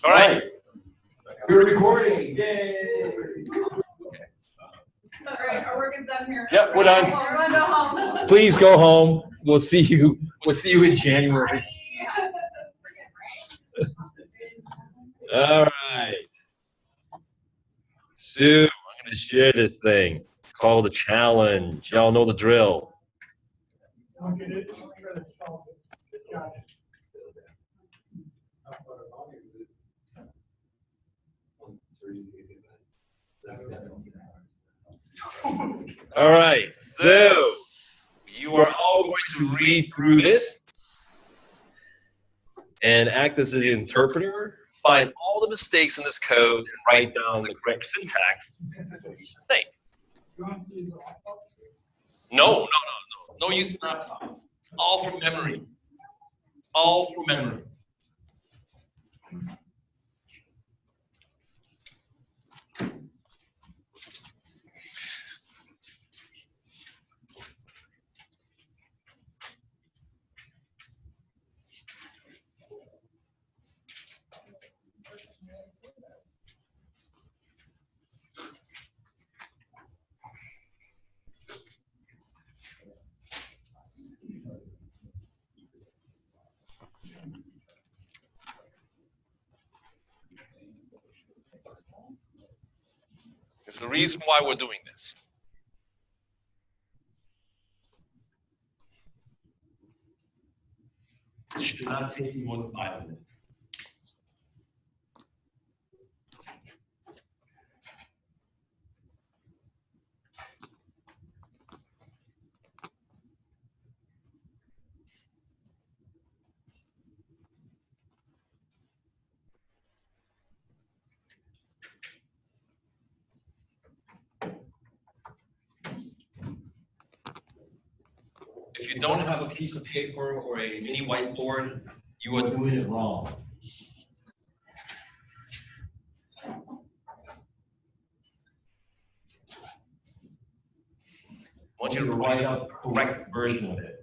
All right. We're recording. Yay! All right, our work is done here. Yep, we're done. Everyone go home. Please go home. We'll see you. We'll see you in January. All right. Sue, I'm going to share this thing. It's called the challenge. Y'all know the drill. All right, so you are all going to read through this and act as the interpreter, find all the mistakes in this code, and write down the correct syntax for each mistake. No, use laptop. All from memory. All from memory. There's a reason why we're doing this. It should not take you more than 5 minutes. If you don't have a piece of paper or a mini whiteboard, you are doing it wrong. I want you to write out the correct version of it.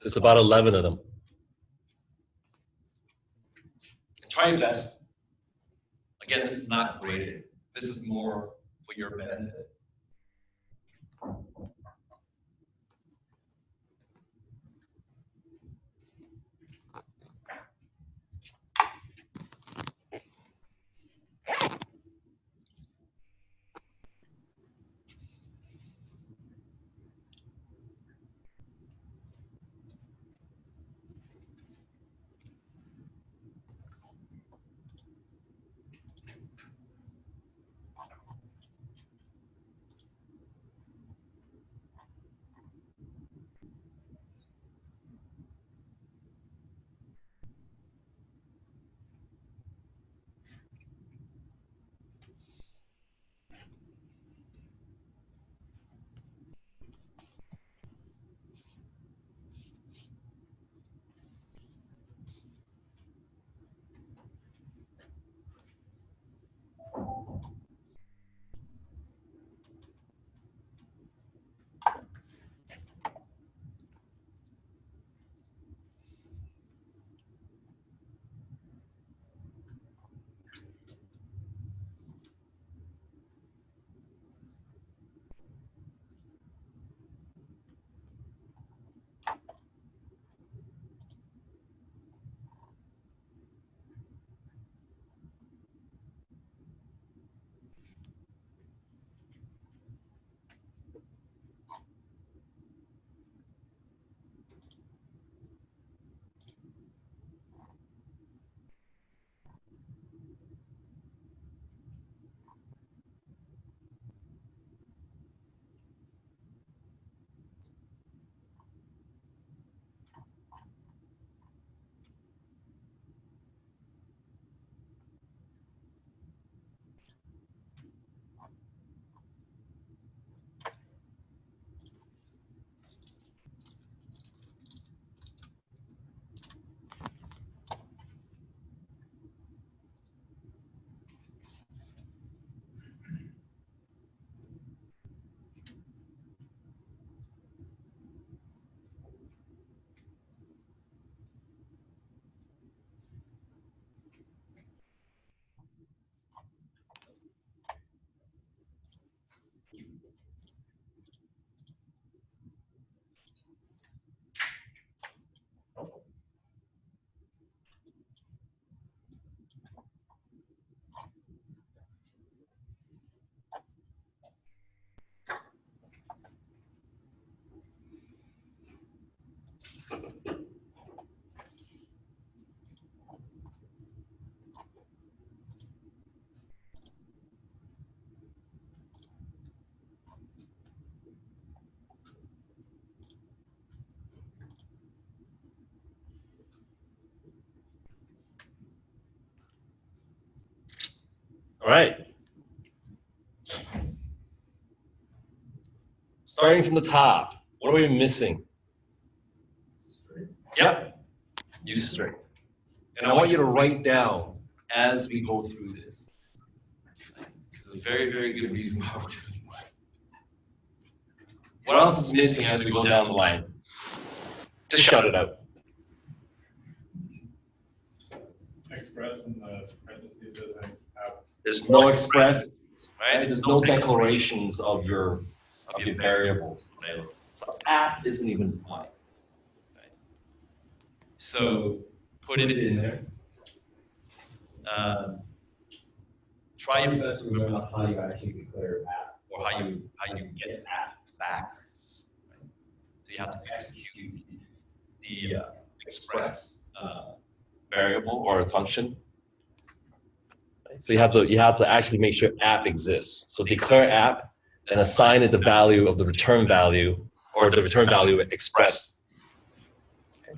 There's about 11 of them. Try your best. Again, this is not graded. This is more for your benefit. All right. Starting from the top, what are we missing? Yep. Use string. And I want you to write down as we go through this. It's a very, very good reason why we're doing this. What else is missing as we go down the line? Just shout it out. Express in the parentheses doesn't have. There's no express, right? There's no declarations of your variables. Right? So app isn't even defined. Right? So put it in there. Try your best to remember how you actually declare app, or how you get app back. Right? So you have to execute the express variable or function. Right? So you have to actually make sure app exists. So declare app and assign it the value of the return value, or the return value express. Okay.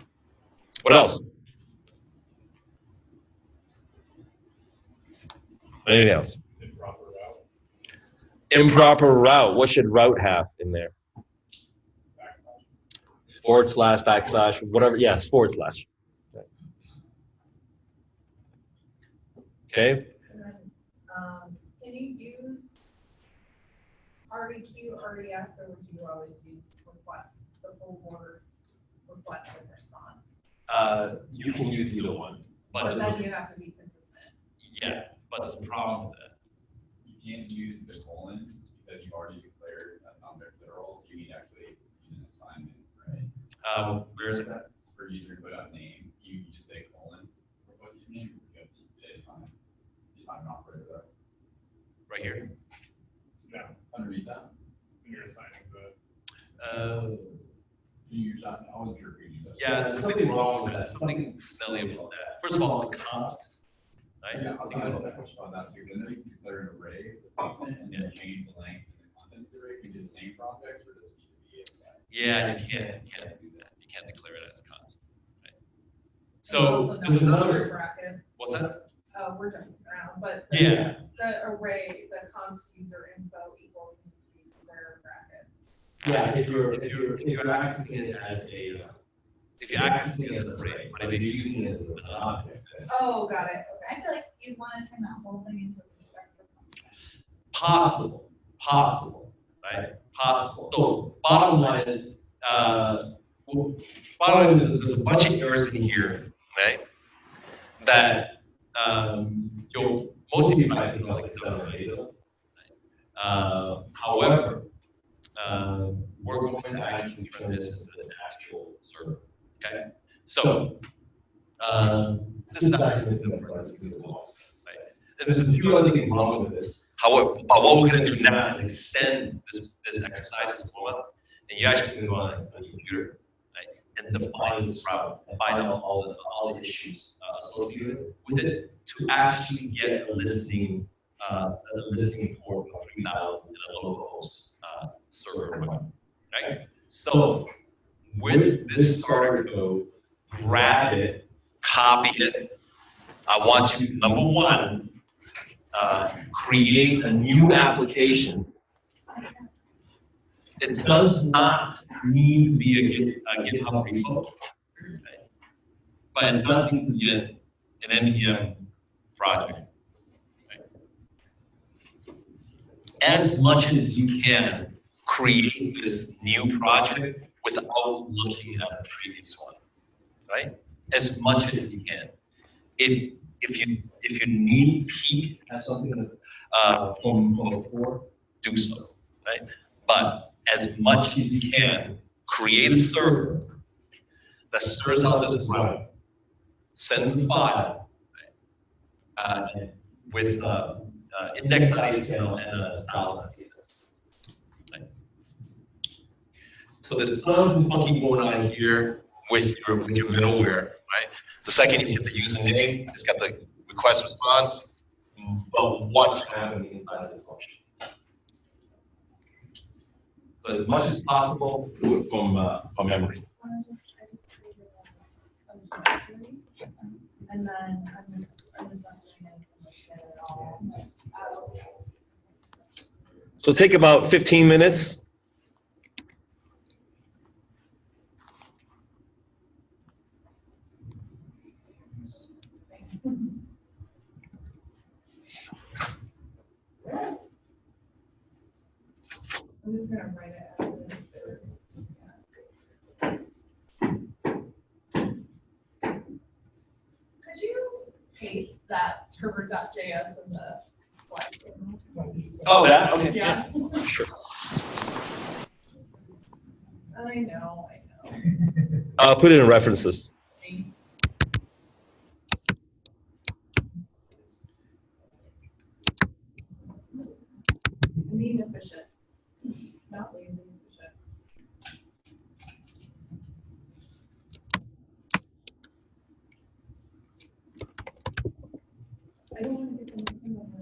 What else? Anything else? Improper route. Improper route. What should route have in there? Backslash. // whatever. Yes, // Okay. And then, can you use RDQ, RDS, or would you always use request, the full word request and response? You can use either one, But then you have to be consistent. yeah. But there's a problem with that. You can't use the colon because you've already declared a number literal, so you need actually use an assignment, right? Where is that? For user input on name, you just say colon for what username because you say assign. You assign an operator there. Right here. No, Underneath that, you're assigning the. you use that. I wasn't sure if you use that. Yeah, there's something wrong with that. Something smelly about that. First of all, the const. Right? Yeah, I'll that question on that too. Then you can declare an array and then change the length and the contents of the array. Can you do the same projects or does it need to be assigned? Yeah, you can't do that. You can't declare it as a const. Right? And So also there's not another. brackets. What's that? Oh, we're jumping around, but Yeah. the array, the const user info equals needs to be square brackets. Yeah, if you're accessing it as a if you're accessing it as an array, but if you're using it as an object, then Oh, got it. I feel like you want to turn that whole thing into a perspective function. possible, right? Possible. So bottom line is, there's a bunch of errors in here, right? That most of you might think like 7 or 8 of them. However, we're going to actually turn this into an actual server. Okay, so this is actually simple as well, right? And there's a few other things wrong with this. However, but what we're going to do now is extend this exercise as well, and you actually can go on a computer, right, and define this route, and find out all the issues associated with it to actually get a listing port of 3000 in a localhost server environment, right? So with this starter code, grab it, copy it. I want you, number one, create a new application. It does not need to be a GitHub repo, okay? But it does need to be an NPM project. Okay? As much as you can, create this new project without looking at the previous one, right? As much as you can. If you need to peek at something from before, do so, right? But as much as you can, create a server that serves out this route, sends a file with index.html and style.css. Right? So there's something funky going on here with your middleware, right? The second you hit the username, it's got the request response, but what's happening inside this function. So as much as possible, do it from memory. I just created a directory, and then I'm just not doing anything with it at all. So take about 15 minutes. I'm just gonna write it out. Could you paste that server.js in the slide? Oh, that? Okay. Yeah. Sure. I know. I'll put it in references. I'm being efficient, not lazy, efficient. I don't want to get anything on my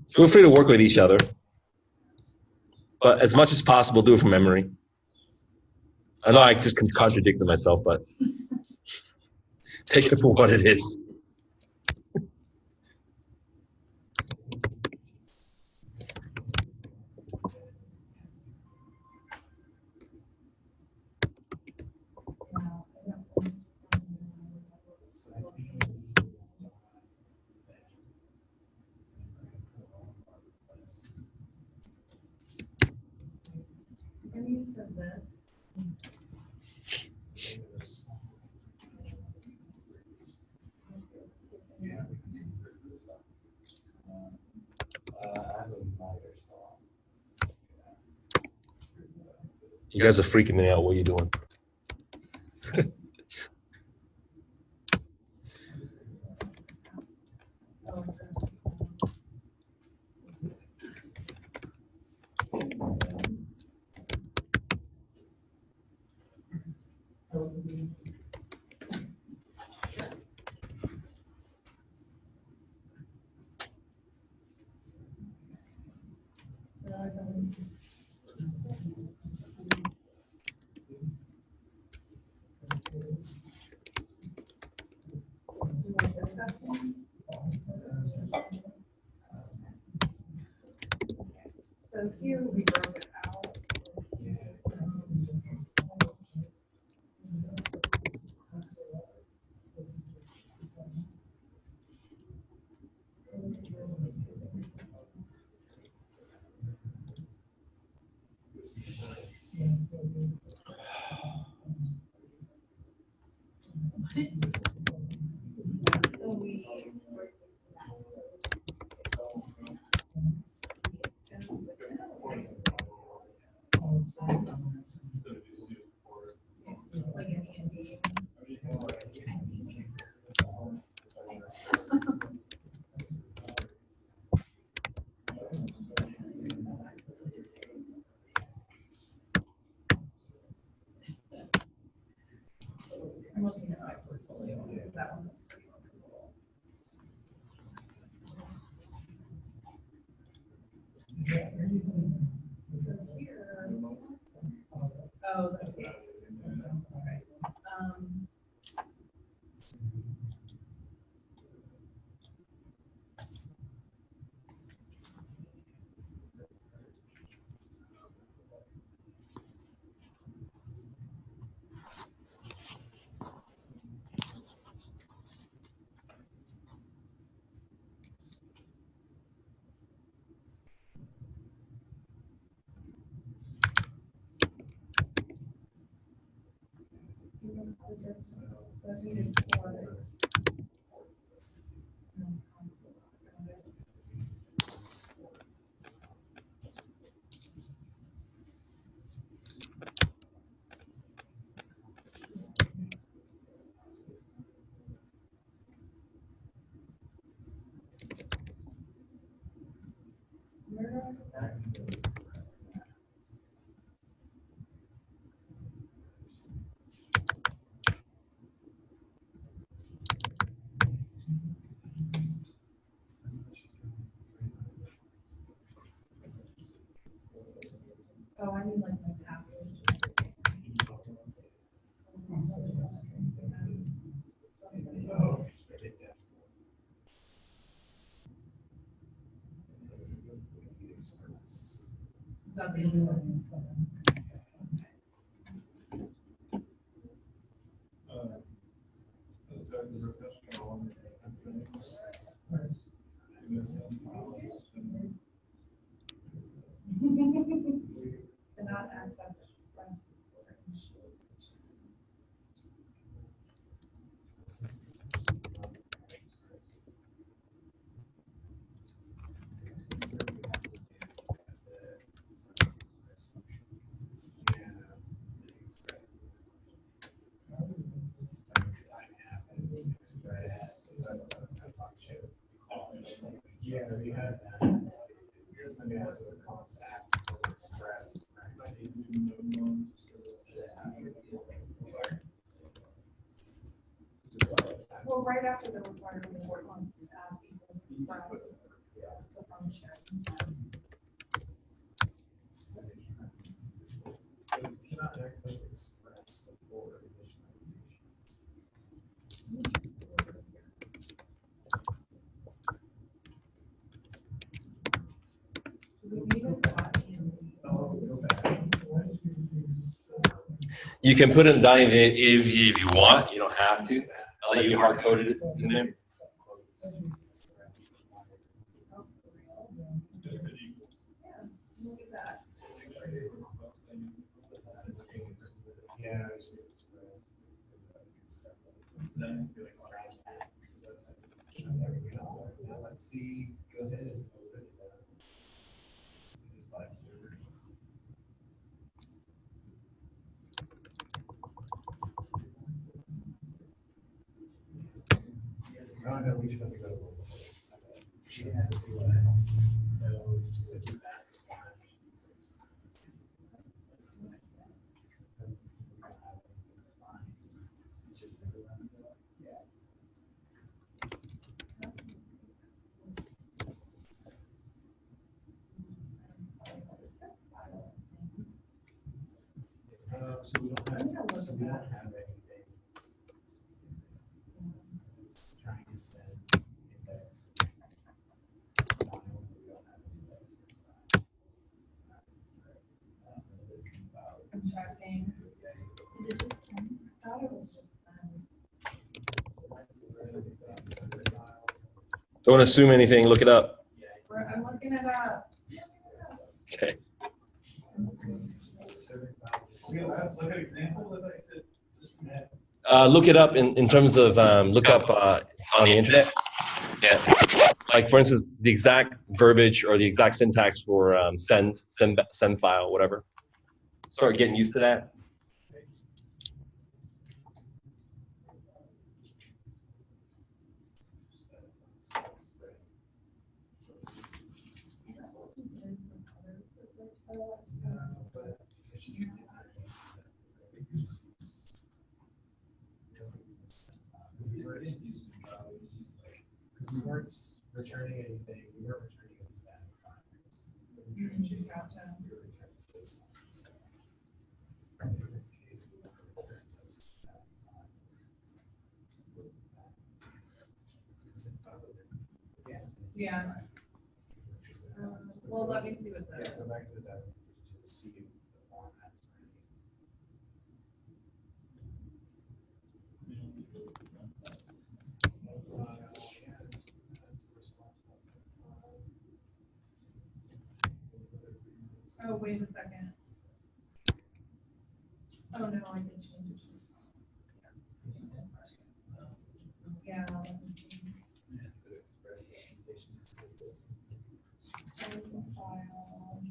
Feel free to work with each other, but as much as possible, do it from memory. I know I just contradicted myself, but take it for what it is. I'm used to this. You guys are freaking me out. What are you doing? So here we broke it out. So we. I'm looking at my portfolio, because that one was pretty cool. So here. Oh, that's. Okay. So he did 4. Where do I put that? Oh, I need like my package. That'd be a new one. So the professional one, Cannot access express. Yeah, we had that. Here's the massive contact express. Well, right after the requirement of work on equals express the function. It cannot access express before additional. Do we need a dot in? Oh, go back. You can put in dying if you want. You don't have to. I'll let you hard code it in there. Look at that. Yeah, it's just express. There we go. Now let's see, go ahead and open it up. Just by observer. Oh, no, we just have to go to mobile. Okay. Yeah, no, just to do that. So we don't have anything. It's trying to send index. File, we don't have index inside. I'm checking. Is it just 10? I thought it was just 10. Don't assume anything. Look it up. I'm looking it up. Okay. look at example that I said. Look it up in terms of look up on the internet. Yeah. Like for instance, the exact verbiage or the exact syntax for send file, whatever. Start getting used to that. We weren't returning anything, we weren't returning any static files. Gotcha. In this case, we want to return those static files. Yeah. Well, let me see what Yeah, the. go back to the dev, just see the format. Oh, wait a second. Oh, no, I did change it to response. Yeah. Let me see. Save the file.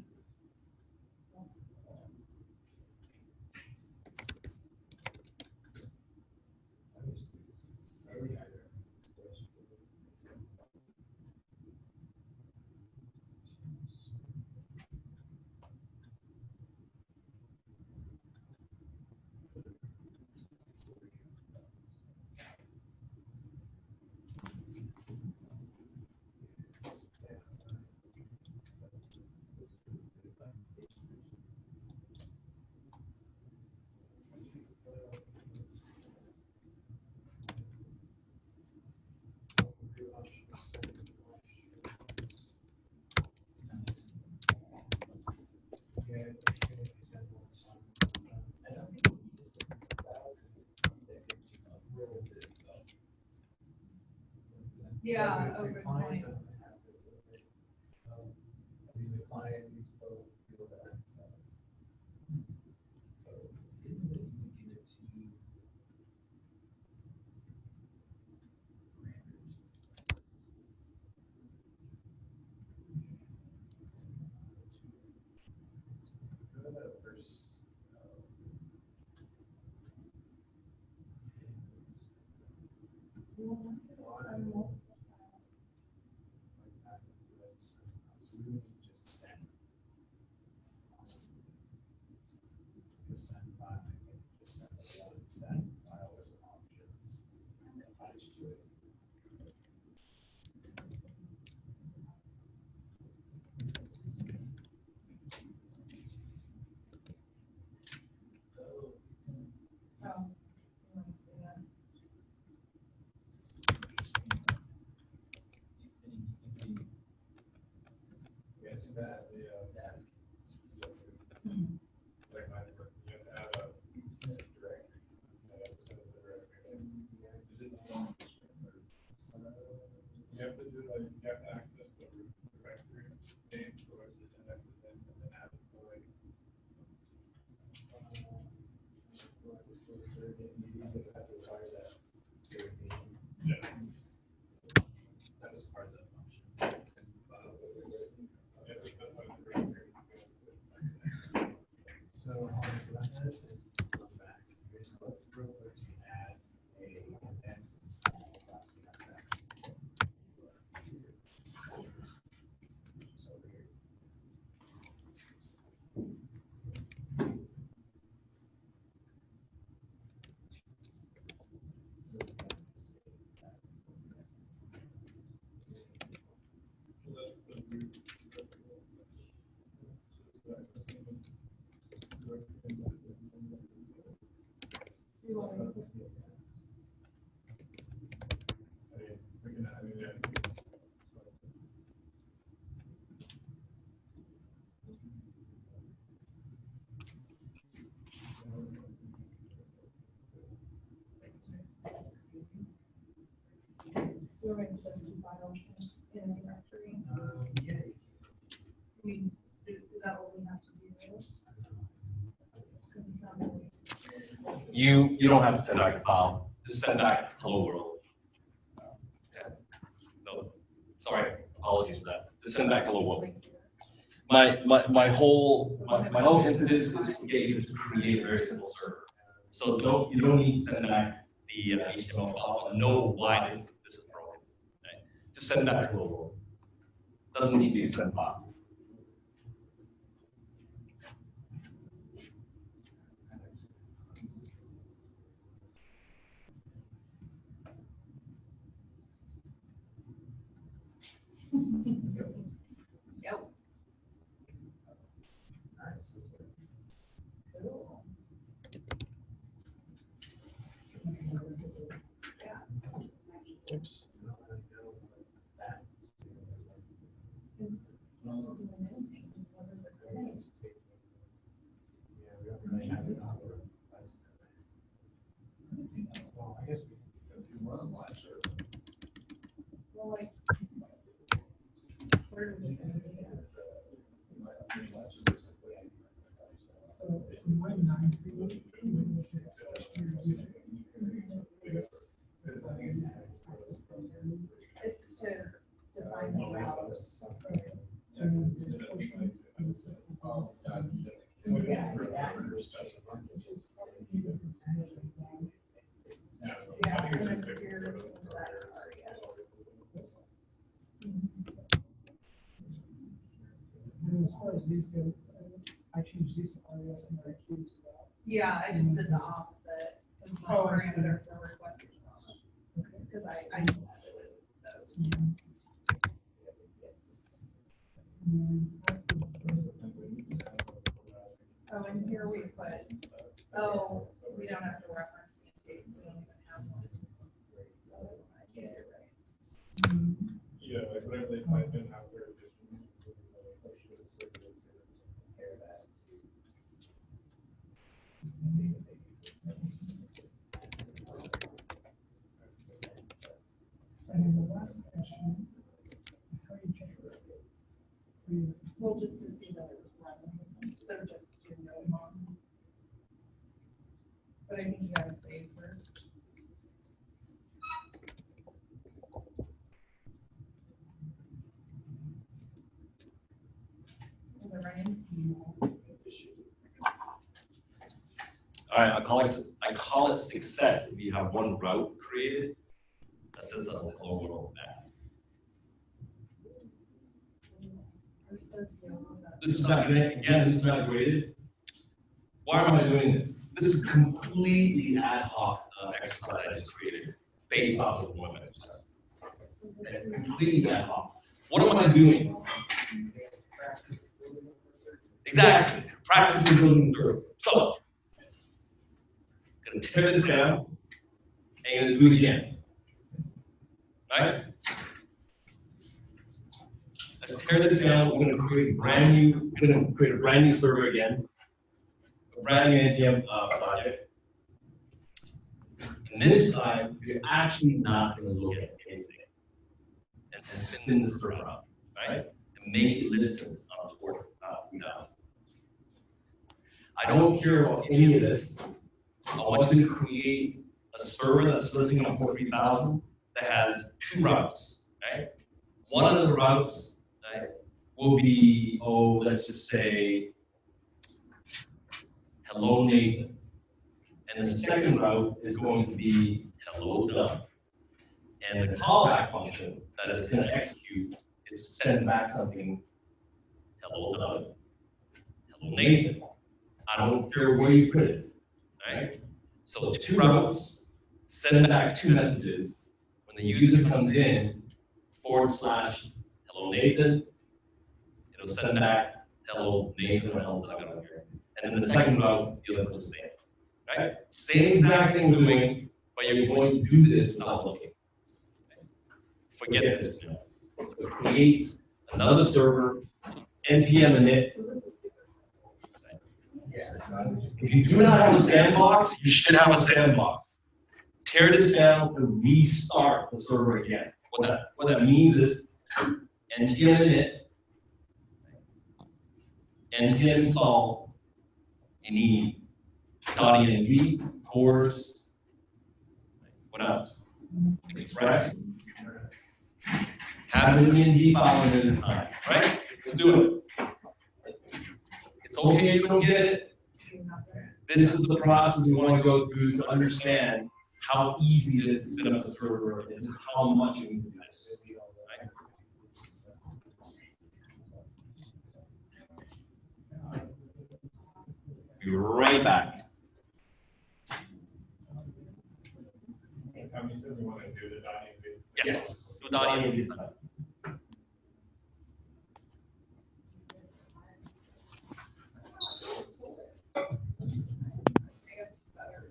Yeah, oh, good point. Oh, let me see that. You have to do like, you have to access the directory name, or just index it in and then add it to like. Yeah. That was part of the function. Yeah, that's why the directory. So on that, go back. Here's, let's real quick just add a index install class CSS. So here. So that's the root. You want me to- We can add it in. You want me to put the file in a directory? Yeah. Is that what we have to do? Because it's not really. You don't have to send back the file. Just send back hello world. Yeah. No, sorry, apologies for that. Just send back hello world. My whole impetus is to get you to create a very simple server. So you don't need to send back the HTML file and know why this is broken. Right? Just send back hello world. Doesn't need to be a send file. Yep. Cool. Yeah. Oops. It's not doing anything. What is it doing? Yeah, we don't really have it on the well, I guess we Well, like. Where do we get the data? Yeah, I just did the opposite. As my Oh, I see. parameters are request response. Because I just added it with those. Oh, and here we put, we don't have to reference the dates, we don't even have one. So I get it right. Yeah, like whatever they type in after addition. And then the last question is how you check it. Well, just to see that it's running, so just to know on. But I think you gotta save first. Is it running? All right, I call it success if you have one route created that says that hello world back. Or says yellow, that- This is not again. This is not graded. Why am I doing this? This is completely ad hoc exercise I just created based off of one exercise. Completely ad hoc. What am I doing? Exactly. Practice building through. So, I'm gonna tear this down and I'm gonna do it again. Right? Let's tear this down. We're gonna create a brand new server again. A brand new NPM project. And this time, you're actually not gonna look at anything and spin the server up, right? And make it listen on port 3000. I don't care about any of this. I want you to create a server that's listening on port 3000 that has two routes, right? One of the routes, right, will be, let's just say, hello Nathan. And the second route is going to be hello Doug. And the callback function that it's going to execute is to send back something, hello Doug, hello Nathan. I don't care where you put it, right? So two routes, send back two messages. When the user comes in, / hello Nathan, it'll send back hello Nathan or hello Doug, I don't care. And then the second route, the other person's name, right? Same exact thing we're doing, but you're going to do this without looking. Forget this now. So create another server, npm init. So this is super simple. Yeah, so I would just. If you do not have a sandbox, you should have a sandbox. Tear this down and restart the server again. What that means is npm init, npm install, you need .env, cores, what else? Express. Have an env file in this time, right? Let's do it. It's okay if you don't get it. This is the process we want to go through to understand how easy it is to spin up a server and just how much you need to do this. Right? Be right back. How many said we want to do the .env? Yes. Do .env. I guess it's better.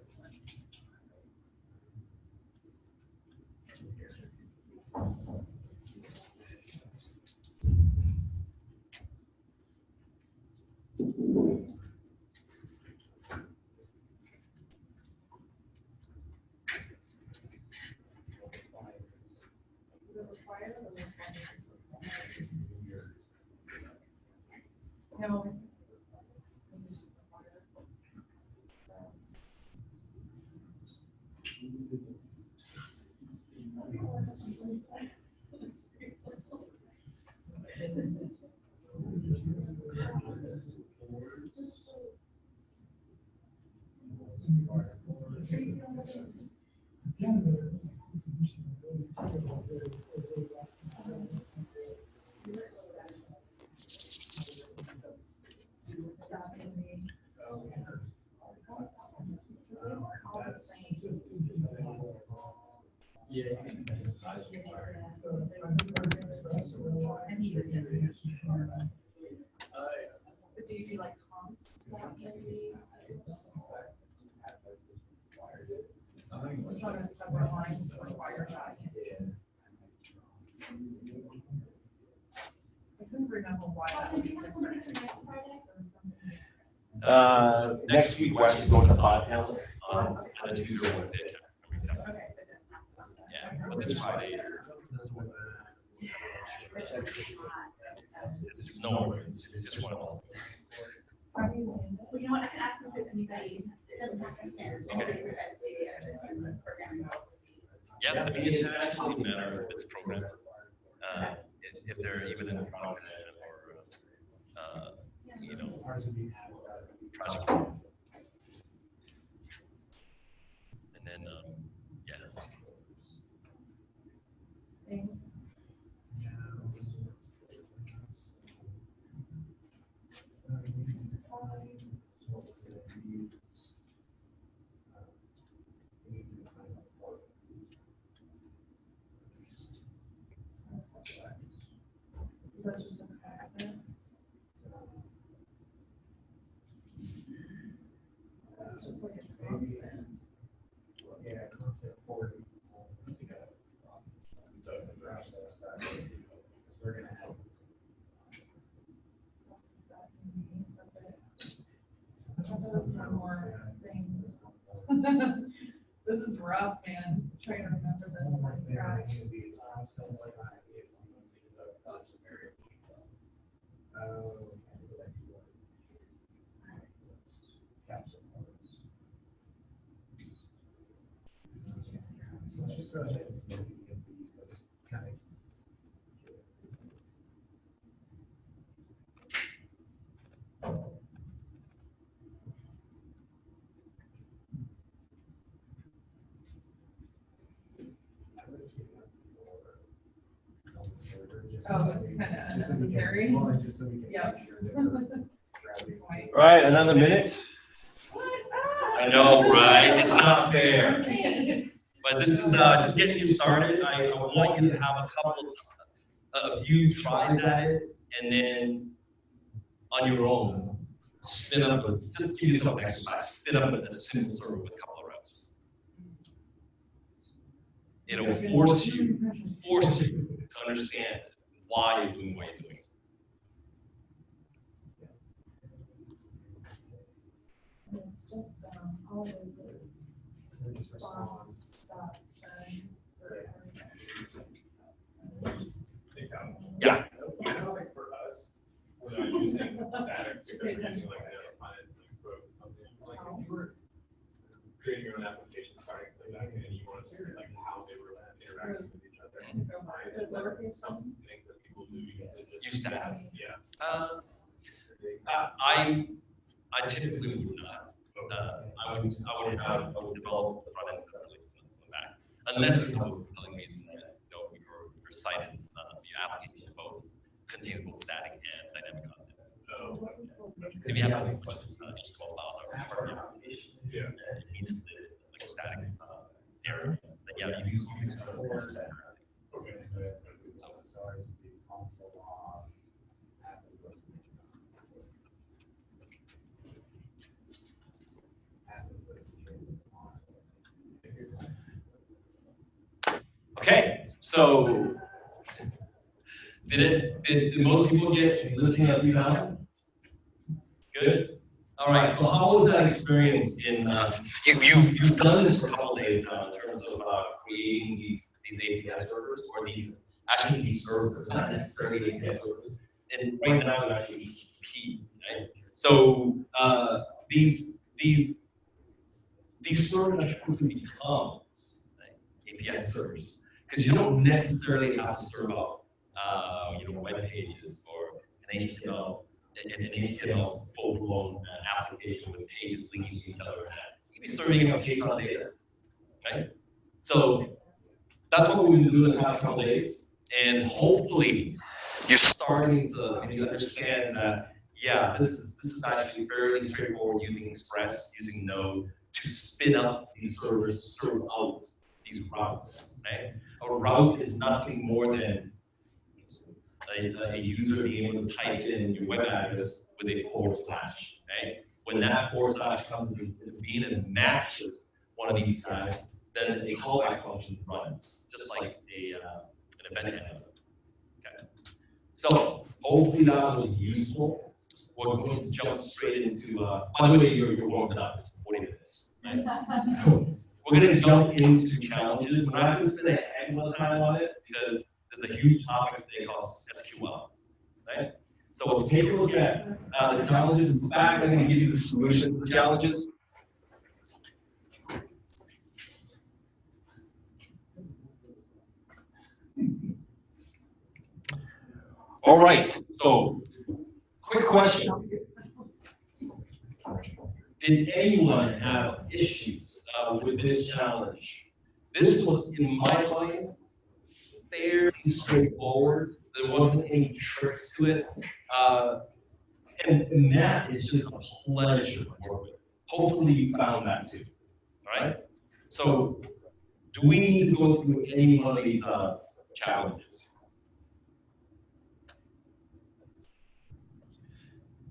Is it required or no? It's just required. But do you do like comps? Just one of the separate lines required that. I couldn't remember why that was different. Next week, we're actually going to 5 panel on a Tuesday or Wednesday. Yeah, but this Friday is this one. No, it's just one of those. Well, you know what, I can ask if there's anybody that doesn't have to attend. Yeah, I mean, it actually doesn't matter if it's programmed, if they're even in product or, you know, project. And then, yeah. Thanks. Is that just a constant? It's just like a constant. Yeah, concept 40. We're gonna have. That's one more thing. This is rough, man. Trying to remember this from scratch. So let's just go ahead and just kind of. Oh, it's kind of unnecessary. Just so we can Yep. make sure that we're grabbing point. All right, another minute. What? I know, right? It's not fair. Okay. But this is just getting you started. I want you to have a few tries at it, and then on your own, spin up, just give yourself an exercise, spin up a simple server with a couple of reps. It'll force you to understand why you're doing what you're doing. It's just, all it is Just respond. response, stop, send, for everything. Yeah. I know, like for us, we're not using static, because we're using like a finite code. Like if you were creating your own application, starting from back and you wanted to see like how they were interacting with each other. To go back to the lowercase Some one. things that people do because it just. Use static. Yeah. I typically would not. I would develop the front end separately from the back, unless there's no compelling reason that your site is the application both contains both static and dynamic content. So if you have a question, HTML files are part of the application, Yeah. and it needs to live like a static area, then yeah, you use that for static. Okay. Sorry, the console off. App is listening. App is listening on. Okay, so did most people get listening at 3,000? Good. All right. So how was that experience in? You've done this for a couple of days now in terms of creating these API servers or actually these servers, not necessarily API servers. And right now you actually HTTP, right? So these servers actually quickly become API servers because you don't necessarily have to serve out web pages or an HTML full-blown application with pages linking to each other. You can be serving up JSON data, right? So that's what we've been doing the past couple of days, and hopefully you're starting to maybe understand that this is actually fairly straightforward using Express, using Node to spin up these servers to serve out these routes, right? A route is nothing more than a user being able to type in your web address with a /, right? When that / comes into being and matches one of these guys, then a callback function runs, just like an event handler. Okay. So hopefully that was useful. We're going to jump straight into, by the way, you're warmed up, it's 40 minutes, right? So we're going to jump into challenges. We're not going to spend a heck of a time on it because there's a huge topic they call SQL, right? So we'll take a look at the challenges. In fact, I'm going to give you the solution to the challenges. All right, so quick question. Did anyone have issues with this challenge? This was, in my mind, fairly straightforward. There wasn't any tricks to it. And Matt is just a pleasure to work with. Hopefully you found that too, all right? So do we need to go through any one of these challenges?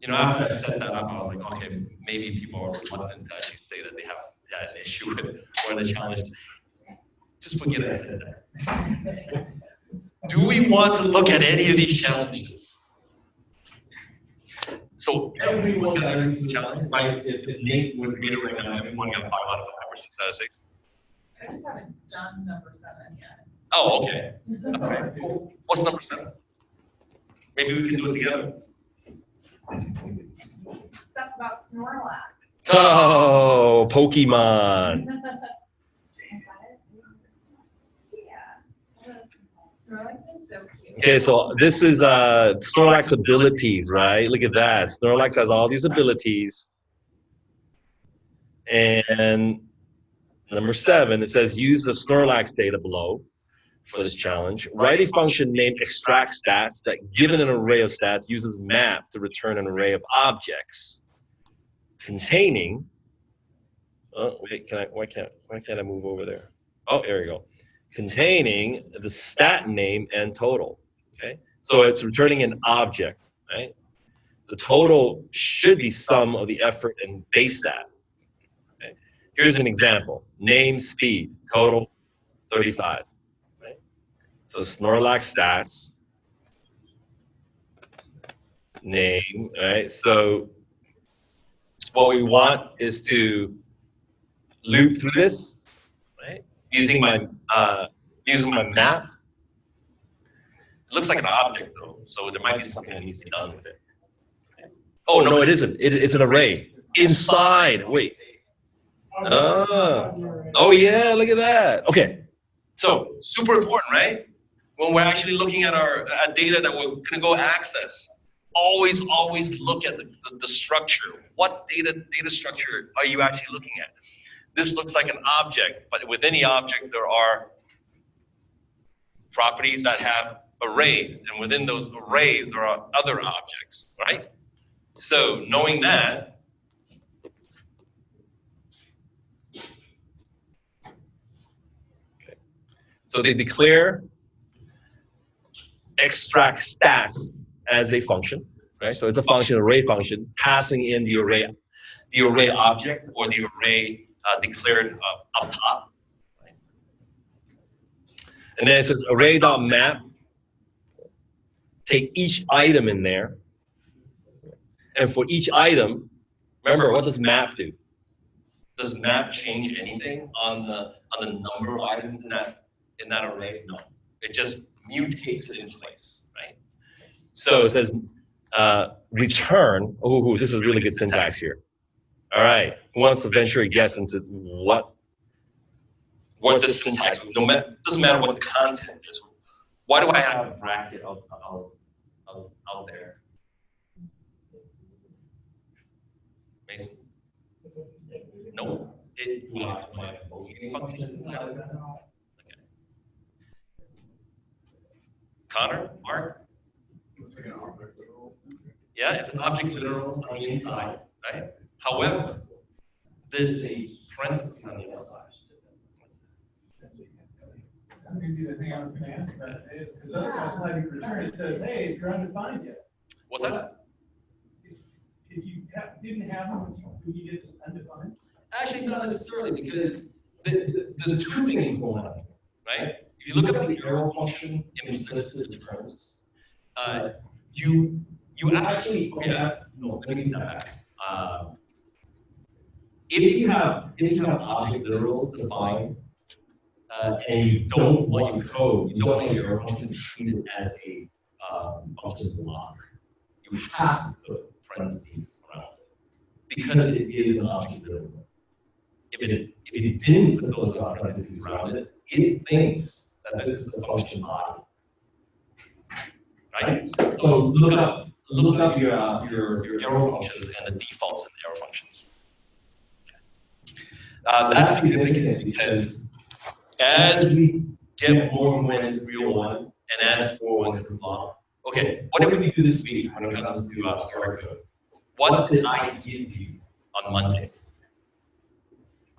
You know, after I set that up, I was like, okay, maybe people are reluctant to actually say that they have had an issue with one of the challenges. Just forget I said that. Do we want to look at any of these challenges? So everyone got every single challenge, right? If Nate would read it right now, everyone got 5 out of 5 or 6 out of 6. I just haven't done number 7 yet. Oh, okay. Okay, cool. What's number 7? Maybe we can do it together. Stuff about Snorlax. Oh, Pokemon. Yeah. Snorlax is so cute. Okay, so this is Snorlax abilities, right? Look at that. Snorlax has all these abilities. And number 7, it says use the Snorlax data below for this challenge. Write a function named extract stats that, given an array of stats, uses map to return an array of objects containing. Oh wait, why can't I move over there? Oh, there we go. Containing the stat name and total. Okay, so it's returning an object, right? The total should be sum of the effort and base stat. Okay. Here's an example: name, speed, total 35. Right? So Snorlax stats, name, right? So what we want is to loop through this, right? Using my map. It looks like an object though, so there might be something that needs to be done with it. Oh no, it isn't. It's an array inside. Wait. Oh yeah, look at that. Okay, so super important, right? When we're actually looking at our data that we're gonna go access, always look at the structure. What data structure are you actually looking at? This looks like an object, but within the object there are properties that have arrays, and within those arrays there are other objects, right? So knowing that, okay. So they declare extract stats as a function, right? So it's a function, array function, passing in the array object or the array declared up top. Right? And then it says array.map. Take each item in there, and for each item, remember, what does map do? Does map change anything on the number of items in that array? No, it just mutates it in place, right? So it says return. Oh, this is really good syntax here. All right, who wants to venture a guess into what the syntax? Doesn't matter what the content is. Why do I have a bracket out there? Mason? No. It's my function inside of that. Okay. Connor? Mark? Yeah, it's an object literal on the inside, right? However, there's a parenthesis on the outside. That means the thing I was gonna ask about is, because otherwise when I return, it says, hey, it's undefined yet. What's that? If you didn't have them, would you get undefined? Actually, not necessarily, because there's two things going on, right? If you look at the arrow function implicit terms, you actually, okay, no, let me get that back. If you have object literals defined, and you don't want your code, you don't want your arrow function treated as a function block, you have to put parentheses around it because it is an object literal. If it didn't put those parentheses around it, it thinks that this is the function body, right? So look up your arrow functions and the defaults in the arrow functions. That's significant because as we get more and more into 301 and as 401 comes along, okay, what did we do this week when it comes to story code? What did I give you on Monday?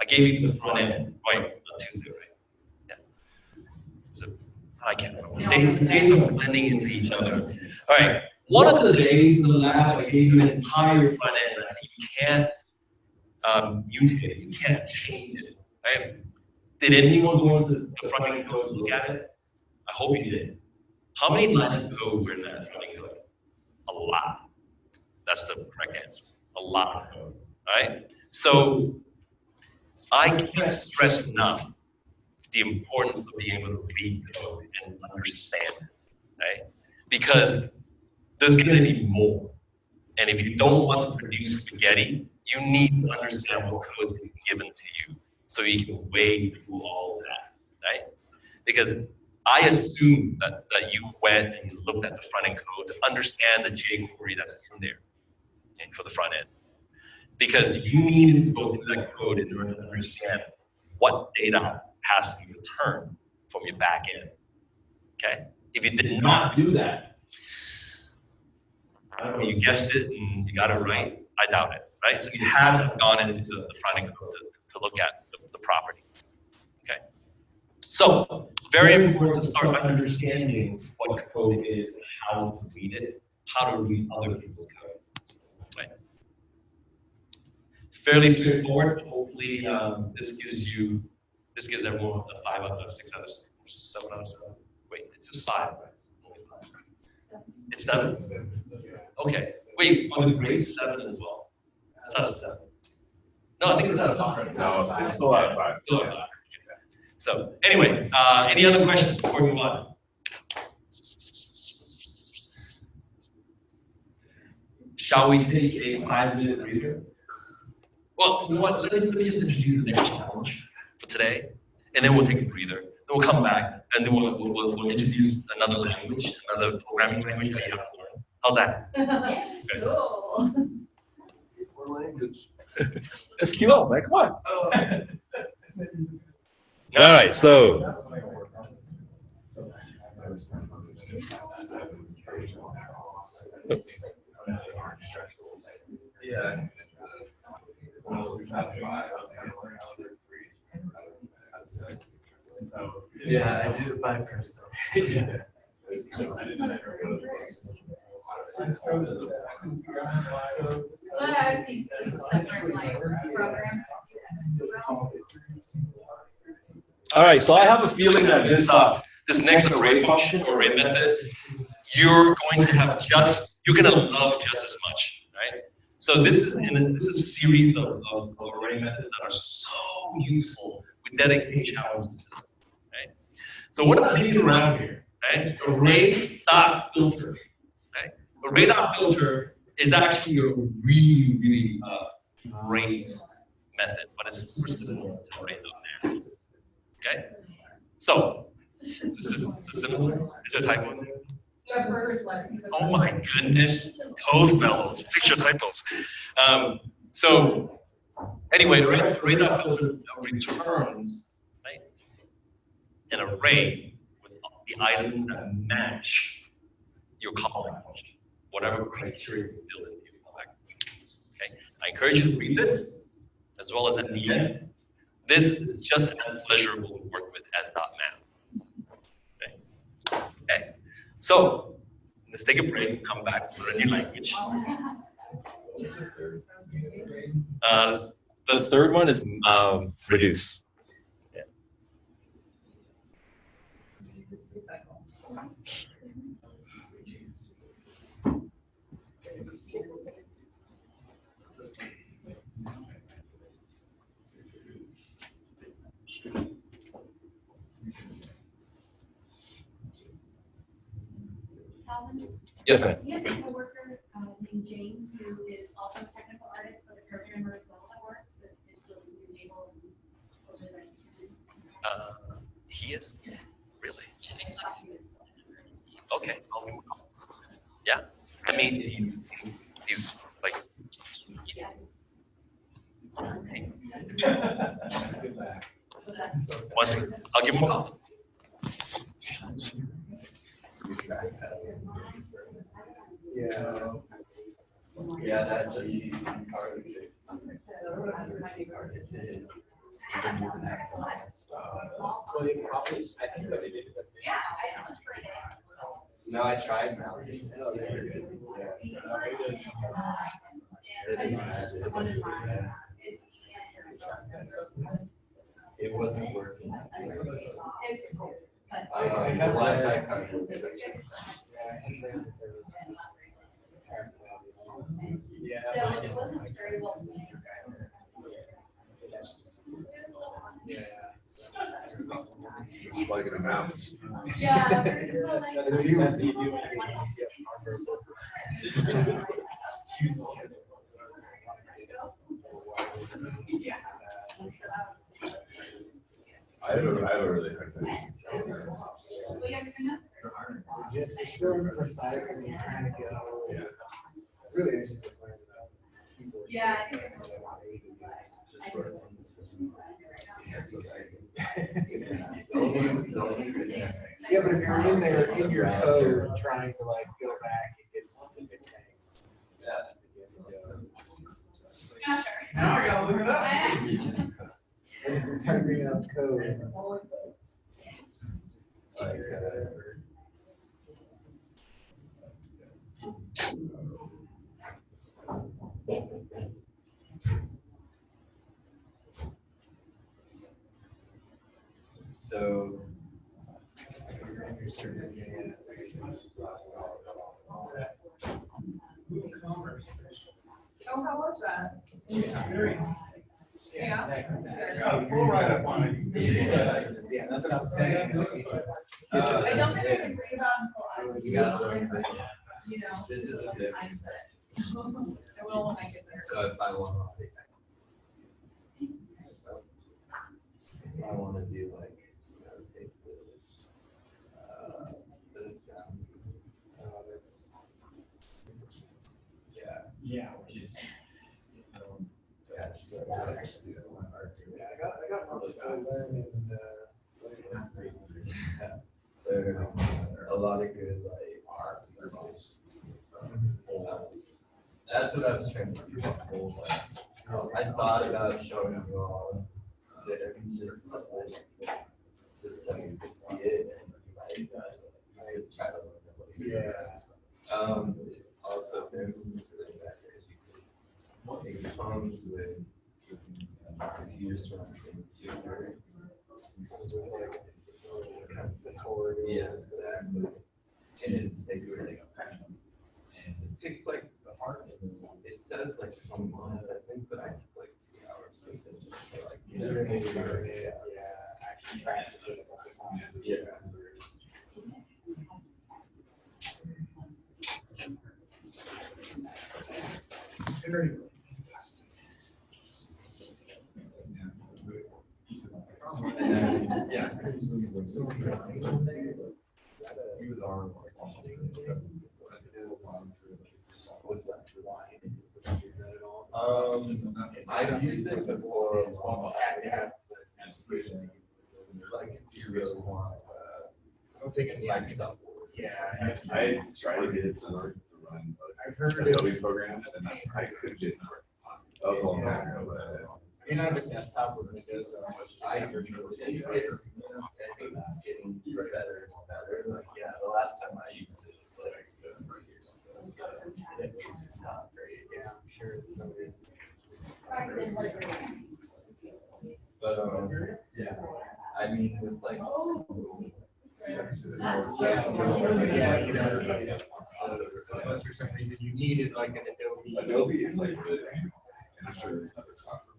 I gave you the front end, right? On Tuesday, right? Yeah. So I can't remember. Days are blending into each other. All right. One of the days in the lab, I gave you an entire front end. I said you can't mutate it. You can't change it. Right? Did anyone go into the front end code to look at it? I hope you did. How many lines of code were in that front end code? A lot. That's the correct answer. A lot of code. All right. So I can't stress enough the importance of being able to read code and understand it, right? Because there's going to be more. And if you don't want to produce spaghetti, you need to understand what code is being given to you so you can wade through all of that, right? Because I assume that you went and you looked at the front end code to understand the jQuery that's in there, okay, for the front end. Because you need to go through that code in order to understand what data has to be returned from your back end. Okay? If you did not do that, I don't know, you guessed it and you got it right, I doubt it, right? So you have to have gone into the front end code to look at the properties. Okay? So, very important to start understanding what code is and how to read it, how to read other people's code. Right? Fairly straightforward. Hopefully, this gives everyone a 5 out of 6 out of 7 out of 7. Wait, it's just 5, right? Only 5. It's 7. Okay. Wait, on the grade 7 as well. That's out of 7. No, I think it's out of 5. No, it's still out of 5. Still out of 5. So anyway, any other questions before we move on? Shall we take a 5-minute breather? Well, you know what? Let me just introduce the next challenge for today, and then we'll take a breather. Then we'll come back, and then we'll introduce another language, another programming language that you have to learn. How's that? Okay. Cool. What language? Let's queue up, man. Come on. All right, so. Yeah. Yeah, I do it by person. Well, I've seen separate like programs. All right, so I have a feeling that this next array function or array method, you're going to have you're going to love just as much, right? So this is a series of array methods that are so useful with dedicated challenges, right? So what am I thinking around here, right? Array.filter, right? Array.filter is actually a really, really great method, but it's super similar to array.math. Okay? So, is this similar? Is there a typo in there? The first one. Oh my goodness. Those fellows. Fix your typos. So, anyway, the array.filter returns, right, an array with the items that match your callback function, whatever criteria you build into your callback function. Okay? I encourage you to read this, as well as at the end. This is just as pleasurable to work with as .math. So let's take a break, come back to a new language. The third one is reduce. Yeah. Yes, ma'am. We have a coworker named James who is also a technical artist, but a programmer as well that works that is really enable and totally like. He is? Really? I Okay. I'll give him a call. Yeah. I mean, he's like. One second. I'll give him a call. Yeah. Yeah, that G card is no, I tried now. It wasn't working. Wi-Fi card. Yeah. So it wasn't very well. Just plugging a mouse. Yeah. That's what you do when you have hardware. I have a really hard time. You're so precise and you're trying to go. Yeah. Really, I should just learn about keyboard. Yeah, I think it's- Just sort of. That's what I did. Yeah, but if you're in there in your code trying to like go back and get specific things. Yeah. Yeah, sure. Now I gotta look it up. Yeah. And if you're typing out code. Like, so Oh, how was that? Yeah. Yeah, that's what I'm saying. I don't think I can breathe on until I was, you gotta learn that you know. this is a bit. Mindset. I will when I get there. So if I want to do like, take this, put it down. Yeah, which is. Yeah, just do it. I got There are a lot of good like art. That's what I was trying to do. I thought about showing you all that just so you could see it and like I could try to look at what you do. Also, there's really nice because you could it comes with computers from 200. Yeah, exactly. And it takes like, it says like 20 minutes, I think, but I took like 2 hours with it just to like, actually practice it. Yeah. And then, yeah. What's that? I've used it before. Like if you really want, I don't think it's Microsoft. Yeah. I tried to get it to run I've heard Adobe it's. programs and I couldn't get it to work. That was a long time ago, but. I mean, I have a desktop with Windows, so I think it's getting better and better. Like, yeah, the last time I used it was like 4 years ago, so it's not great. Yeah, I'm sure it's so good. But yeah, I mean with like. Unless for some reason you needed like an Adobe. Adobe is like the, I'm sure there's other software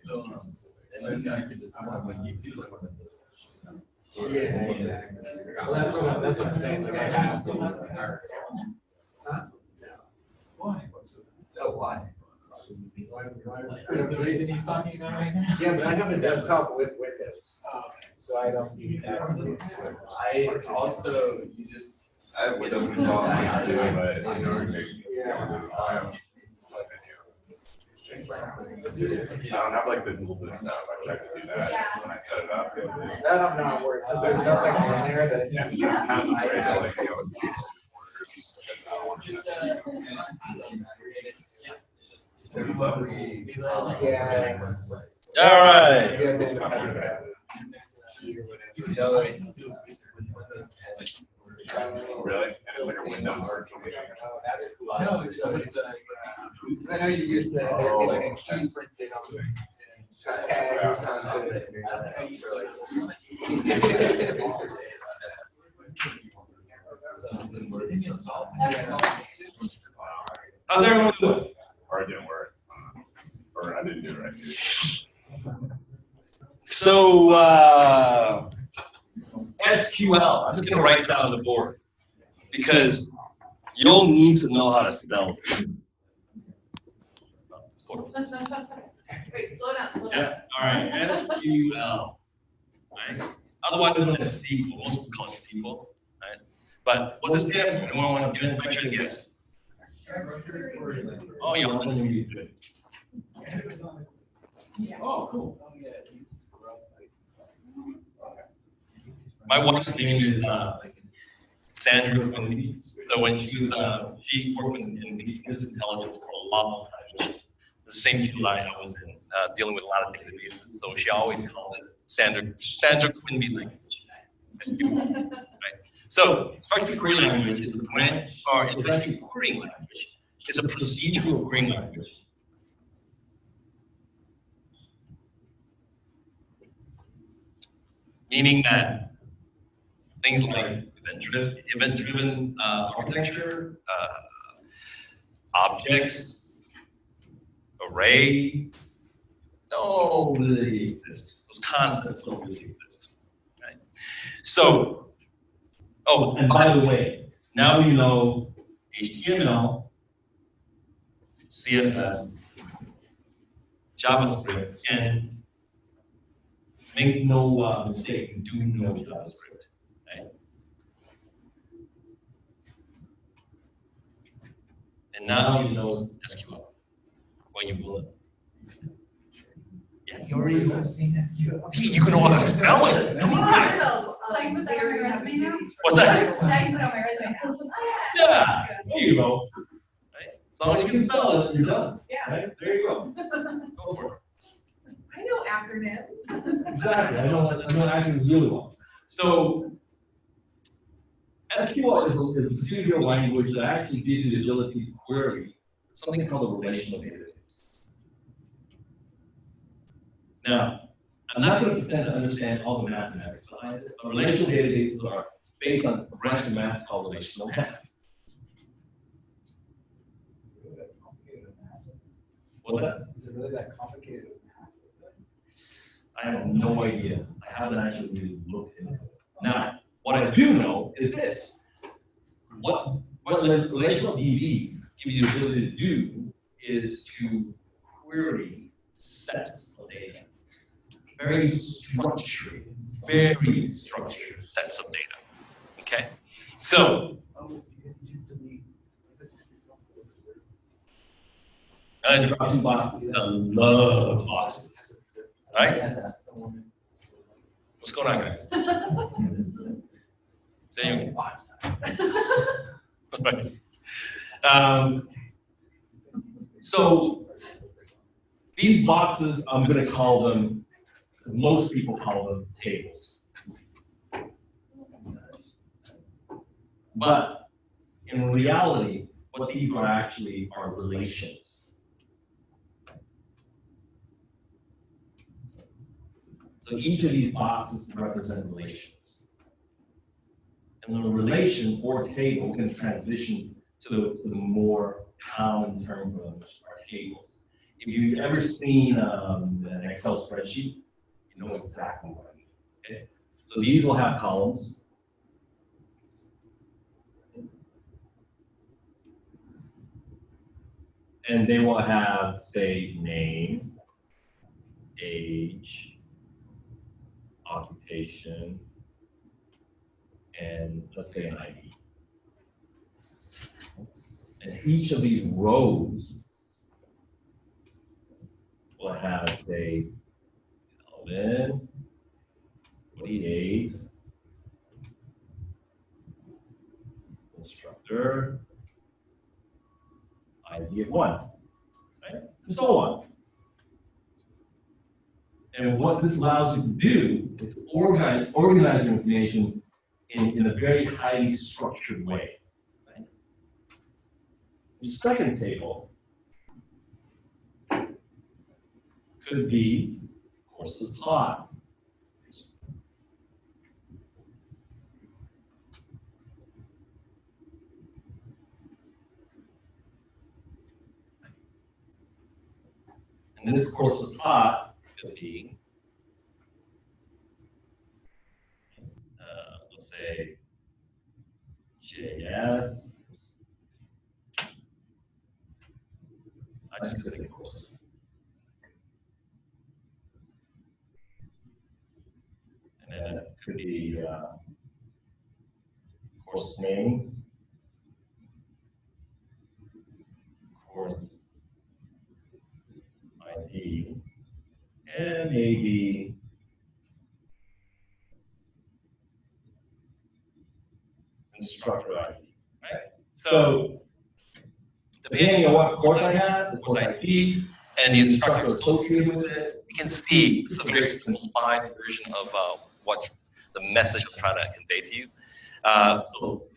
programs. And then I could just when you do some of this. Yeah, exactly. Well, that's what I'm saying. Like I have to. Huh? Why? Oh, why? The reason he's talking about right now? Yeah, but I have a desktop with Windows, so I don't need that. I also, you just. I have Windows installed on my too, but I don't have like the dual stuff. I tried to do that when I set it up. That I'm not worried, since there's nothing on there that's. Yeah, I'm kind of afraid that like, All right. Even though it's with Windows 10. Really? And it's like a Windows virtual machine. Oh, that's cool. No, it's because I know you used to, there'd be like a key printed on a tag or something. How's everyone doing? Or it didn't work. Or I didn't do it right. So, SQL, I'm just going to write down on the board because you'll need to know how to spell it. Wait, slow down, slow down. Yeah, all right, SQL. Right? Otherwise known as SQL, most people call it SQL. Right? But what's it stand for? Anyone want to give it? Venture to guess. Oh, yeah. Oh, cool. My wife's name is Sandra Quinby. So when she was, she worked in business intelligence for a long time. The same field I was in, dealing with a lot of databases. So she always called it Sandra Quinby language. Right? So structured query language is a branch, or it's actually a querying language. It's a procedural querying language. Meaning that things like event-driven architecture, objects, arrays, don't really exist. Those concepts don't really exist. Right? So, oh, and by the way, now you know HTML, CSS, JavaScript, and make no mistake, do know JavaScript. Right? And now you know SQL. Well, you will. Yeah, you already know SQL. You can know how to spell it. Come on. So you put that on your resume now? What's that? Now you put it on my resume now. Yeah, there you go. Right? As long as you can spell it, you're done. Yeah. Right? There you go. Go for it. I know acronyms. Exactly. I know acronyms really well. So SQL is a procedural language that actually gives you the ability to query something called a relational database. Now, I'm not going to pretend to understand all the mathematics behind it, but relational databases are based on a branch of math called relational math. What's that? Is it really that complicated? I have no idea. I haven't actually really looked into it. Now, what I do know is this. What relational DBs give you the ability to do is to query sets of data. Very structured sets of data. Okay? So, I dropped two boxes. I love boxes. Right? What's going on, guys? Say so these boxes, I'm going to call them, most people call them tables. But in reality, what these are actually are relations. So each of these boxes represent relations. And the relation or table can transition to the more common term for them, which are tables. If you've ever seen an Excel spreadsheet, you know exactly what I mean. Okay? So these will have columns. And they will have, say, name, age, occupation, and let's say an ID. And each of these rows will have, say, Alvin, 48, instructor, ID of 1, right? And so on. And what this allows you to do is to organize your information in a very highly structured way. Right? The second table could be courses taught. And this course taught could be, let's say, JS. I just click courses. And then it could be course name, course ID, and maybe instructor ID, right? So depending on what course I have, the course ID, and the instructor associated with it, you can see this is a very simplified version of what the message I'm trying to convey to you. So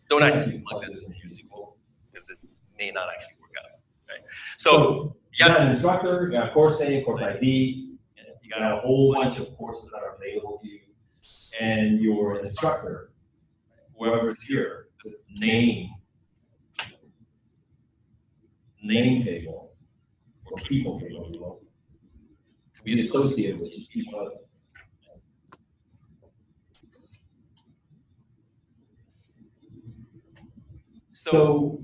don't actually plug this into your SQL because it may not actually work out, right? So you got an instructor, you got a course name, course ID, and you got a whole bunch of courses that are available to you, and your instructor, whoever's here, this name table or people table could be associated with each one of those. So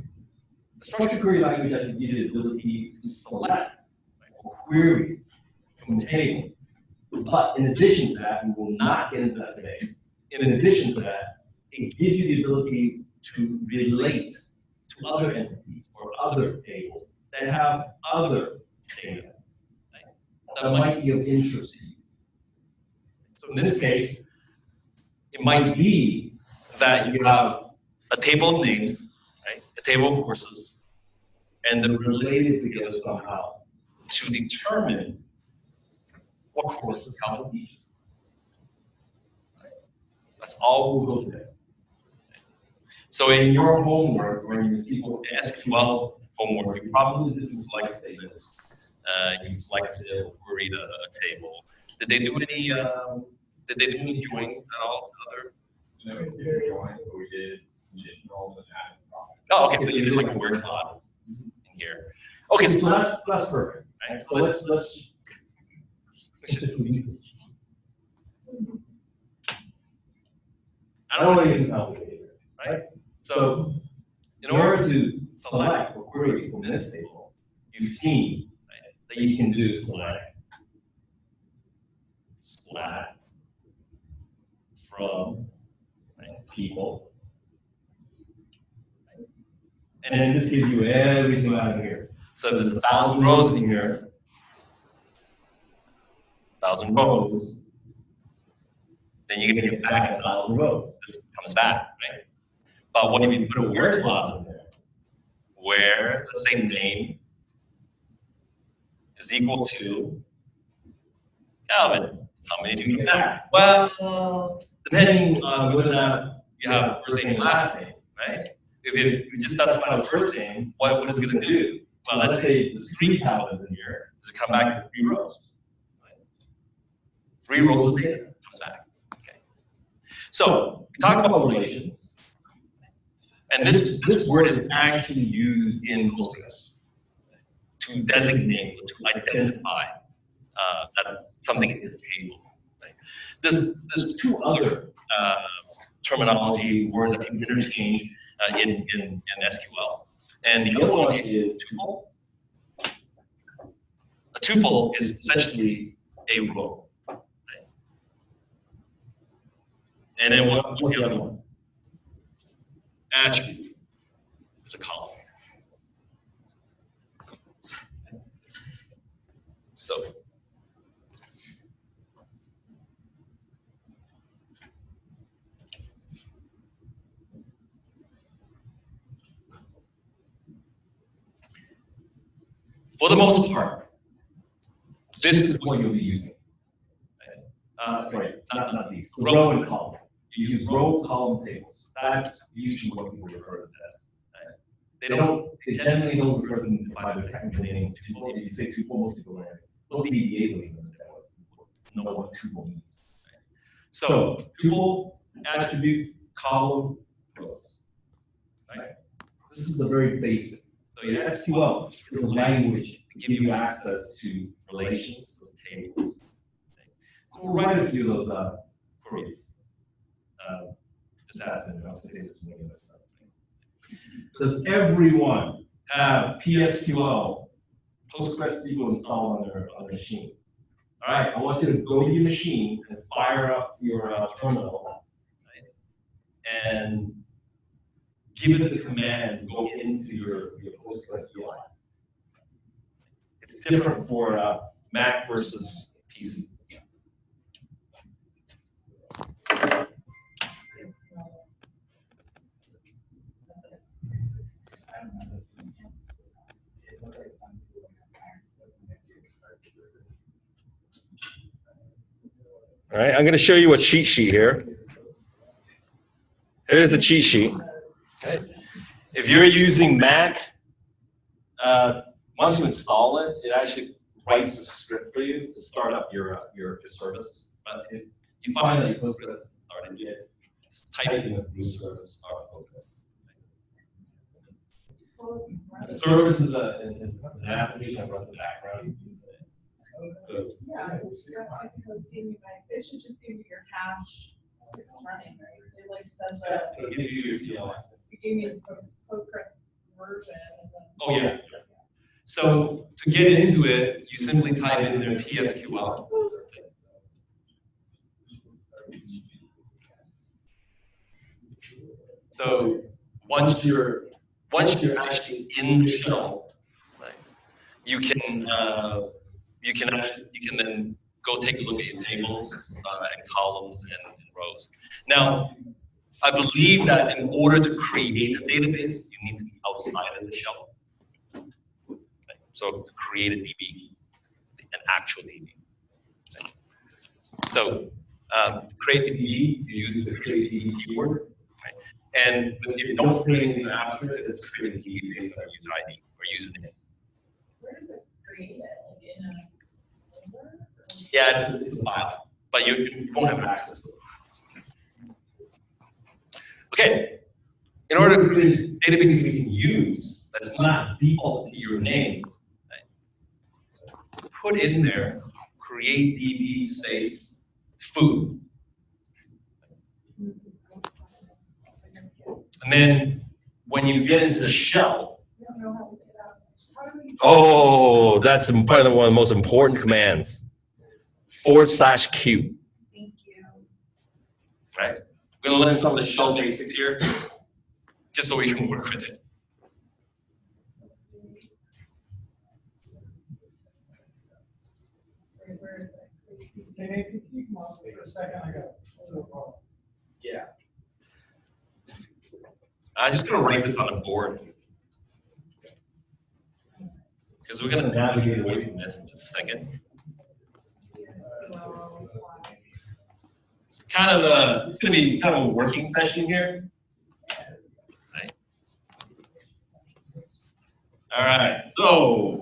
the structured query language I can give you the ability to select or query from the table. But in addition to that, we will not get into that today. In addition to that, it gives you the ability to relate to other entities or other tables that have other data, right, that might be of interest to you. So in this case, it might be that you have a table of names, right, a table of courses, and they're related together somehow to determine what courses how to teach. Right? That's all we'll go today. So in your homework or in your SQL homework, you probably did some select statements. You selected or queried a table. Did they do any joins at all? No, we did join, but we did conditionals and added products. Oh, okay. So you did like a word clause in here. Okay, so that's perfect. Right? So let's just leave this. I don't want to get too complicated, right? So in order to select or query from this table, you've seen, right, that you can do select, splat, from, right, people, right? And then this gives you everything out of here. So if there's 1,000 rows in here, 1,000 rows, then you can get back 1,000 rows. This comes back, right? But what if you put a where clause in there, where the same name is equal to Calvin? How many do you get back? Well, depending on whether or not you have first name and last name, right? If you just specify the first name, what is it going to do? Well, let's say there's 3 columns in here. Does it come back to 3 rows? 3 rows of data comes back. Okay. So we talked about relations, and this word is actually used in Postgres to designate, to identify that something is a table. Right? There's 2 other terminology words that people interchange in SQL, and the other one is tuple. A tuple is essentially a row. Right? And then what's the other one? Attribute is a column. So for the most part, this is what you'll be using. Sorry, not these. Row and column. You use row, column, tables. That's usually what people refer to as. They generally don't refer to them by their technical name. Tuple. If you say tuple, most people learn. Most DBA don't even know what tuple means. So tuple, attribute, column, rows. Right? This is the very basic. So your SQL is a language to give you access to relations with tables. So we'll write a few of those queries this afternoon. I'll say this morning. Does everyone have PSQL, PostgreSQL installed on their machine? All right, I want you to go to your machine and fire up your terminal, right, and give it the command to go into your PostgreSQL. It's different for Mac versus PC. All right, I'm going to show you a cheat sheet here. Here's the cheat sheet. Okay. If you're using Mac, once you install it, it actually writes the script for you to start up your service. But if you find that your Postgres is starting yet, just type in the root service start Postgres. The service is an application that runs in the background. Yeah, it should just give you your hash if it's running, right? It like says that. It'll give you your CLI. You gave me the Postgres version. And then, Oh yeah. So to get into it, you simply type in their PSQL. So once you're actually in the shell, right, you can then go take a look at your tables and columns and rows. Now, I believe that in order to create a database, you need to be outside of the shell. Right? So to create a DB, an actual DB. Right? So to create DB, you use the create DB keyword. Right? And if you don't create anything after it, it's create a DB based on user ID or username. where does it create it? Like in a folder? Yeah, it's a file, but you won't have access to it. Okay, in order to create a database we can use that's not default to your name, right, put in there create DB space food. And then when you get into the shell, I don't know how to get it out. How do we? oh, that's probably one of the most important commands. /Q. Thank you. Right? We're going to learn some of the shell basics here, just so we can work with it. Where is it? Can you come on for a second? I got a little problem. Yeah. I'm just going to write this on a board, because we're going to navigate away from this in just a second. kind of a, it's going to be kind of a working session here. Right. All right, so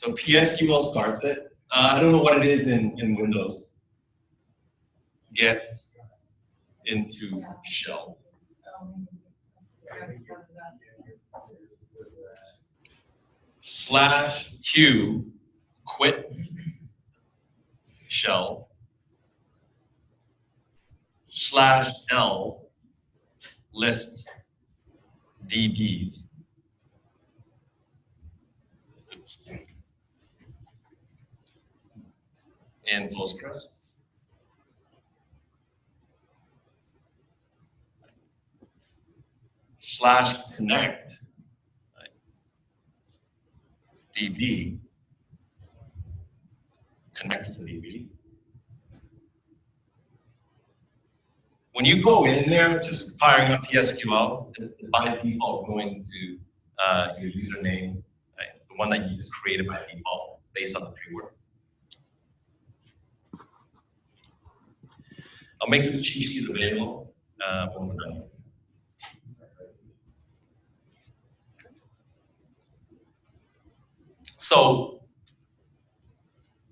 PSQL star set. I don't know what it is in Windows. Gets into shell. /q quit shell /l list dbs. Oops. In Postgres. /connect db connects to db. When you go in there, just firing up PSQL, it's by default going to your username, right? The one that you just created by default based on the pre-work. I'll make this cheat sheet available when we're done. So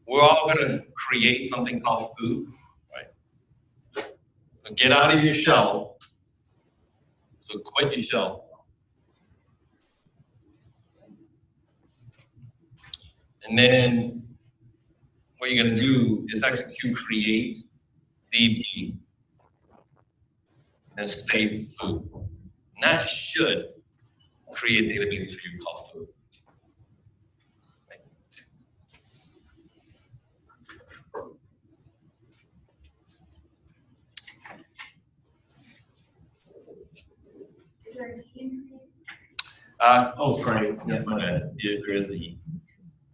we're all going to create something called foo, right? So get out of your shell. So quit your shell. And then what you're going to do is execute create db and space foo. And that should create a database for you called foo. Oh, sorry. Yeah, my bad. There is the E.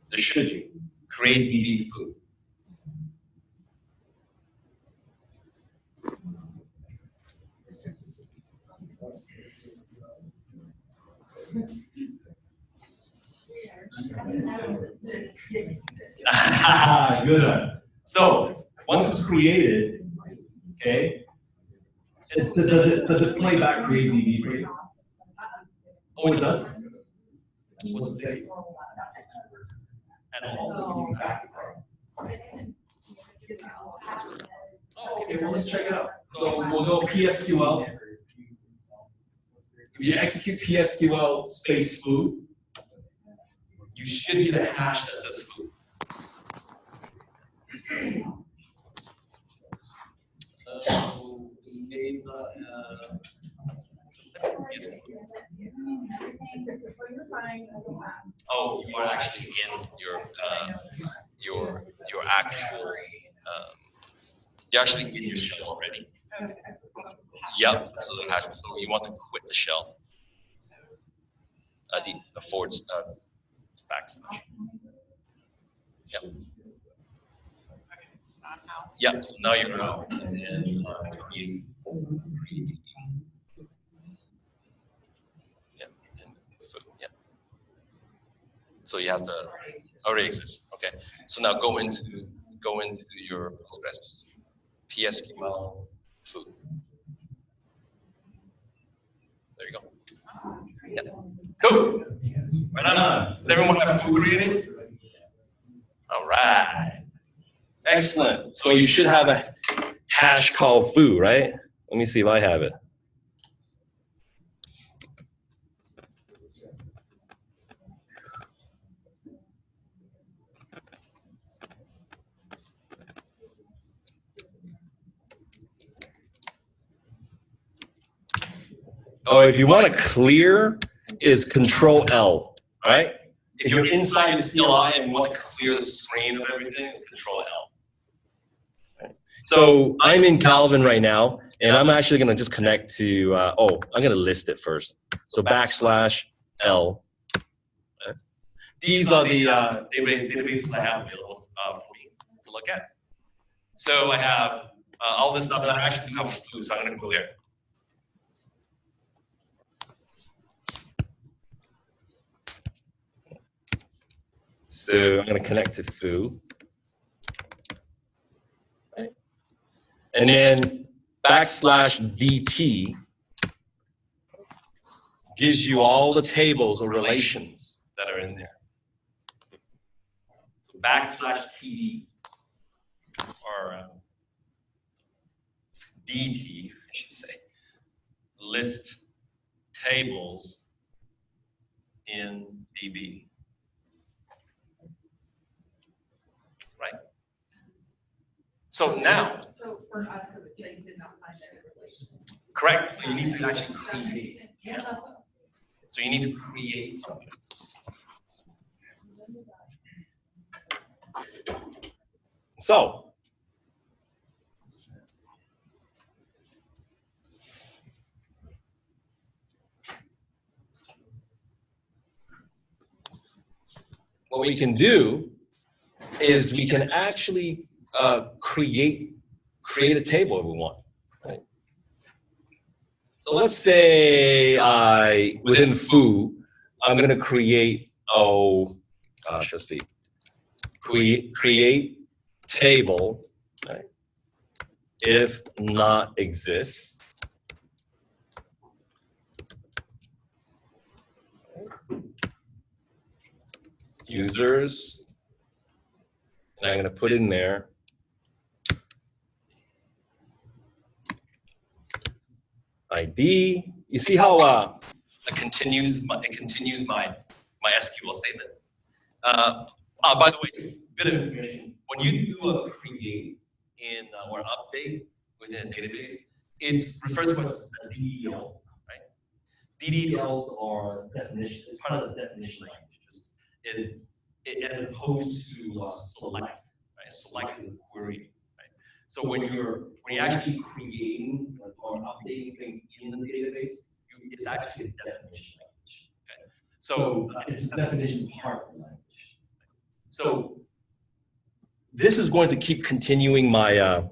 The should you create DB foo. Good one. So once it's created, okay, does it play back create DB for you? Oh, it does? What's it say? At all? Oh, okay, well, let's check it out. So we'll go PSQL. If you execute PSQL space foo, you should get a hash that says foo. Oh, you are actually in your actual you're actually in your shell already. Yep. So the hash. So you want to quit the shell. The forward backslash. Yep. Yep. So now you're out, and then you. Yep. Yep. So you have to already exists. Okay. So now go into your Postgres PSQL foo. There you go. Yep. Cool. Right on. Does everyone have foo created? All right. Excellent. So you should have a hash called foo, right? Let me see if I have it. Oh, if you want to clear, is Control L, right? If you're inside the CLI and you want to clear the screen of everything, it's Control L. Right. So I'm in Calvin right now, and I'm actually going to just connect to, I'm going to list it first. So /L. Okay. These are the databases I have available for me to look at. So I have all this stuff, and I actually have foo, so I'm going to go there. So I'm going to connect to foo. Okay. And then \DT gives you all the tables or relations that are in there. So \TD or DT, I should say, list tables in DB. Right? So now, So for us, they did not find any relation. correct. So you need to actually create. Yeah. So you need to create something. So what we can do is we can actually create a table if we want. Right? So let's say within foo, I'm going to create, let's see, create table, right? If not exists. Users, and I'm going to put in there ID. You see how it continues my SQL statement. By the way, just a bit of information. When you do a create in or update within a database, it's referred to as a DDL, right? DDLs are definition. It's part of the definition language. As opposed to select, right? Select is a query, right? So when you're actually creating or updating things in the database, it's actually a definition language. Okay? So it's a definition part of the language. So this is going to keep continuing my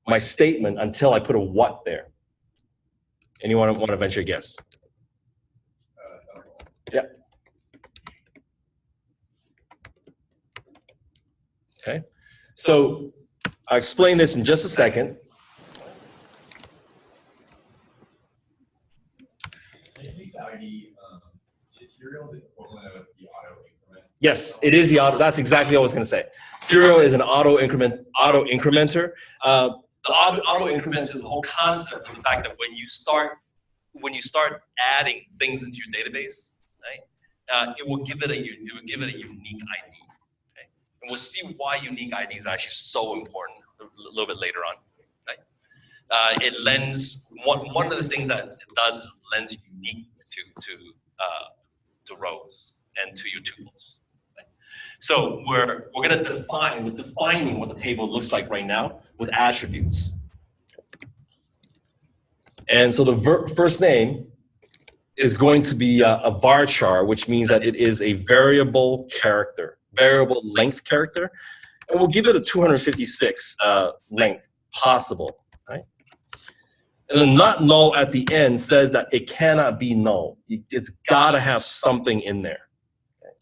my statement until I put a what there. Anyone want to venture a guess? Yeah. Okay. So I'll explain this in just a second. Is serial the equivalent of the auto increment? Yes, it is the auto. That's exactly what I was going to say. Serial is an auto incrementer. The auto incrementer is the whole concept of the fact that when you start adding things into your database, right, it will give it a unique ID. Okay? And we'll see why unique ID is actually so important a little bit later on. Right? It lends one of the things that it does is lends unique to rows and to your tuples. Right? So we're going to defining what the table looks like right now with attributes. And so the first name is going to be a varchar, which means that it is a variable character, variable length character, and we'll give it a 256 length possible. Right? And the not null at the end says that it cannot be null. It's got to have something in there. Okay?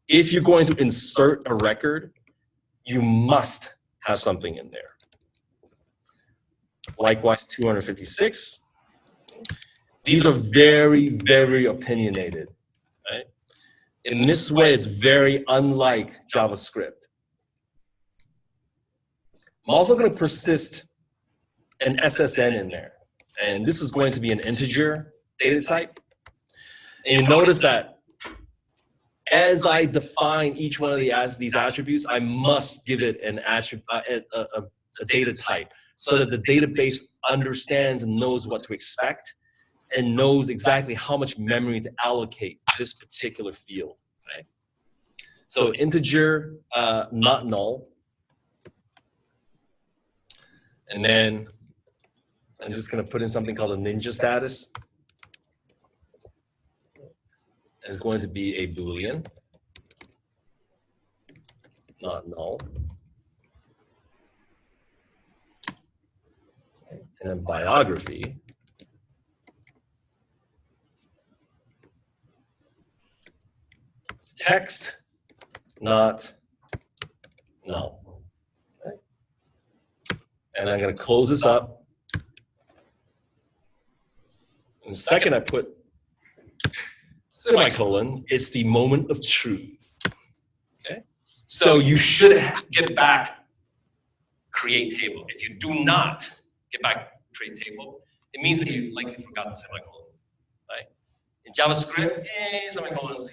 If you're going to insert a record, you must have something in there. Likewise, 256. These are very, very opinionated. Right? In this way, it's very unlike JavaScript. I'm also going to persist an SSN in there. And this is going to be an integer data type. And you notice that as I define each one of these attributes, I must give it an a data type so that the database understands and knows what to expect and knows exactly how much memory to allocate to this particular field. Right? So integer, not null. And then I'm just going to put in something called a ninja status. It's going to be a Boolean, not null. And then biography. Text, not null. Okay. And I'm going to close this up. And the second I put semicolon, it's the moment of truth. Okay? So you should get back create table. If you do not get back create table, it means that you likely forgot the semicolon. Right? In JavaScript, semicolons,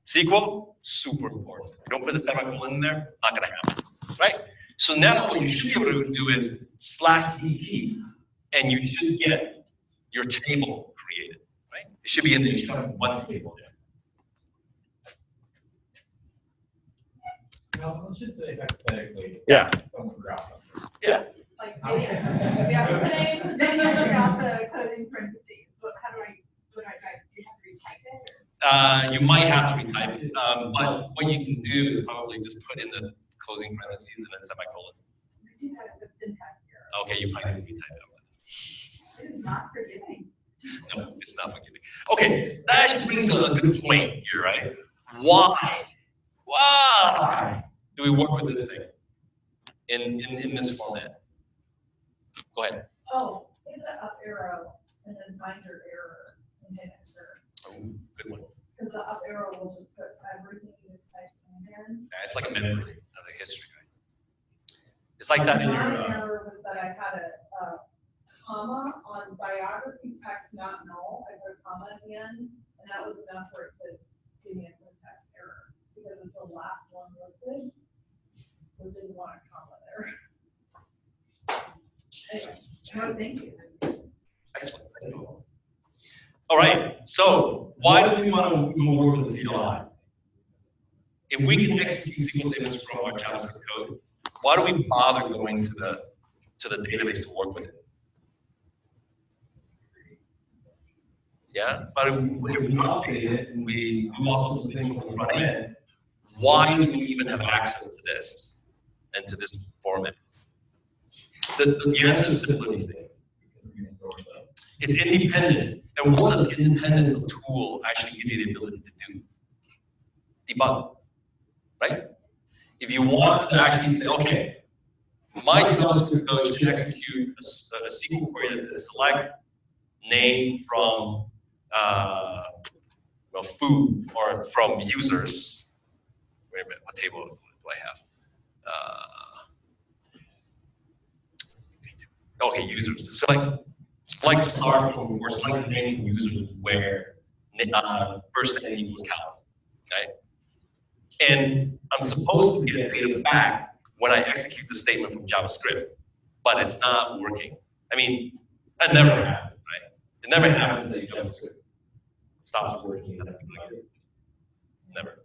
SQL, super important. You don't put the semicolon in there, not gonna happen. Right? So now what you should be able to do is /dt, and you should get your table created. Right? It should be in the one table there. Now, let's just say hypothetically. Yeah. Someone dropped them. Yeah. Like, yeah, the same, then you figure out the code in parentheses. But how do I try? Do you have to retype it? Or? You might have to retype it, but what you can do is probably just put in the closing parentheses and then semicolon. We do that as a syntax error. Okay, you might have to retype that. It is not forgiving. No, it's not forgiving. Okay, that actually brings a good point here, right? Why do we work with this thing in this format? Go ahead. Oh, hit the up arrow and then find your error and hit enter. Oh, good one. Because the up arrow will just put everything you just typed in there. Yeah, it's like a memory of the history, right? It's like that in your. My error was that I had a comma on biography text not null. I put a comma at the end, and that was enough for it to give me a syntax error because it's the last one listed. So didn't want a comma there. Anyway, no, thank you. Excellent. All right. So why do we want to go work with the CLI? If we can execute SQL statements from our JavaScript code, why do we bother going to the database to work with it? Yeah, but if we update it and we do all sorts of things on the front end, why do we even have access to this and to this format? The answer is simply it's independent. And what does independence of tool actually give you the ability to do? Debug, right? If you want to actually say, okay, my JavaScript code should execute a SQL query that says select name from food or from users. Wait a minute, what table do I have? Okay, users. Select star from or select the name from users where first name equals count. Okay? And I'm supposed to get data back when I execute the statement from JavaScript, but it's not working. I mean, that never happens, right? It never happens that JavaScript stops working. Never.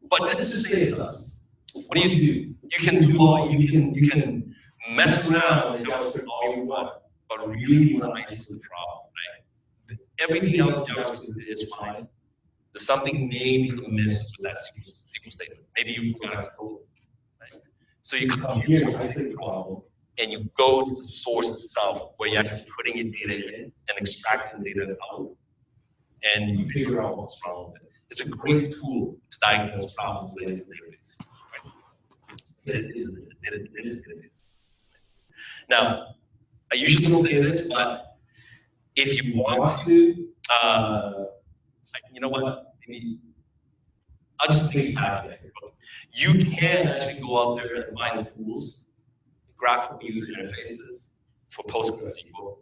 But let's just say it does. What do? You can do all you can mess around with JavaScript all you want, but really want to isolate the problem, right? Everything else in JavaScript is fine. There's something maybe amiss with that SQL statement. Maybe you forgot to code, right? So you come here, you isolate the problem, and you go to the source itself, where you're actually putting your data in and extracting the data out, and you figure out what's wrong with it. It's a great tool to diagnose problems related to the database. Right? It is a database. Now, I usually don't say this, but if you want to, you know what? Maybe I'll just make it happen. You can actually go out there and find the tools, graphical user interfaces for PostgreSQL,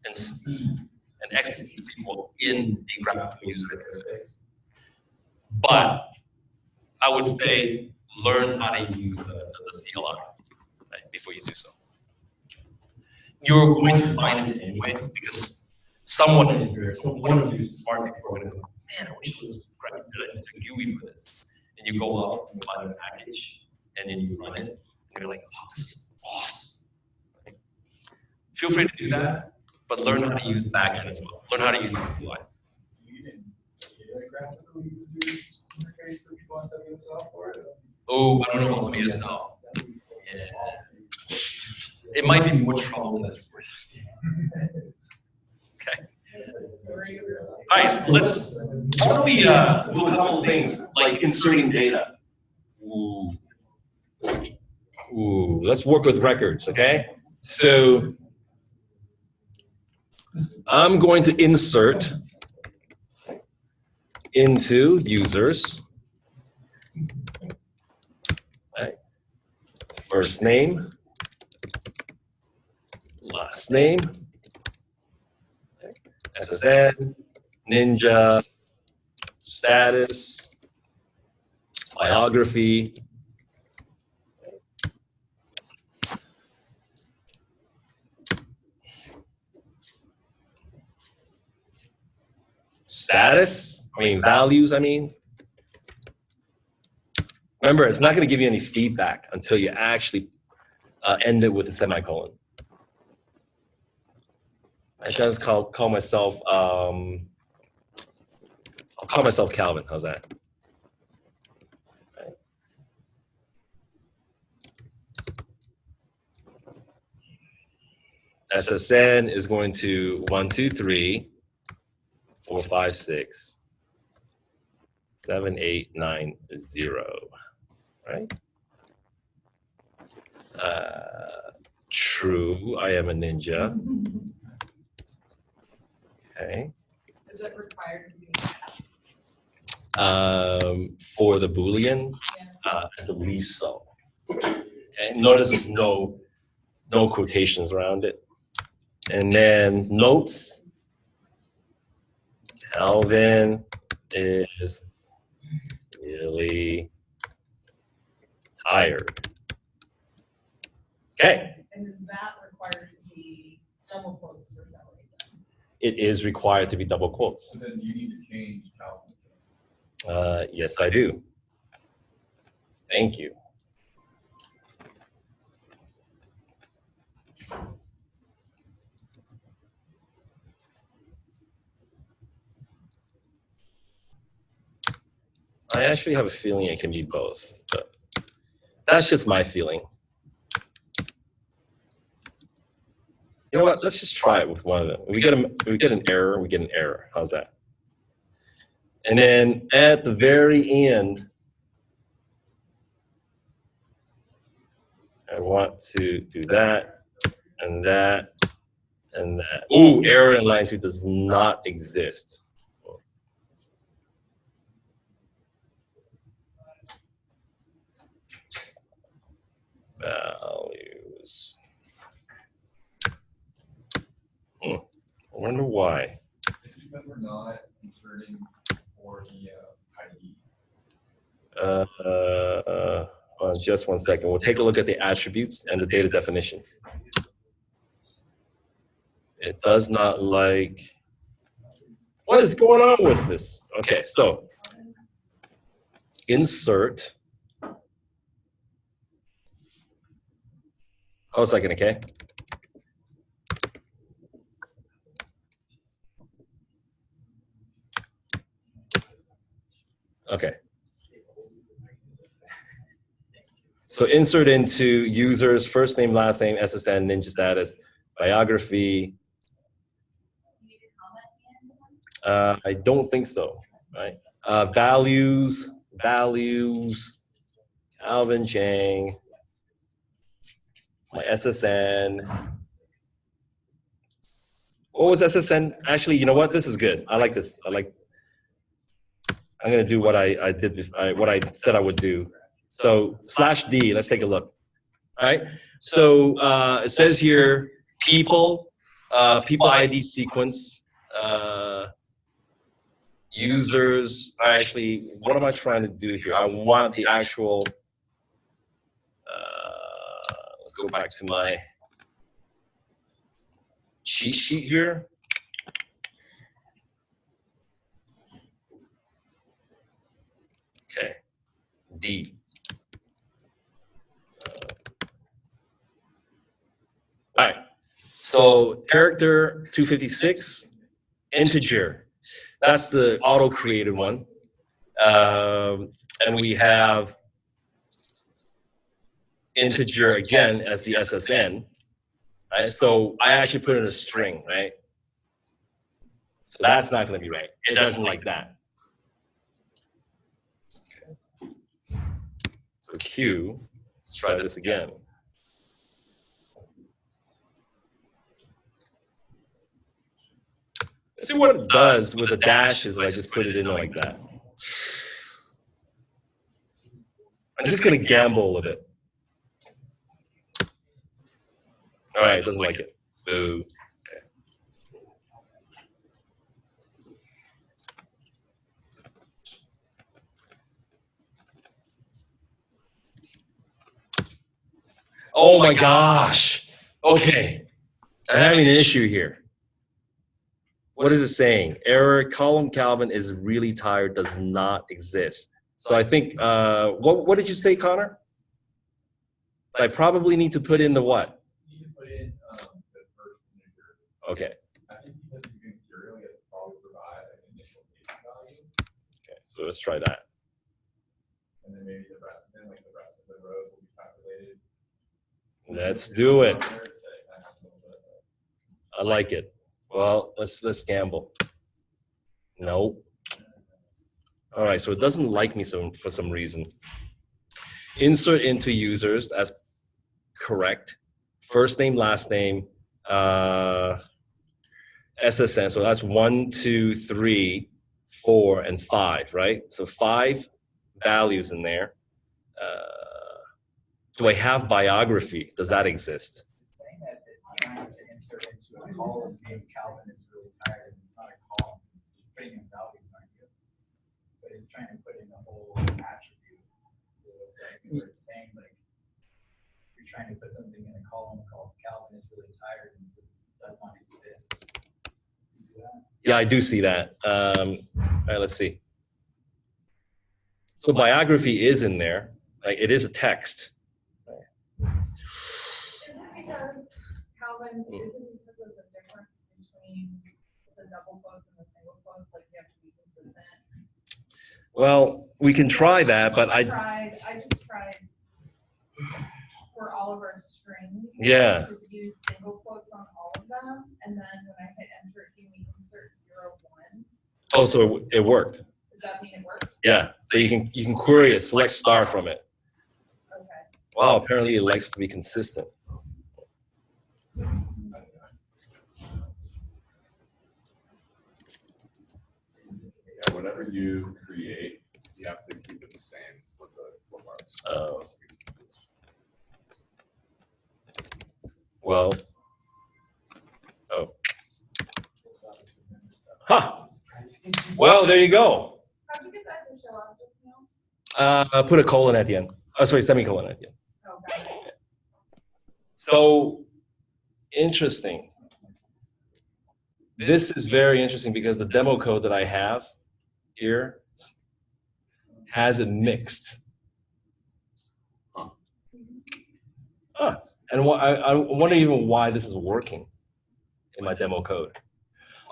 and see and execute these people in a graphical user interface. But I would say learn how to use the CLI, right, before you do so. You're going to find it anyway because someone in here, one of you smart people are going to go, man, I wish it was a GUI for this. And you go out and find a package, and then you run it, and you're like, oh, this is awesome. Right? Feel free to do that, but learn how to use the backend as well. Learn how to use the CLI. Oh, I don't know about BSL. Yeah. It might be more trouble than it's worth. Okay. All right, so let's Why don't we do a couple of things like inserting data? Ooh. Ooh, let's work with records, okay? So I'm going to insert into users, right? First name, last name, SSN, Ninja, status, biography, values, Remember, it's not going to give you any feedback until you actually end it with a semicolon. I should just call myself, I'll call myself Calvin, how's that? Right. SSN is going to 1, 2, 3, 4, 5, 6, 7, 8, 9, 0, right? True, I am a ninja. Okay. Is it required to be? For the Boolean, I believe so. Okay. Notice there's no quotations around it. And then notes. Calvin is really tired. Okay. And is that required to be double quotes for some reason? It is required to be double quotes. So then you need to change Calvin. Yes, I do. Thank you. I actually have a feeling it can be both, but that's just my feeling. You know what? Let's just try it with one of them. We get an error. We get an error. How's that? And then at the very end, I want to do that and that and that. Ooh, error in line 2 does not exist. Values. I wonder why. Because we're not inserting for the ID. Just 1 second. We'll take a look at the attributes and the data definition. It does not like. What is going on with this? Okay, so insert. Hold a second, okay? Okay. So insert into users, first name, last name, SSN, Ninja status, biography. I don't think so, right? Values, Alvin Chang, my SSN. What was SSN? Actually, you know what? This is good. I like this. I'm going to do what I did, what I said I would do. So /D, let's take a look. All right. So it says here, people ID sequence, users. Actually, what am I trying to do here? I want the actual, let's go back to my cheat sheet here. Okay, D. All right, so character 256, integer. That's the auto-created one. And we have integer again as the SSN. Right? So I actually put in a string, right? So that's not going to be right. It doesn't like that. So Q, let's try this again. Let's see what it does with the dashes if I just put it in like that. I'm just going to gamble a little bit. All right, doesn't like it. Boo. Oh my gosh. Okay. I'm having an issue here. What is it saying? Error, column Calvin is really tired, does not exist. So I think, what did you say, Connor? I probably need to put in the what? You can put in the first integer. Okay. I think because you're doing serial, you have to probably provide an initial value. Okay, so let's try that. And then maybe the rest of them, like the rest of the rows will be calculated. Let's do it. I like it. Well, let's gamble. Nope. All right, so it doesn't like me for some reason. Insert into users, that's correct. First name, last name, SSN. So that's 1, 2, 3, 4, and 5, right? So 5 values in there. Do I have biography? Does that exist? It's saying that it's trying to insert into a column named Calvin is really tired, and it's not a column, it's putting in values, aren't you? But it's trying to put in a whole attribute. Where it's saying like, you're trying to put something in a column called Calvin is really tired, and so it does not exist. You see that? Yeah, I do see that. All right, let's see. So biography is in there. Like, it is a text. Is it because, Calvin, is it because of the difference between the double quotes and the single quotes, like you have to be consistent? Well, we can try that, but I just tried for all of our strings. Yeah. To use single quotes on all of them, and then when I hit enter, it gave me insert 0, 1. Oh, so it worked. Does that mean it worked? Yeah. So you can query it, select star from it. Okay. Wow, apparently it likes to be consistent. Yeah, whatever you create, you have to keep it the same with the bookmarks. Oh. Well. Oh. Huh. Well, there you go. How'd you get that to show up just now? Put a colon at the end. Oh, sorry, semicolon at the end. Oh, got it. So interesting. This is very interesting because the demo code that I have here has it mixed. Huh. And I wonder even why this is working in my demo code.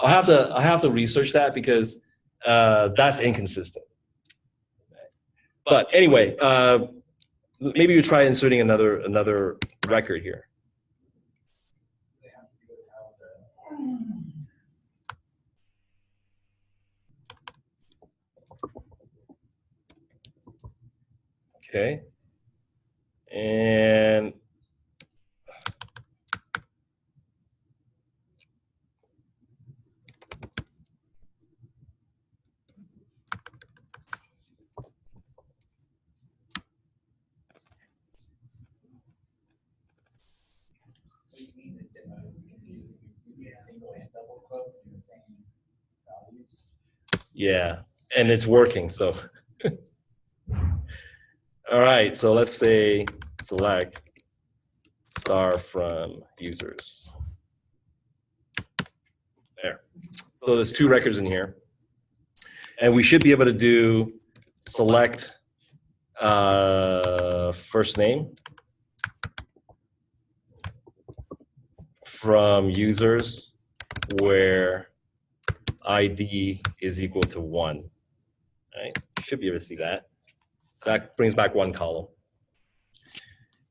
I have to research that because that's inconsistent. But anyway, maybe you try inserting another record here. Okay. And yeah, and it's working, so. All right, so let's say select star from users. There. So there's 2 records in here. And we should be able to do select first name from users where ID is equal to 1. Right? Should be able to see that. So that brings back 1 column.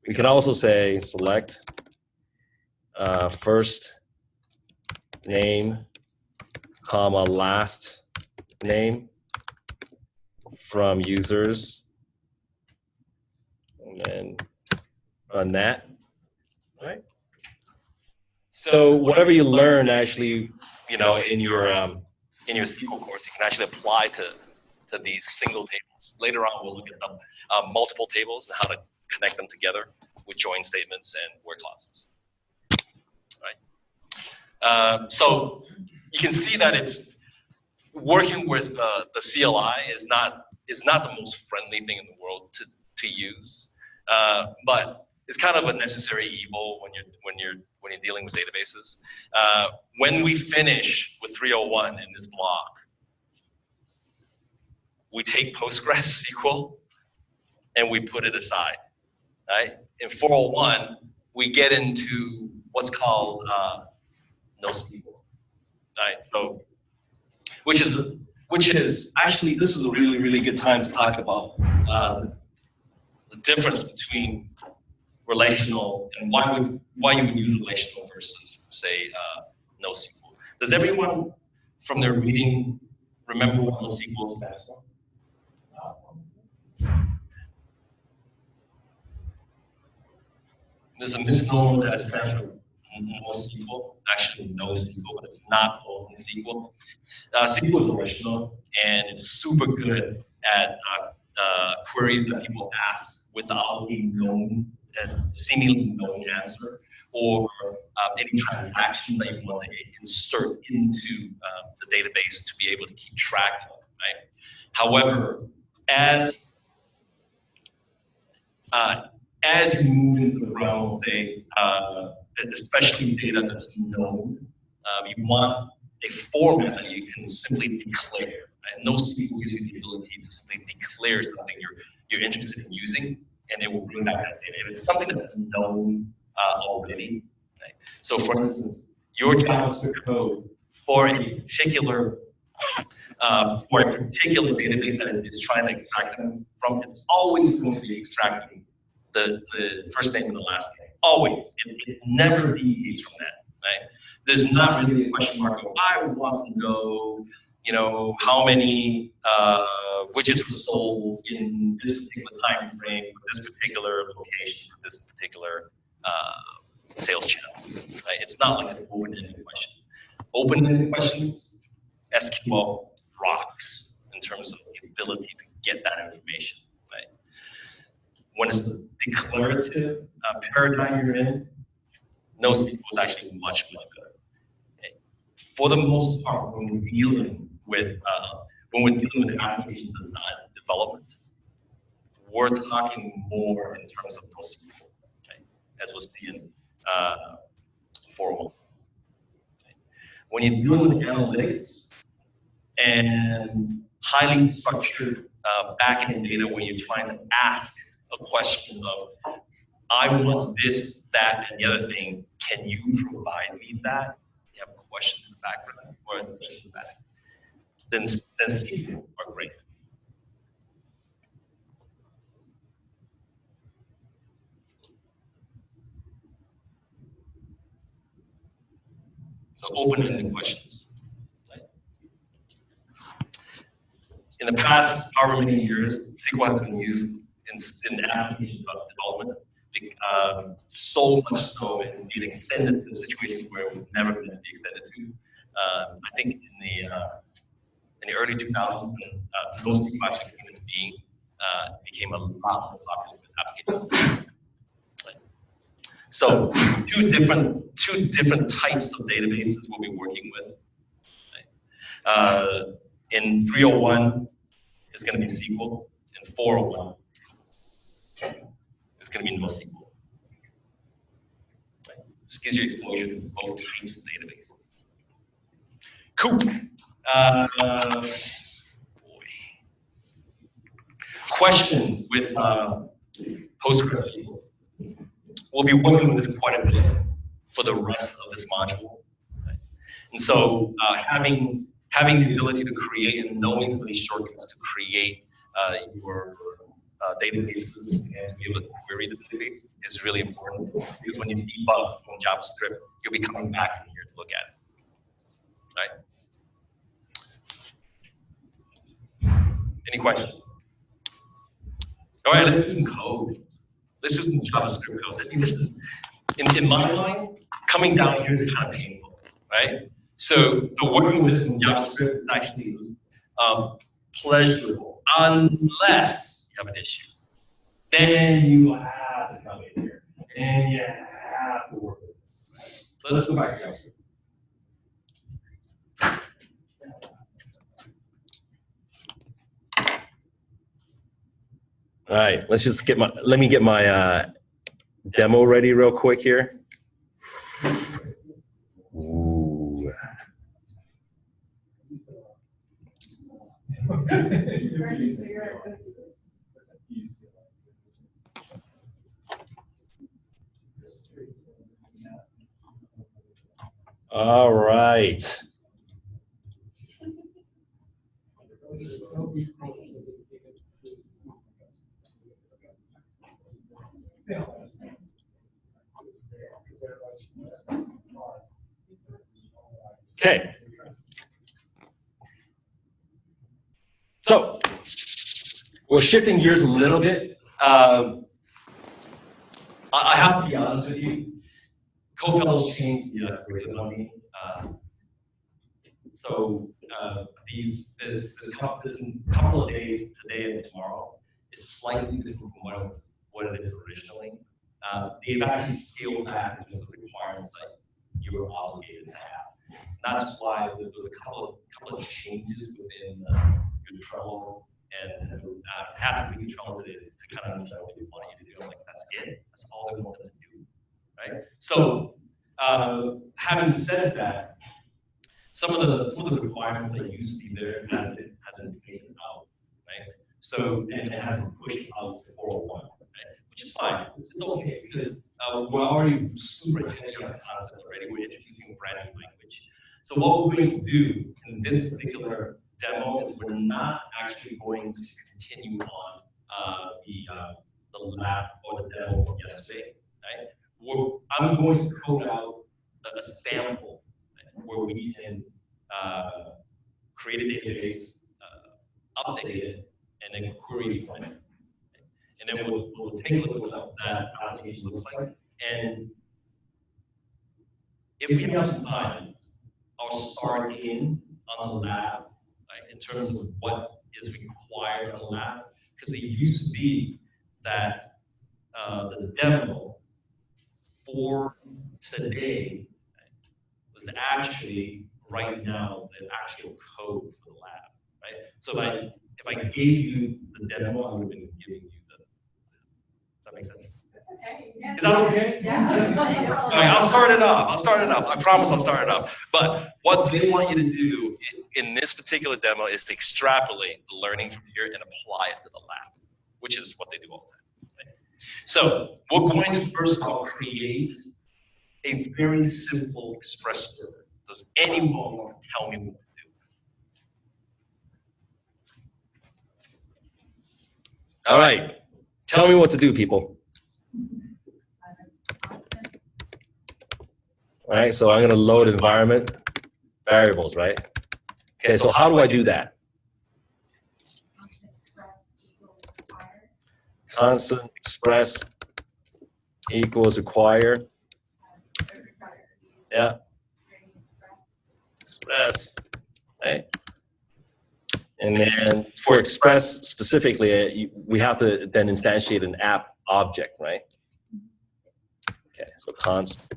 We can also say select first name, comma, last name from users and run that. All right. So whatever you learn, actually, in your SQL course, you can actually apply to these single tables. Later on, we'll look at them, multiple tables and how to connect them together with join statements and where clauses. Right. So you can see that it's working with the CLI is not the most friendly thing in the world to use, but it's kind of a necessary evil when you're dealing with databases. When we finish with 301 in this block, we take PostgreSQL and we put it aside. Right? In 401, we get into what's called NoSQL. Right? So, which is actually, this is a really, really good time to talk about the difference between relational and why you would use relational versus, say, NoSQL. Does everyone from their reading remember what NoSQL stands for? There's a misnomer that stands for NoSQL, actually NoSQL, but it's not NoSQL. SQL is relational, and it's super good at queries that people ask without a known and seemingly known answer, or any transaction that you want to insert into the database to be able to keep track of. Right? However, as you move into the realm of especially data that's known, you want a format that you can simply declare. Right? NoSQL gives you the ability to simply declare something you're interested in using, and it will bring back that data. If it's something that's known already. Right? So, for instance, your JavaScript code for a particular database that it is trying to extract them from, it's always going to be extracting the first name and the last name. Always. It never deviates from that. Right? There's not really a question mark of, I want to know, how many widgets were sold in this particular time frame, for this particular location, for this particular sales channel. Right? It's not like an open-ended question. Open-ended questions, SQL rocks in terms of the ability to get that information. Right? When it's the declarative paradigm you're in, NoSQL is actually much, much better. Okay? For the most part, when we're dealing with an application design development, we're talking more in terms of NoSQL, okay? As we'll see in 401. Okay? When you're dealing with analytics and highly structured backend data, where you're trying to ask a question of, I want this, that, and the other thing. Can you provide me that? You have a question in the background or a question in the back. Then SQL are great. So open-ended questions. Right? In the past, however many years, SQL has been used in application development. So much so and being extended to situations where it was never meant to be extended to. I think in the early 2000s, when NoSQL actually came into being, it became a lot more popular with applications. Right. So two different types of databases we'll be working with. Right. In 301, it's going to be SQL. In 401, it's going to be NoSQL. This gives you exposure to both types of databases. Cool. Questions with PostgreSQL. We'll be working with this quite a bit for the rest of this module. Right? And so having the ability to create and knowing these shortcuts to create your databases and to be able to query the database is really important, because when you debug on JavaScript, you'll be coming back in here to look at it. Right? Any questions? All right, let's do some code. Let's do some JavaScript code. I think this is, in my mind, coming down here is kind of painful, right? So working with it in JavaScript is actually pleasurable, unless you have an issue. Then you have to come in here, and you have to work with this. So let's go back to JavaScript. All right, let's just let me get my demo ready real quick here. Ooh. All right. Okay. So we're shifting gears a little bit. I have to be honest with you. Co-fellows changed the curriculum on me. So this couple of days, today and tomorrow, is slightly different from what it is originally. They've actually scaled back in terms of the requirements that you were obligated to have. That's why there was a couple of changes within your Trello, and I had to read Trello to kind of understand what they wanted you to do. I'm like, that's it? That's all they wanted to do, right? So having said that, some of the requirements that used to be there has been taken out, right? So and has been pushed out to 401, right? Which is fine. It's okay because we're already super heavy on concept already. We're introducing a brand new language. So what we're going to do in this particular demo is we're not actually going to continue on the lab or the demo from yesterday, right? I'm going to code out a sample where we can create a database, update it, and then query from it. And then we'll take a look at what that application looks like. And if we have some time, I'll start in on the lab, right, in terms of what is required on the lab. Because it used to be that the demo for today was actually right now the actual code for the lab, right? So if I gave you the demo, I would have been giving you does that make sense? Okay. Is that okay? Yeah. All right, I'll start it off. I promise I'll start it off. But what they want you to do in this particular demo is to extrapolate the learning from here and apply it to the lab, which is what they do all the time. Right? So we're going to first of all create a very simple express server. Does anyone want to tell me what to do? All right, tell me what to do, people. All right, so I'm going to load environment variables, right? Okay, so how do I do that? Constant express equals require. Yeah. Express, right? And then for express specifically, we have to then instantiate an app object, right? Okay, so const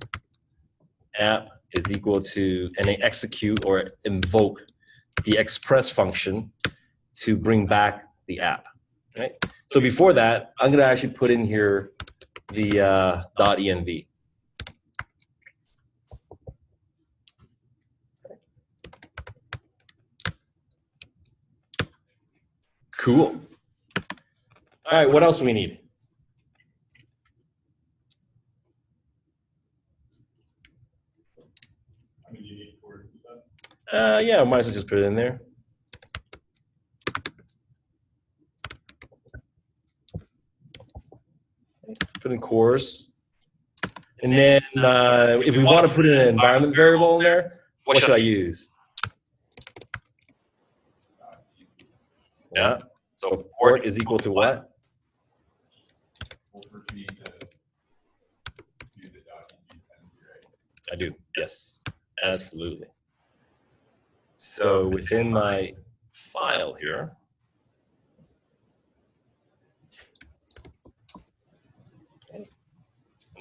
app is equal to, and then execute or invoke the express function to bring back the app, right? So before that, I'm gonna actually put in here the .env. Cool. All right, what else do we need? I mean, you need Word and stuff. Yeah, I might as well just put it in there. Put in course. And then if we want to put in an environment variable in there, what should I use? Yeah, so port is equal to what? Well, first we need to do the .env dependency, right? I do, yes, absolutely. So within my file here, and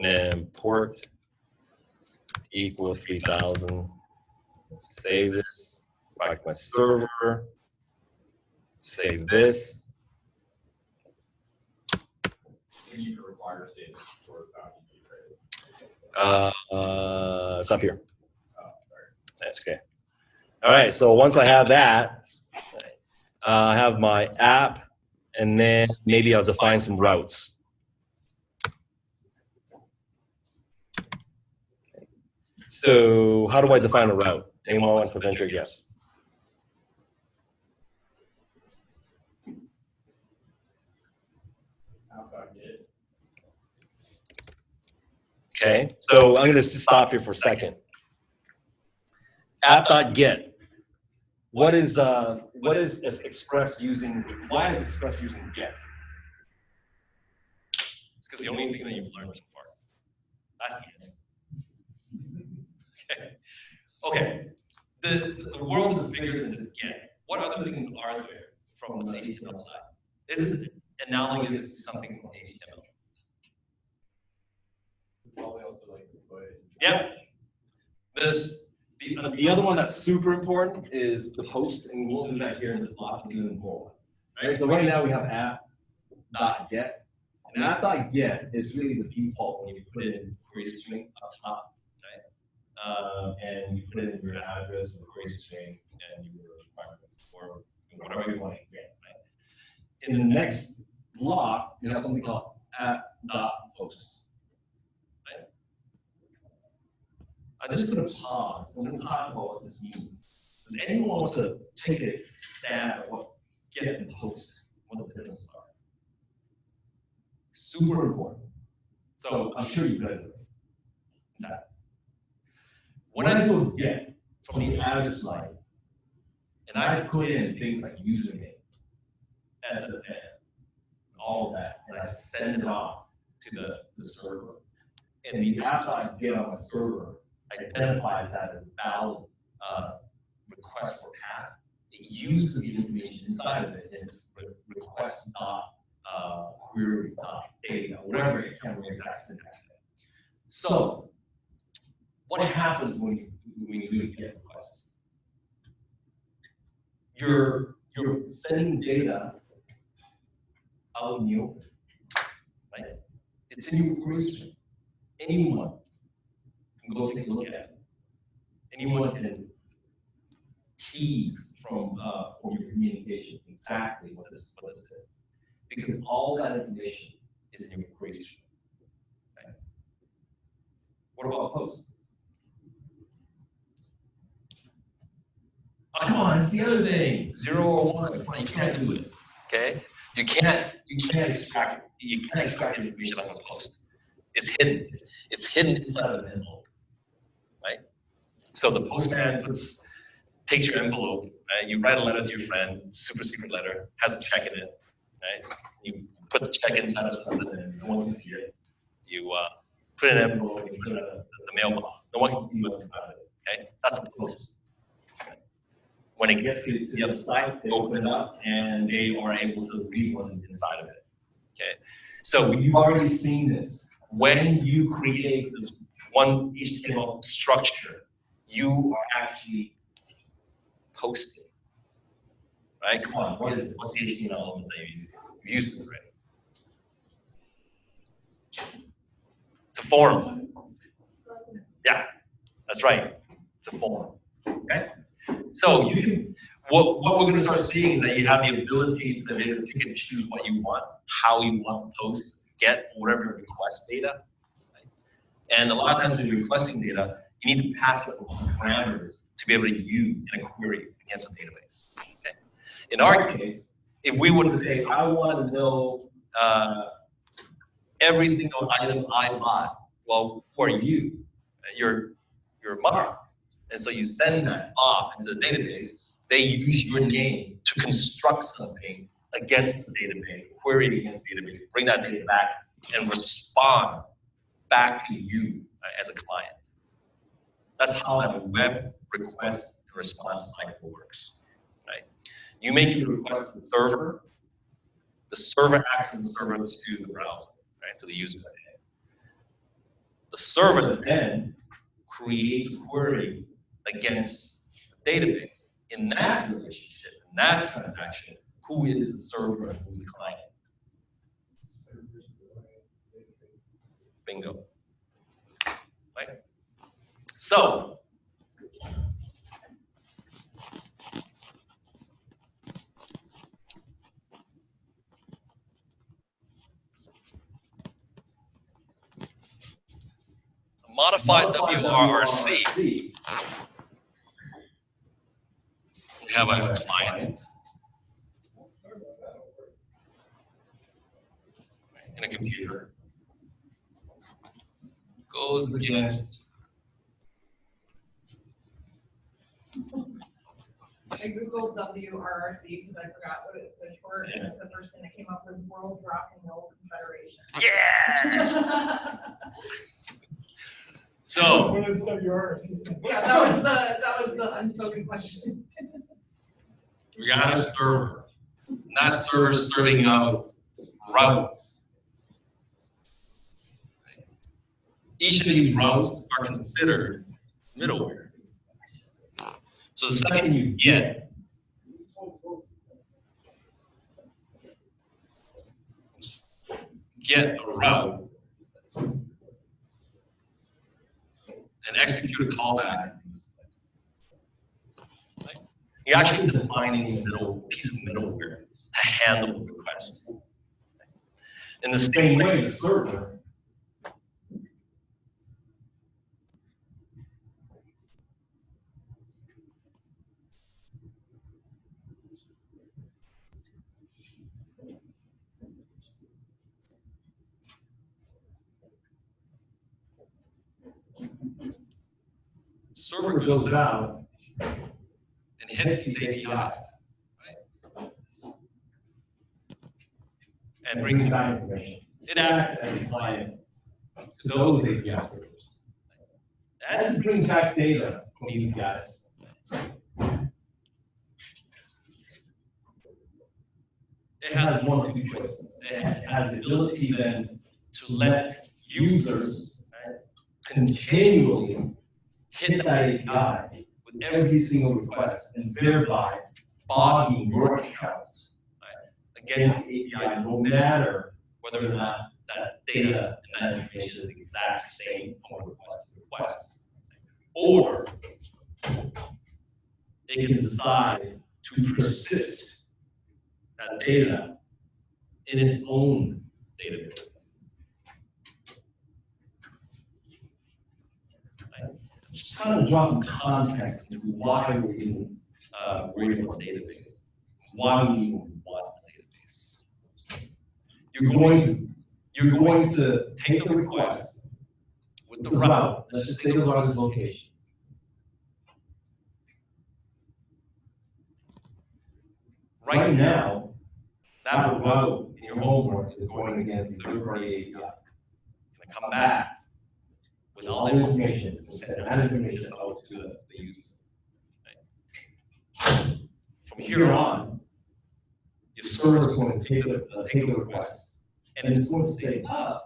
then port equal 3000, save this, back to my server, save this. You need to require statements for .env, right? It's up here. Oh, sorry. That's okay. All right, so once I have that, I have my app, and then maybe I'll define some routes. So how do I define a route? Anyone want to venture a guess? Okay, so I'm going to stop here for a second. App.get. What is Express using? Why is Express using get? It's because the only thing that you've learned so far. That's the answer. Okay. The world is bigger than just get. What other things are there from the HTML side? This is analogous to something from HTML. Probably also like the foot. Yeah. The other one that's super important is the post, and we'll do that here in this block and do it in more. Right? So right now we have app.get. And app.get is really the default when you put in query string up top, right? And you put in your address or query string and your requirements or whatever you want to get, right? In the next block, you have something called app.post. I'm just going to pause. I'm going to talk about what this means. Does anyone want to take a stab at what get and post, what the differences are? Super important. So I'm sure you've read it. When I do a get from the address line, and I put in things like username, SSN, all of that, and I send it off to the server, and the app.get on my server identifies that as a valid request for path. It uses the information inside of it, and it's request query data, whatever it can be exact syntax. So, what happens when you do a GET request? You're sending data out in the open, right? It's in your query string. Anyone can go take a look at it. Anyone can tease from your communication exactly what this is, because all that information is in your query string. Okay. What about post? Oh, come on, it's the other thing. 0 or 1. You can't do it. Okay? You can't extract it. You can't extract information on a post. It's hidden. It's hidden inside of an envelope. Right? So the postman takes your envelope, right? You write a letter to your friend, super secret letter, has a check in it, right? You put the check inside of something and no one can see it. You put an envelope in the mailbox. No one can see what's inside of it. Okay? That's a post. When it gets to the other side, they open it up and they are able to read what's inside of it. Okay, so you've already seen this. When you create this one HTML structure, you are actually posting. Right? Come on, what is it? What's the HTML element that you're using? You've used it already. It's a form. Yeah, that's right. It's a form. Okay? So you can, what we're going to start seeing is that you have the ability to pick and choose what you want, how you want to post, get, whatever your request data. Right? And a lot of times when you're requesting data, you need to pass it some parameters to be able to use in a query against a database. Okay? In our case, if we were to say, I want to know every single item I bought, well, who are you? You're Mark. And so you send that off into the database. They use your name to construct something against the database, query against the database, bring that data back and respond back to you as a client. That's how that web request and response cycle works, right? You make your request to the server acts as the server to the browser, right, to the user. The server then creates a query against the database. In that relationship, in that transaction, who is the server and who's the client? Bingo. Right? So, a modified WRRC, we have a client in a computer, goes against I googled WRRC because I forgot what it stood for. Yeah. And the first thing that came up was World Rock and Roll Confederation. yeah. So What is WRC? Yeah, that was the unspoken question. we got a server. And that server serving out routes. Each of these routes are considered middleware. So the second you get a route and execute a callback, right? You're actually defining a little piece of middleware to handle the request. In the same way, the server goes out and hits these APIs, right? And brings back information. It acts as a client to those API servers. As it brings back data from these guys, it has one of two choices. It has the ability then to let users continually hit that API with every single request and thereby bogging your account against the API, no matter whether or not that data and that information is the exact same from request to request. Or it can decide to persist that data in its own database. Just trying to draw some context into why we're even worried about the database. Why we even want the database. You're going to take the request with the route. Let's just say the route's location. Right now, that route in your homework is going against the third-party API. It's going to come back with all the information, to send that information out to the user. Right? From here on, your server is going to take the request, and it's going to say, I'm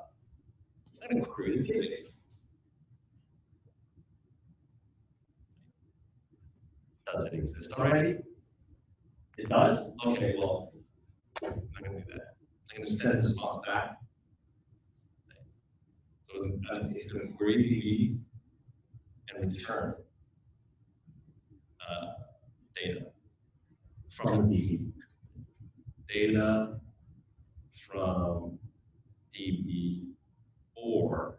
going to create a database. Does it exist already? It does? Okay, well, I'm not going to do that. I'm going to send the response back. So it's going to query DB and return data from DB. Data from DB or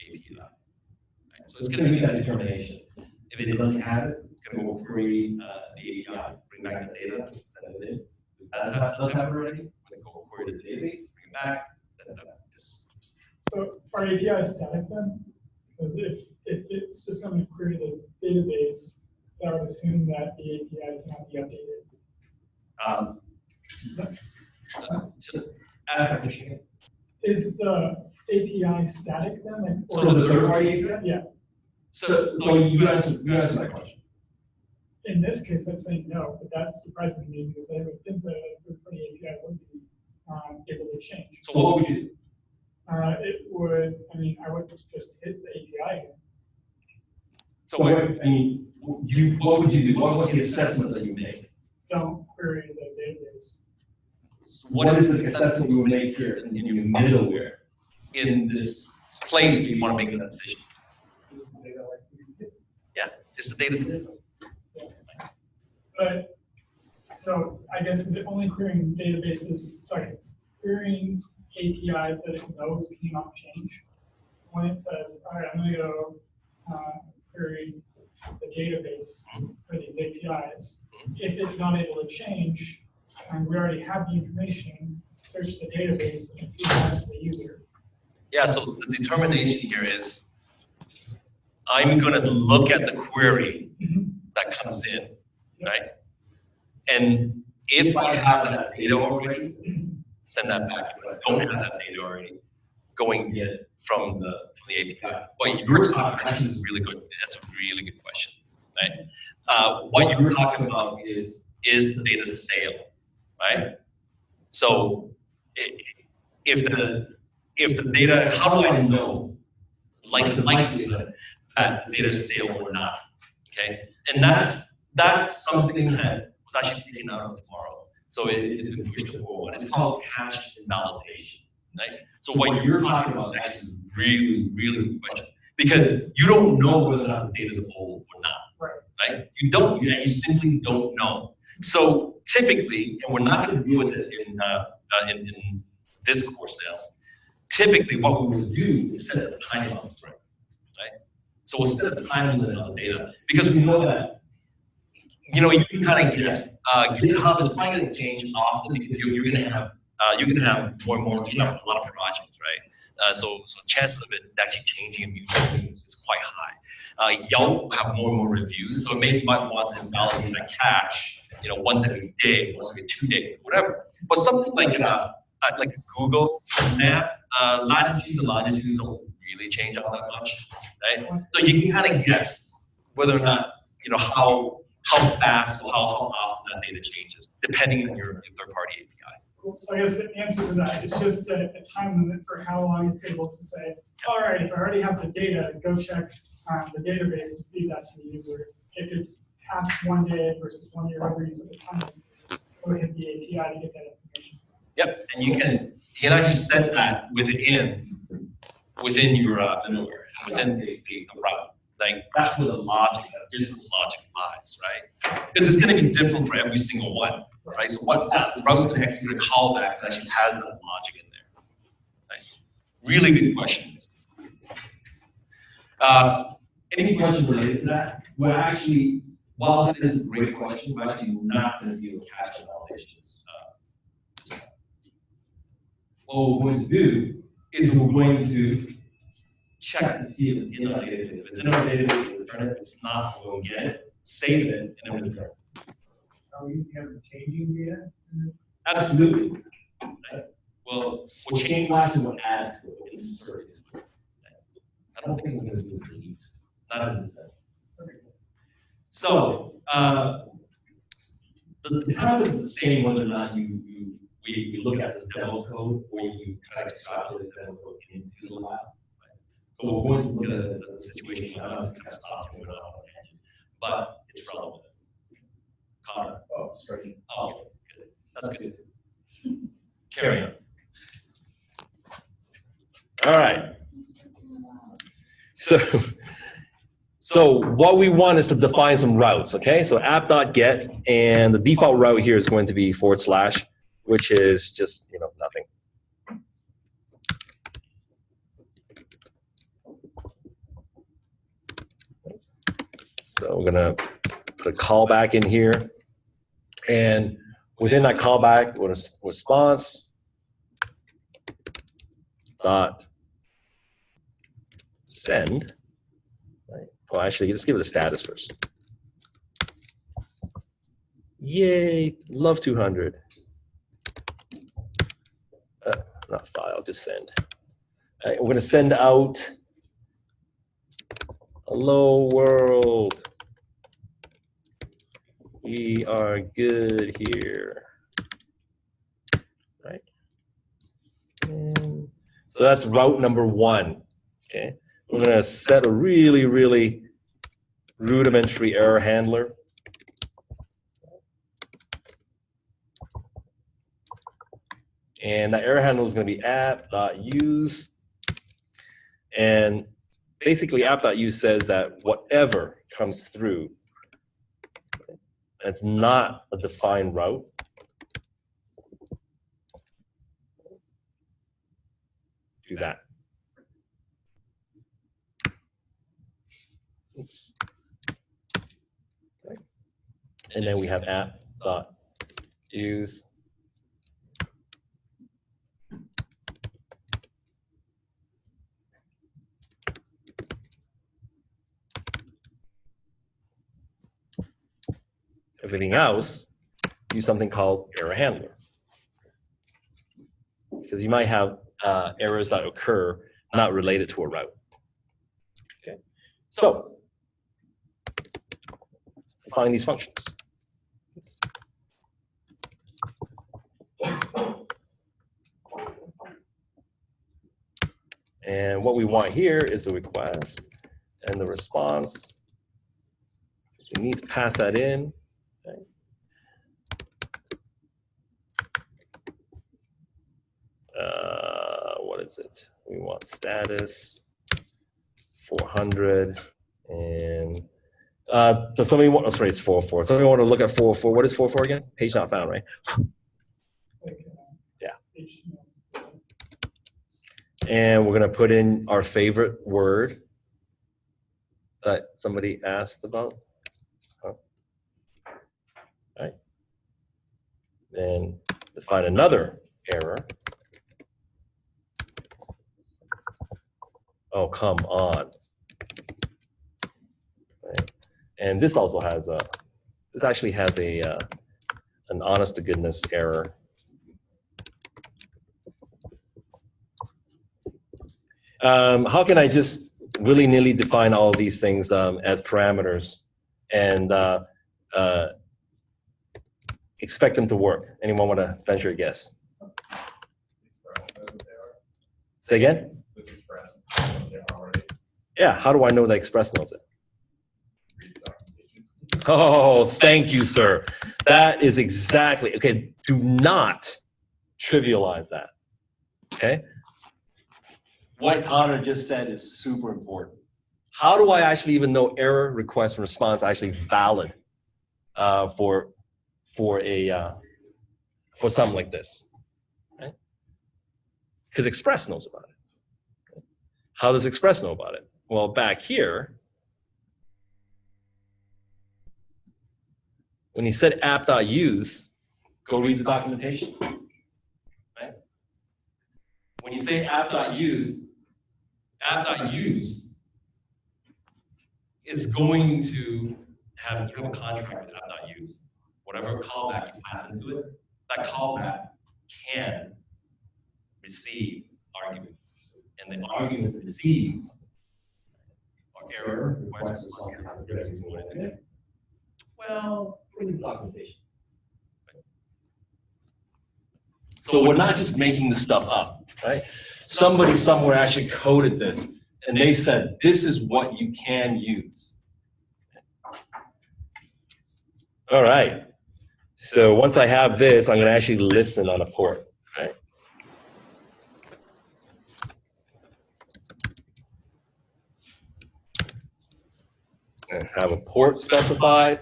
API. Right? So it's going to make that determination. If it doesn't have it, it's going to go query the API, bring back the data, send it in. Does it have it already? We're going to go query the database, bring it back, send it up. So are APIs static then? Because if it's just going to query the database, that would assume that the API cannot be updated. Just as a machine. Is the API static then? Like, or- So the third-party API? Yeah. So you answer my question. In this case, I'm saying no, but that's surprising to me because I would think the third-party API would be able to change. So what would you do? It would, I mean, I would just hit the API again. So what, I mean, what would you do? What's the assessment that you make? Don't query the database. What is the assessment you would make here in your middleware in this place where you want to make that decision? Yeah, it's the data. But, so I guess is it only querying databases, sorry, querying APIs that it knows cannot change? When it says, all right, I'm gonna go query the database for these APIs, if it's not able to change, and we already have the information, search the database and feed that to the user. Yeah, so the determination here is, I'm gonna look at the query that comes in, right? And if I have that data already, send that back. If I don't have that data already, go and get it from the API. What you're talking, actually, is really good. That's a really good question, right? What you're talking about is the data stale, right? So if the data, how do I know, like the likelihood that the data is stale or not? Okay, and that's something that was actually taken out of tomorrow. So it's been pushed to forward. It's called cache invalidation, right? So what you're talking about is actually really, really good question, because you don't know whether or not the data is old or not, right? You don't. You simply don't know. So typically, and we're not going to deal with it in this course now. Typically, what we will do is set a time up for it, right? So we'll set a time limit on the data because we know that, you know, you can kind of guess. GitHub is probably going to change often because you're going to have more and more. You have a lot of projects, right? So chances of it actually changing and mutating is quite high. Yelp will have more and more reviews, so it might want to invalidate a cache, you know, once every day, once every 2 days, whatever. But something like Google Map, latitude and longitude don't really change all that much, right? So you can kind of guess whether or not, you know, how fast or how often that data changes, depending on your third-party API. Cool. So I guess the answer to that is just set a time limit for how long it's able to say, all right, if I already have the data, go check the database and feed that to the user. If it's past 1 day versus 1 year, whatever you set the time is, go hit the API to get that information. Yep, and you can actually set that within your middleware, within the route. Like that's where the logic, business logic lies, right? Because it's going to be different for every single one, right? So what that route's going to execute a callback that actually has that logic in there. Right? Really good questions. Any questions related to that? We're actually, while it is a great question, we're actually not going to deal with cache validations. What we're going to do is we're going to check to see if it's in our database. If it's in our database, we'll return it. If it's not, we'll get it, save it, and then we'll return it. Are we ever changing data? Absolutely. Right? Well, we'll change actually we'll add to it, we'll insert it to it. I don't think we're going to do a delete. Not in this sense. So the concept is the same whether or not we look at this demo code or you kind of extrapolate the demo code into the lab. So we're going to look at the situation. I know it's kind of stopped going on, but it's relevant. Connor. Oh, stretching. Oh, okay, good. That's good. Carry on. All right. So what we want is to define some routes, okay? So app.get, and the default route here is going to be /, which is just, you know, nothing. So we're gonna put a callback in here, and within that callback, what is response dot send. Right. Well, actually, let's give it a status first. Yay! Love 200. not file, just send. All right, we're gonna send out hello world. We are good here, right? And so that's route number 1, okay? We're gonna set a really, really rudimentary error handler. And that error handler is gonna be app.use. And basically app.use says that whatever comes through that's not a defined route, do that. Okay. And then we have app.use. Everything else, use something called error handler. Because you might have errors that occur not related to a route. Okay, so let's define these functions. And what we want here is the request and the response. So we need to pass that in. Okay. What is it? We want status 400 and does somebody want? Oh, sorry, it's 404. Somebody want to look at 404? What is 404 again? Page not found, right? Yeah. And we're going to put in our favorite word that somebody asked about. Huh? All right. Then define another error. Oh, come on. Right. And this also has a, this actually has a, an honest to goodness error. How can I just willy-nilly define all of these things as parameters and expect them to work? Anyone want to venture a guess? Say again? Yeah, how do I know that Express knows it? Oh, thank you, sir. That is exactly, okay, do not trivialize that, okay? What Connor just said is super important. How do I actually even know error, request, and response are actually valid for something like this? Right? Because Express knows about it. Okay. How does Express know about it? Well, back here, when he said app.use, go read the documentation. Right? When you say app.use is going to have, you have a contract with app.use. Whatever callback you pass into it, that callback can receive arguments. And the arguments it receives are error, request, response. Well, read the documentation. So we're not just making this stuff up, right? Somebody somewhere actually coded this, and they said, this is what you can use. All right. So once I have this, I'm going to actually listen on a port, right? And have a port specified.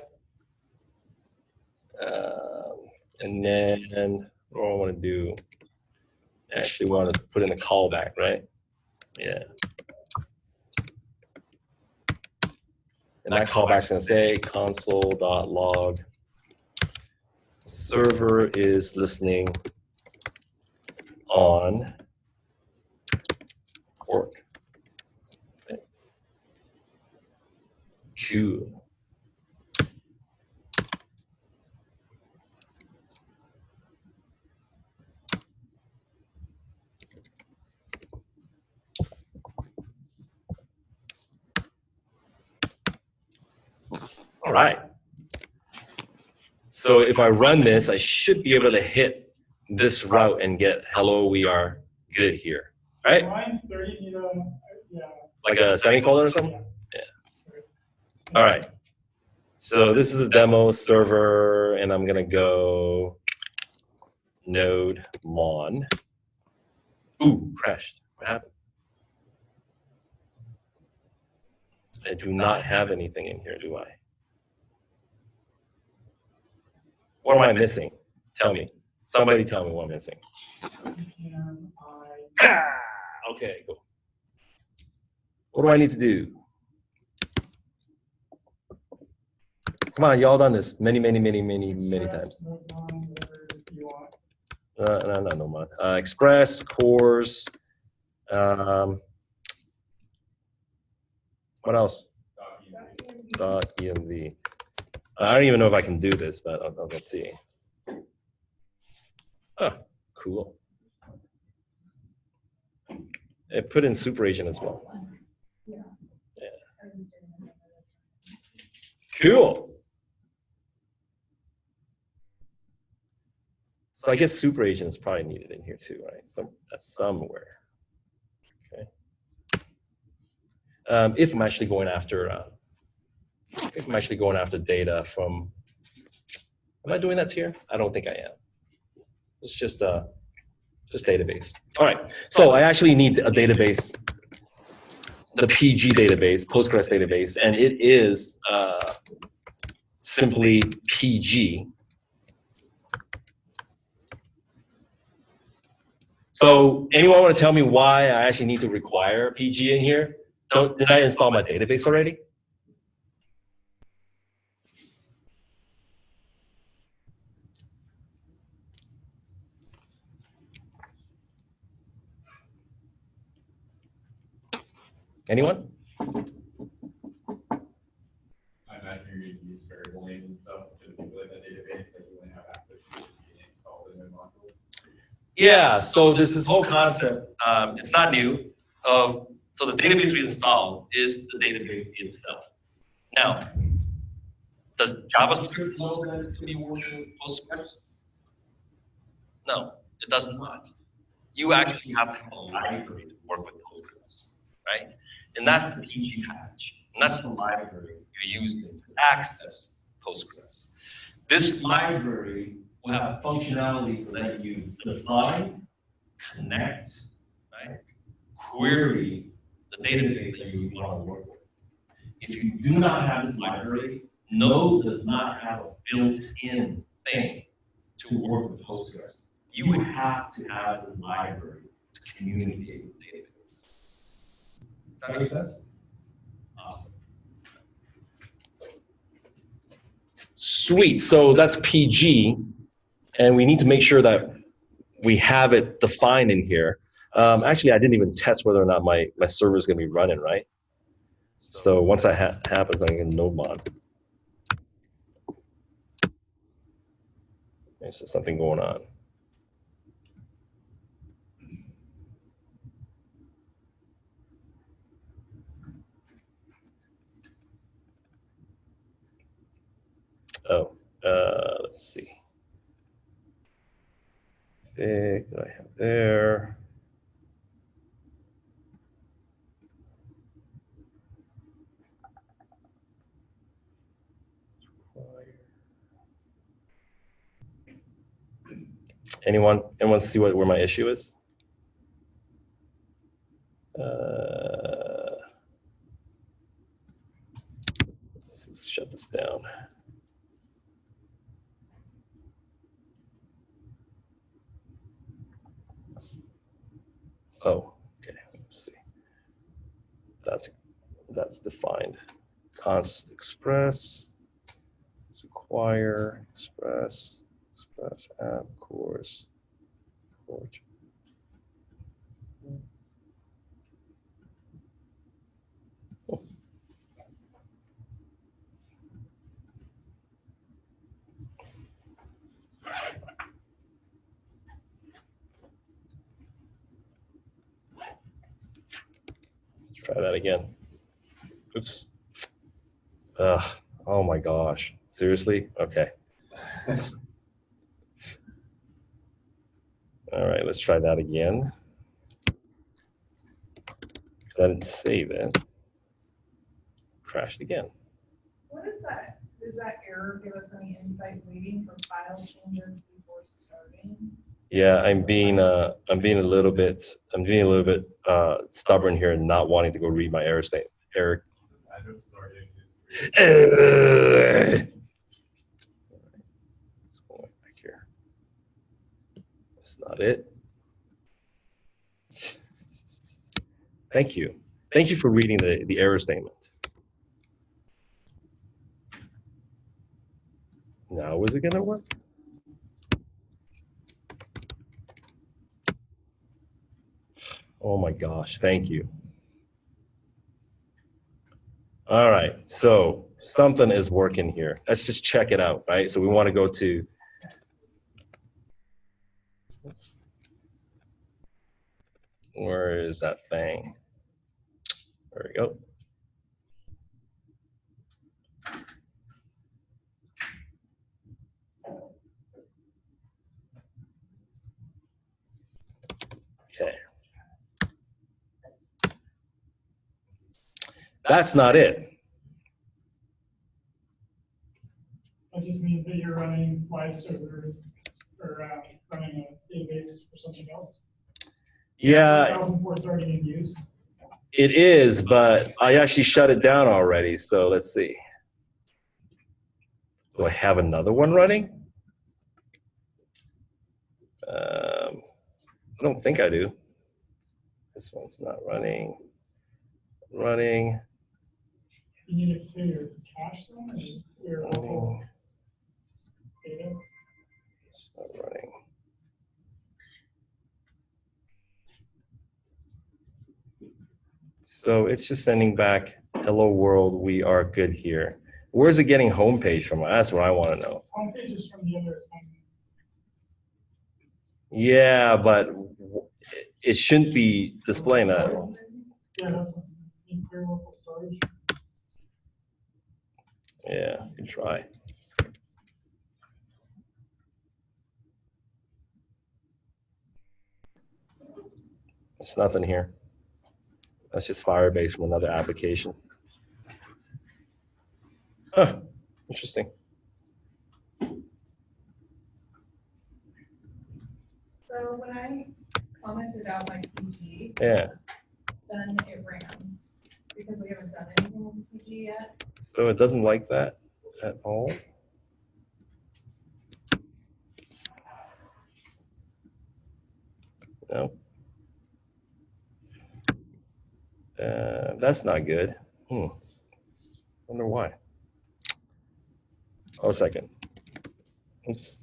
And then what do I want to do? Actually want to put in a callback, right? Yeah. And that callback's going to say console.log server is listening on port. Okay. Q. All right. So if I run this, I should be able to hit this route and get hello, we are good here, right? Line 30, you know, yeah. Like a semicolon or something? Yeah. All right. So this is a demo server, and I'm gonna go node mon. Ooh, crashed. What happened? I do not have anything in here, do I? What am I missing? Tell me. Somebody tell me what I'm missing. Okay, cool. What do I need to do? Come on, y'all done this many times. No mod. Express, cores. What else? .env. I don't even know if I can do this, but let's see. Oh, cool. It put in super agent as well. Yeah. Cool. So I guess super agent is probably needed in here too, right? Somewhere. Okay. If I'm actually going after data from, am I doing that here? I don't think I am. It's just database. All right. So I actually need a database, the PG database, Postgres database, and it is simply PG. So anyone want to tell me why I actually need to require PG in here? Did I install my database already? Anyone? I imagine you're going to use variable names and stuff to manipulate that database that you only have access to being installed in the module. Yeah, so this whole concept, it's not new. So the database we installed is the database itself. Now, does JavaScript know that it's going to be working with Postgres? No, it does not. You actually have to have a library to work with Postgres, right? And that's the PG package. And that's the library you're using to access Postgres. This library will have functionality to let you define, connect, right? Query the database that you want to work with. If you do not have this library, Node does not have a built-in thing to work with Postgres. You have to have this library to communicate with the database. Does that make sense? Awesome. Sweet. So that's PG, and we need to make sure that we have it defined in here. Actually, I didn't even test whether or not my server is going to be running, right? So once that happens, I'm going to node mod. Okay, so something going on. Oh, let's see. What do I have there? Anyone see where my issue is? Let's shut this down. Oh, okay. Let's see. That's defined. Const express, require express app course. Oh. Let's try that again. Oops. Oh my gosh. Seriously? Okay. All right, let's try that again. I didn't save it. Crashed again. What is that? Does that error give us any insight waiting for file changes before starting? Yeah, I'm being a little bit stubborn here and not wanting to go read my error state. Error. Address is already Let's go back here. That's not it. Thank you. Thank you for reading the error statement. Now is it gonna work? Oh my gosh, thank you. All right, so something is working here. Let's just check it out, right? So we want to go to, where is that thing? There we go. Okay. That's not it. That just means that you're running live server or running a database or something else. Yeah, 1,000 ports already in use. it is, but I actually shut it down already. So let's see. Do I have another one running? I don't think I do. This one's not running. Running. You need to clear your cache then, or your local data. It's not running. So it's just sending back, hello world, we are good here. Where's it getting homepage from? That's what I want to know. Homepage is from the other assignment. Yeah, but it shouldn't be displaying that. Yeah, that's in clear local storage. Yeah, you can try. There's nothing here. That's just Firebase from another application. Huh, interesting. So when I commented out my PG, Yeah, then it ran because we haven't done anything with the PG yet. so it doesn't like that at all. No. That's not good. Wonder why. Oh, a second. Let's...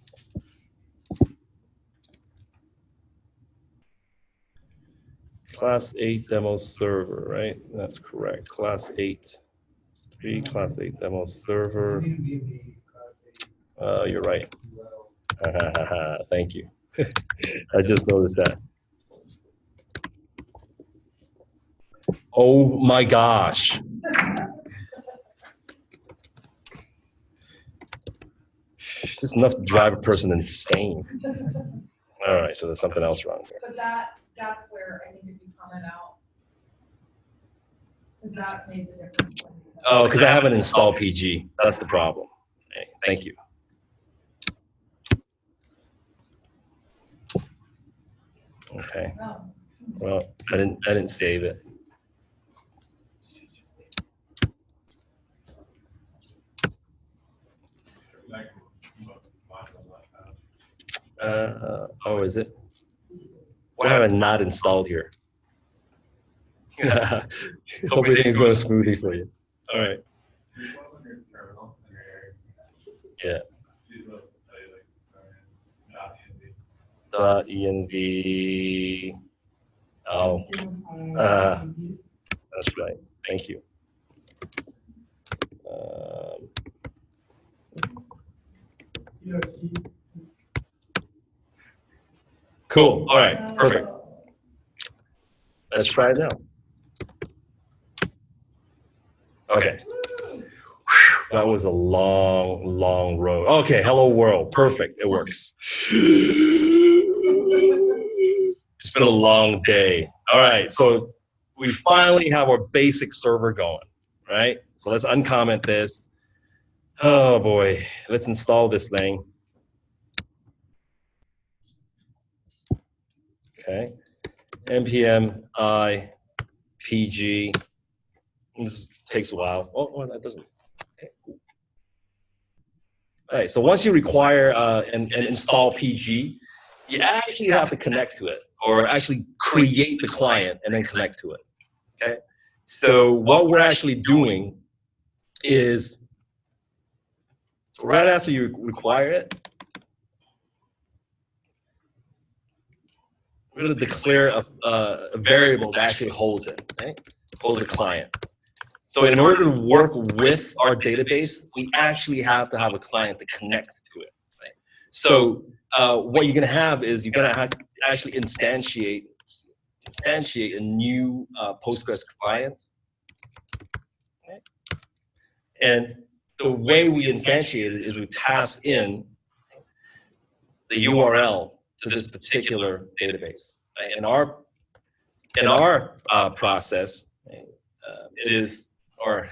Class 8 demo server, right? That's correct. Class 8. 3 class 8 demo server. You're right. Thank you. I just noticed that. Oh my gosh. It's just enough to drive a person insane. All right, so there's something else wrong here. But that's where I think if you comment out, because that made the difference. When you Oh, because I haven't installed PG. That's the problem. Okay, thank you. Okay. Oh. Well, I didn't save it. Oh, is it? What have I not installed here? Hope everything's going smoothly for you. All right. Yeah. .env. Oh, that's right. Thank you. Cool. All right. Perfect. Let's try it now. Okay. That was a long, long road. Okay, hello world. Perfect. It works. It's been a long day. All right, so we finally have our basic server going, right? So let's uncomment this. Oh boy, let's install this thing. Okay, npm I pg. This takes a while. Oh, that doesn't. Okay. All right, so once you require and install PG, you actually have to connect to it, or actually create the client and then connect to it. Okay, so what we're actually doing is, so right after you require it, we're going to declare a variable that actually holds it, right? Holds a client. So in order to work with our database, we actually have to have a client to connect to it, right? So what you're going to have is you're going to have to actually instantiate a new Postgres client. Okay? And the way we instantiate it is we pass in the URL to this particular database. Right? In our process, it is, or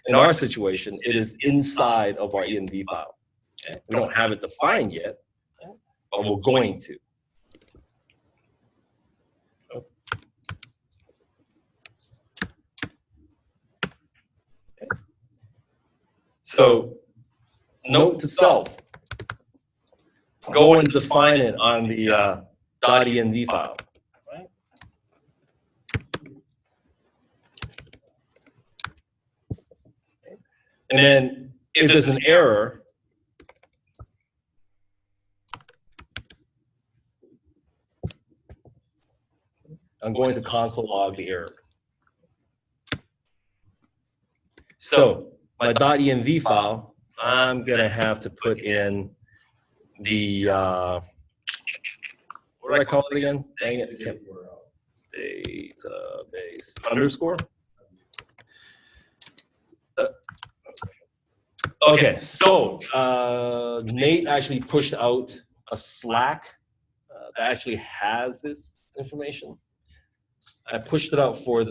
in our situation, it is inside of our env file. Okay? We don't have it defined yet, but we're going to. Okay. So, note to self, go and define it on the .env file. Right? And then if there's an error, I'm going to console log the error. So my .env file, I'm going to have to put in the, what do I call it again? Dang it. Database underscore. Okay, so Nate actually pushed out a Slack that actually has this information. I pushed it out for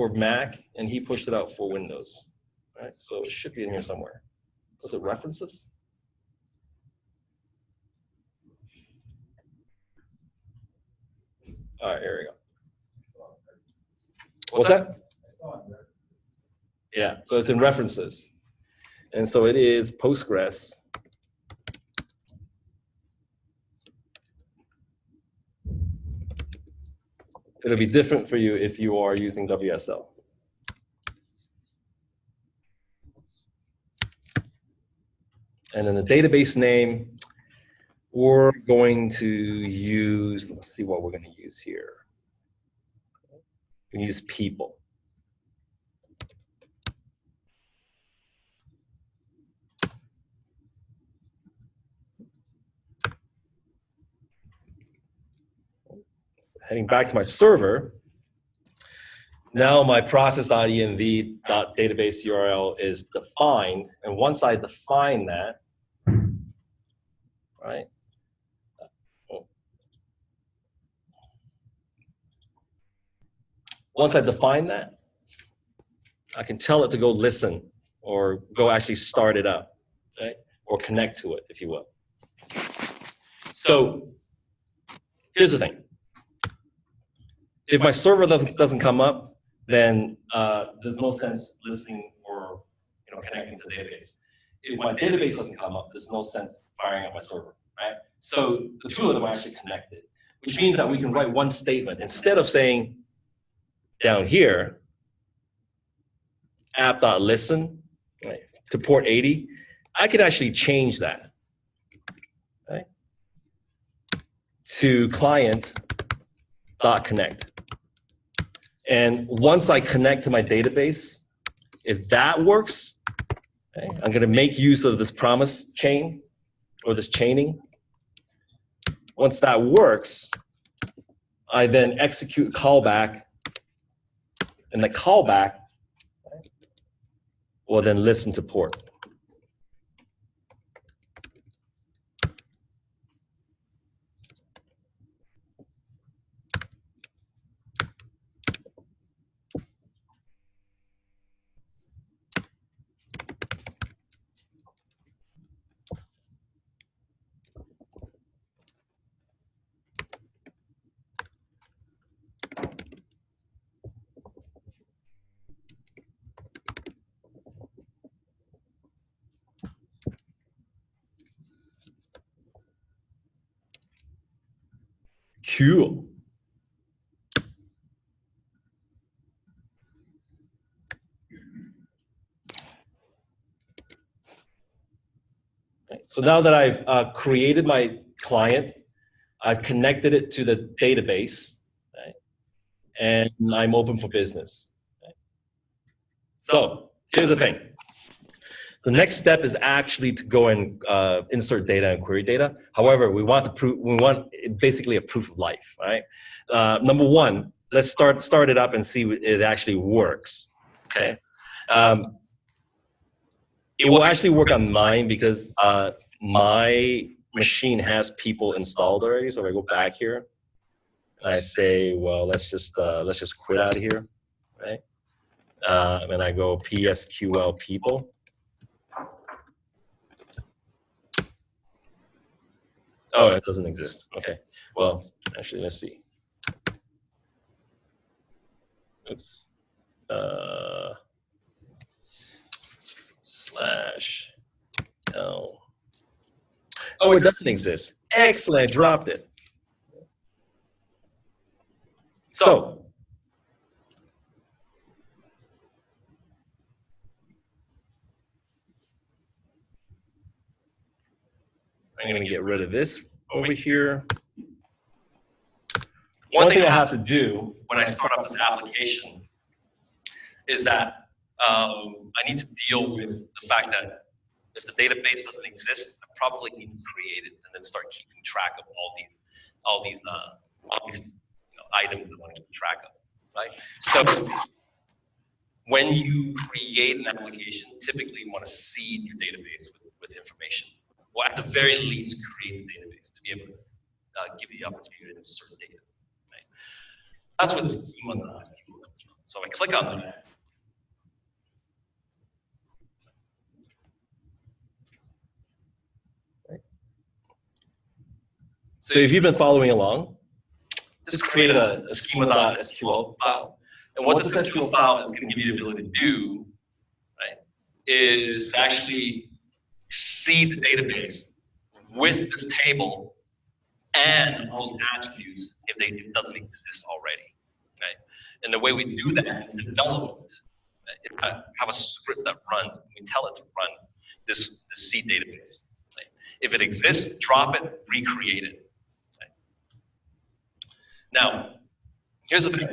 Mac, and he pushed it out for Windows. All right, so it should be in here somewhere. Was it references? All right, here we go. What's that? Yeah, so it's in references. And so it is Postgres. It'll be different for you if you are using WSL. And then the database name, we're going to use, let's see what we're going to use here. We can use people. Heading back to my server, now my process.env.database URL is defined, and once I define that, right? Once I define that, I can tell it to go listen or go actually start it up, right? Or connect to it, if you will. So here's the thing. If my server doesn't come up, then there's no sense listening or connecting to the database. If my database doesn't come up, there's no sense firing up my server, right? So the two of them are actually connected, which means that we can write one statement. Instead of saying down here, app.listen, right, to port 80, I could actually change that, right, to client.connect. And once I connect to my database, if that works, okay, I'm going to make use of this promise chain or this chaining. Once that works, I then execute a callback, and the callback Well, then listen to port. Cool. So now that I've created my client, I've connected it to the database, right? And I'm open for business. Right? So here's the thing. The next step is actually to go and insert data and query data. However, we want basically a proof of life, right? Number one, let's start it up and see if it actually works. Okay. It will actually work on mine because my machine has people installed already. So if I go back here, and I say, well, let's just quit out of here, right? And I go PSQL people. Oh, it doesn't exist. Okay. Well, actually, let's see. Oops. /L. Oh, it doesn't exist. Excellent. I dropped it. So I'm going to get rid of this over here. One thing I have to do when I start up this application is that I need to deal with the fact that if the database doesn't exist, I probably need to create it and then start keeping track of all these items I want to keep track of, right? So when you create an application, typically you want to seed your database with information, or at the very least create a database to be able to give you the opportunity to insert data. Right? That's what schema.sql comes from. So I click on that. So if you've been following along, just create a schema.sql file. And what this SQL file is going to give you the ability to do, right, is to actually seed the database with this table and all those attributes if it doesn't exist already. Right? And the way we do that in development, have a script that runs, we tell it to run this seed database. Right? If it exists, drop it, recreate it. Now, here's the thing.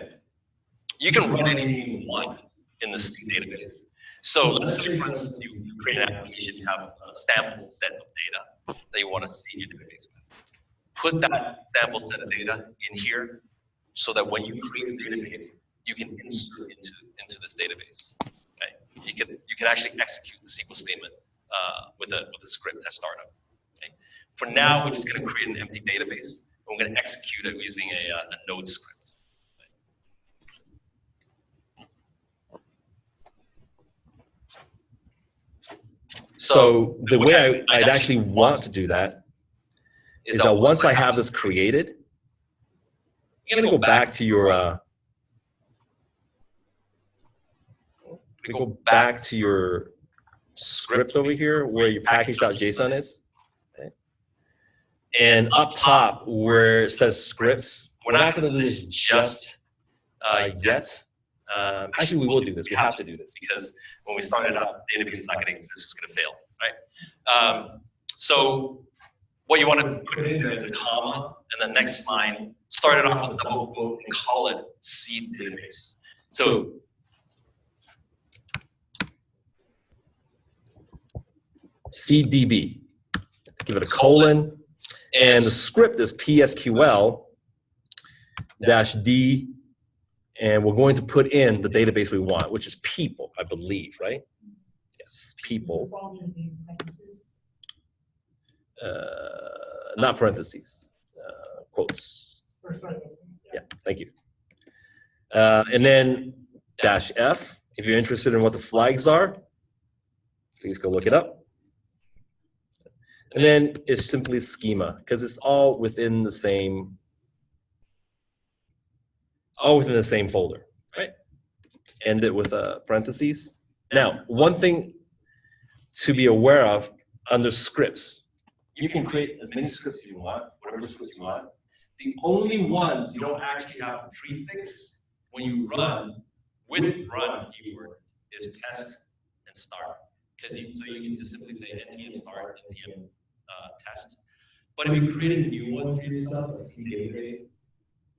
You can run anything you want in the seed database. So let's say, for instance, you create an application, you have a sample set of data that you want to seed your database with. Put that sample set of data in here so that when you create a database, you can insert into this database. Okay? You can actually execute the SQL statement with a script at startup. Okay? For now, we're just going to create an empty database. We're going to execute it using a node script. So the way I'd actually want to do that is that once I have this created, you're going to go back to your script over here where your package.json is. And up top where it says scripts, we're not going to do this just yet. Actually, we will do this. We have to do this because when we start it up, the database is not going to exist. It's going to fail, right? So what you want to put in there is a comma, and the next line, start it off with a double quote and call it seed database. So CDB, give it a colon. And the script is PSQL -D, and we're going to put in the database we want, which is people, I believe, right? Yes, people. Is this all going to be in parentheses? Not parentheses, quotes. Or sorry, this one. Yeah, thank you. And then -F, if you're interested in what the flags are, please go look it up. And then it's simply schema, because it's all within the same folder, right? End it with parentheses. Now, one thing to be aware of under scripts, you can create as many scripts as you want, whatever scripts you want. The only ones you don't actually have to prefix when you run with run keyword is test and start. So you can just simply say npm start, npm test. But if you create a new one for yourself, like C database,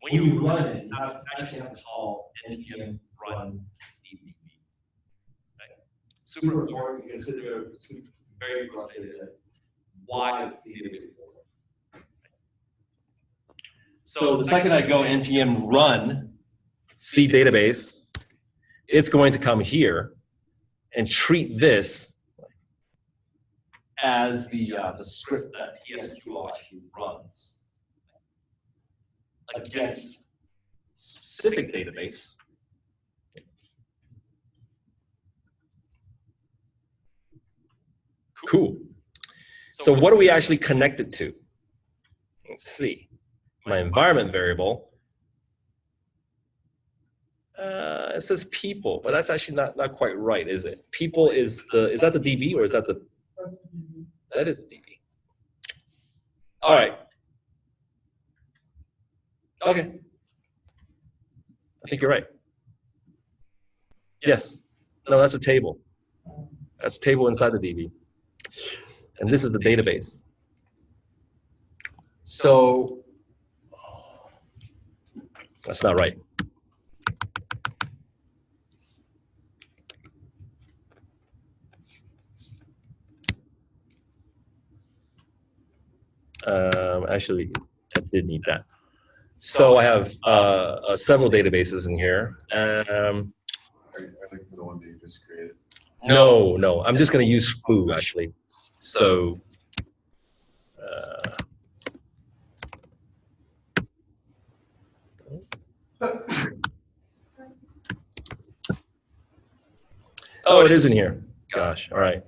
when you run it, you actually have to call npm run cdb. Right? Super important. You can sit there very frustrated at why is C database important. So the second I go npm run C database, it's going to come here and treat this as the script that TSQL actually runs against specific database. Cool. So what do we actually connect it to? Let's see. My environment variable. It says people, but that's actually not quite right, is it? People is that the DB or is that the? That is the DB. All right. Okay. I think you're right. Yes. No, that's a table. That's a table inside the DB. And this is the database. So that's not right. Actually, I did need that. So I have several databases in here. Are you looking for the one that you just created? No, I'm just going to use foo actually. So oh, it is in here. Gosh, all right.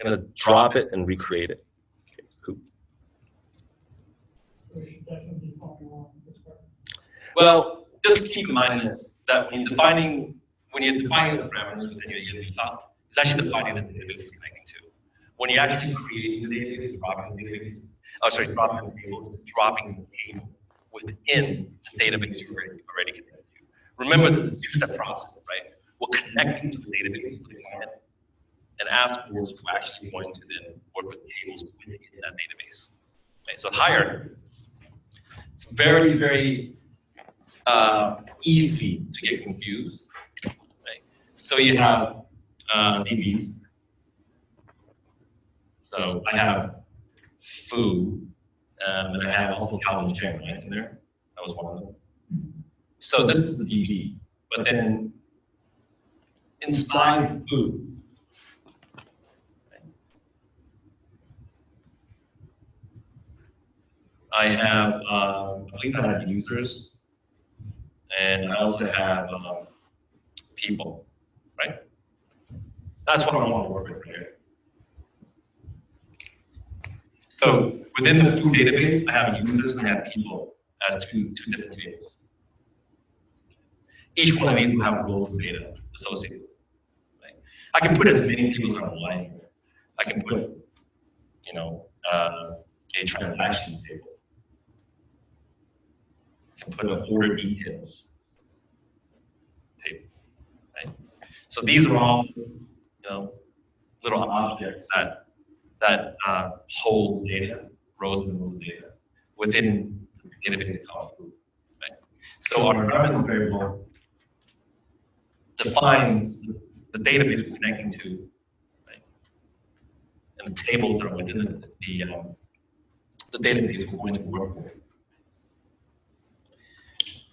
I'm going to drop it and recreate it. Okay, cool. So we should definitely be following along with this part. Well, just keep in mind this, that when you're defining the parameters within your ELB file, it's actually defining the database it's connecting to. When you're actually creating the database, dropping the database, dropping the table, dropping the table within the database you're already connected to. Remember the two-step process, right? We're connecting to the database with the client, and afterwards we're actually going to then work with tables within that database. Right? So hierarchy. It's very, very easy to get confused. Right? So you have DBs. So I have foo, and I have also Calvin Chain right in there. That was one of them. So this is the DB, but then inside foo, I have, I believe I have users, and I also have people, right? That's what I want to work with here. So within the foo database, I have users and I have people as two different tables. Each one of these will have roles of data associated with it. Right? I can put as many tables as I want here. I can put, a transaction table. I can put an order details table. Right? So these are all, little objects that hold data, rows and rows of data within the database called foo. Right? So our environmental variable defines the database we're connecting to, right? And the tables that are within the database we're going to work with.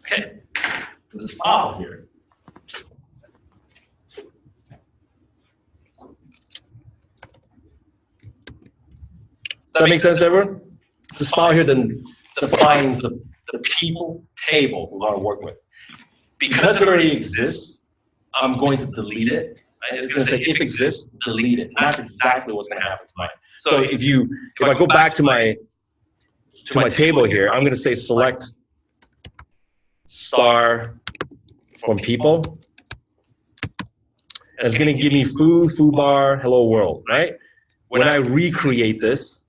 Okay, this file here that make sense, everyone? This file here then defines the people table we want to work with. Because it already exists, I'm going to delete it. Right? It's going to say if exists, delete it. And that's exactly what's going to happen to mine. So if I go back to my table here, I'm going to say select star from people. And it's going to give me foo bar, hello world, right? When I recreate this,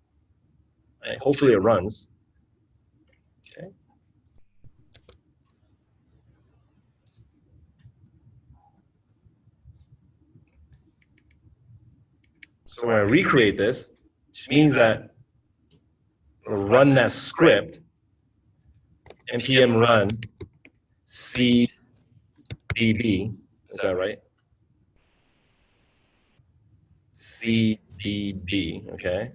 right, hopefully it runs. Okay. So when I recreate this, which means that I'll run that script, npm run seed db, is that right? cdb, okay.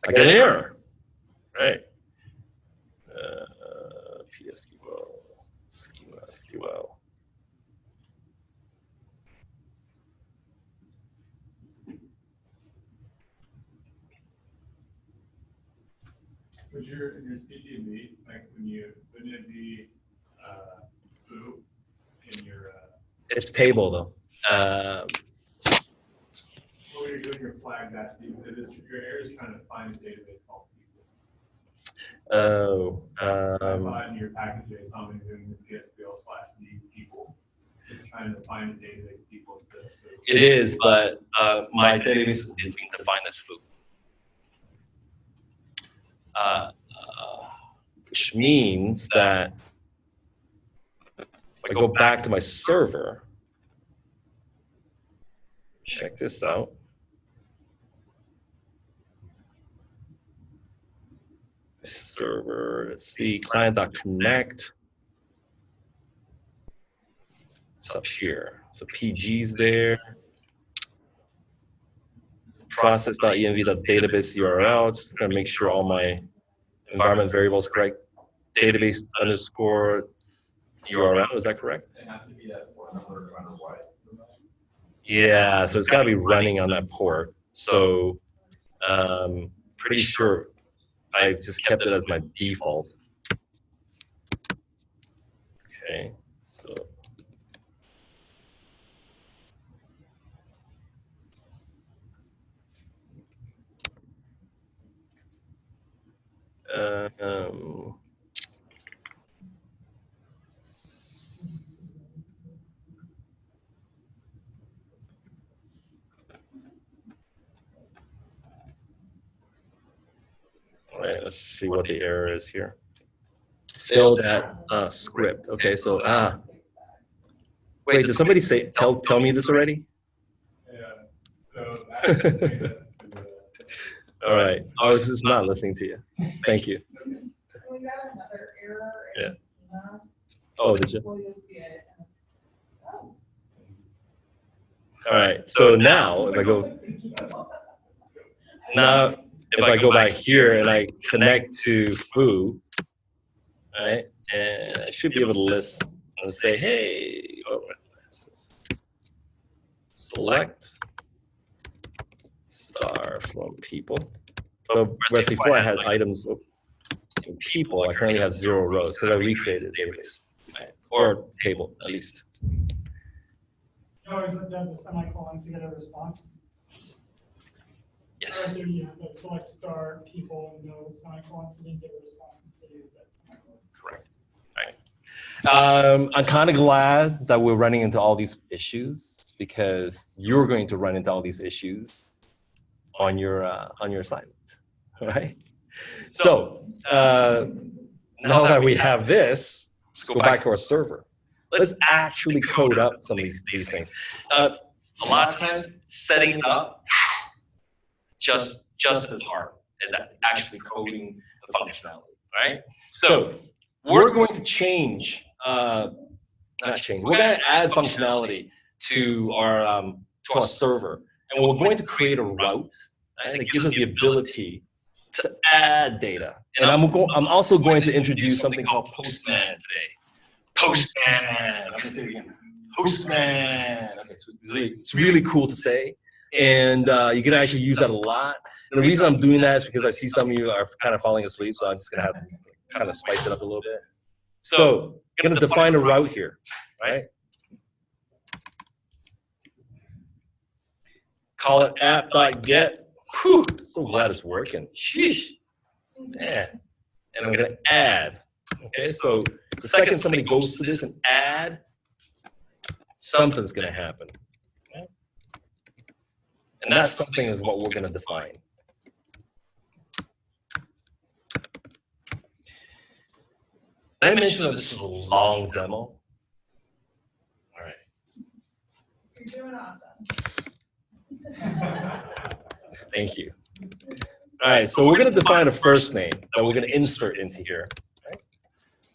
I get an error, right? PSQL, schema SQL. Was your CDB, like wouldn't it be foo in your It's table though. what you're doing your flag that your error is trying to find a database called people. Oh. In your package JSON and doing the PSQL/D people. It's trying to find a database people. It is, but my database is being defined as foo. Which means that if I go back to my server, check this out. Server, let's see, client.connect. It's up here. So PG's there. Process.env.database URL. Just gonna make sure all my environment variables correct. Database underscore URL, is that correct? It has to be that port number no matter what. Yeah, so it's got to be running on that port. So pretty sure I just kept it as my default. Okay, so. All right, let's see what the error is here. Failed at script. Okay, so wait, did somebody say tell me this already? Yeah. So that's all right, I was just not listening to you. Thank you. We got another error in Yeah. schema. Oh, did you? Well, you'll see it. Oh. All right, so now if I go back here and I connect to foo, right, and I should be able to list and say, hey, select star from people. So whereas before I had items in people, I currently have 0 rows because I recreated a database, right? Or table at least. You always have to have the semicolons to get a response. Yes. Right there, you have that select star people, no semicolons, you didn't get a response until you use that semicolon. Correct. Right. I'm kind of glad that we're running into all these issues because you're going to run into all these issues on your assignment, right? So now that we have this, let's go back to our server. Let's actually code up some of these things. A lot of times, setting it up just as hard as actually coding the functionality, right? So we're going to change, we're going to add functionality to our server, and we're going to create a route that gives us the ability to add data. And I'm also going to introduce something called Postman today. Postman. I'm going to say it again. Postman. Okay, it's really cool to say. And you can actually use that a lot. And the reason I'm doing that is because I see some of you are kind of falling asleep, so I'm just gonna have to kind of spice it up a little bit. So I'm gonna define a route here, right? Call it app.get. Whew, so glad it's working. Sheesh. Man. And I'm gonna add. Okay, so the second somebody goes to this and add, something's gonna happen. Okay? And that something is what we're gonna define. I mentioned that this was a long demo. All right. You're doing awesome. Thank you. All right, so we're going to define a first name that we're going to insert into here. Right?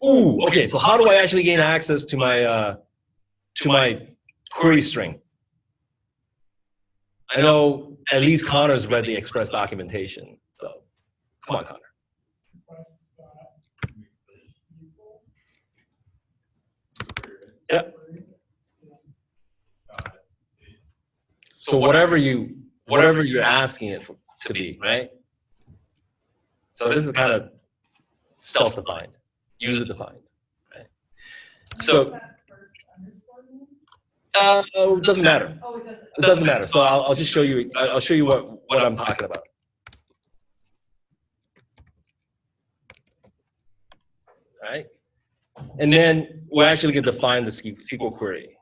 Ooh, okay. So how do I actually gain access to my query string? I know at least Connor's read the Express documentation. So come on, Connor. Yeah. So whatever you're asking it to be, right? So this is kind of self-defined, user-defined, right? So it doesn't matter. Oh, it doesn't. It doesn't matter. So I'll just show you. I'll show you what I'm talking about. All right, and then we're actually going to define the SQL query.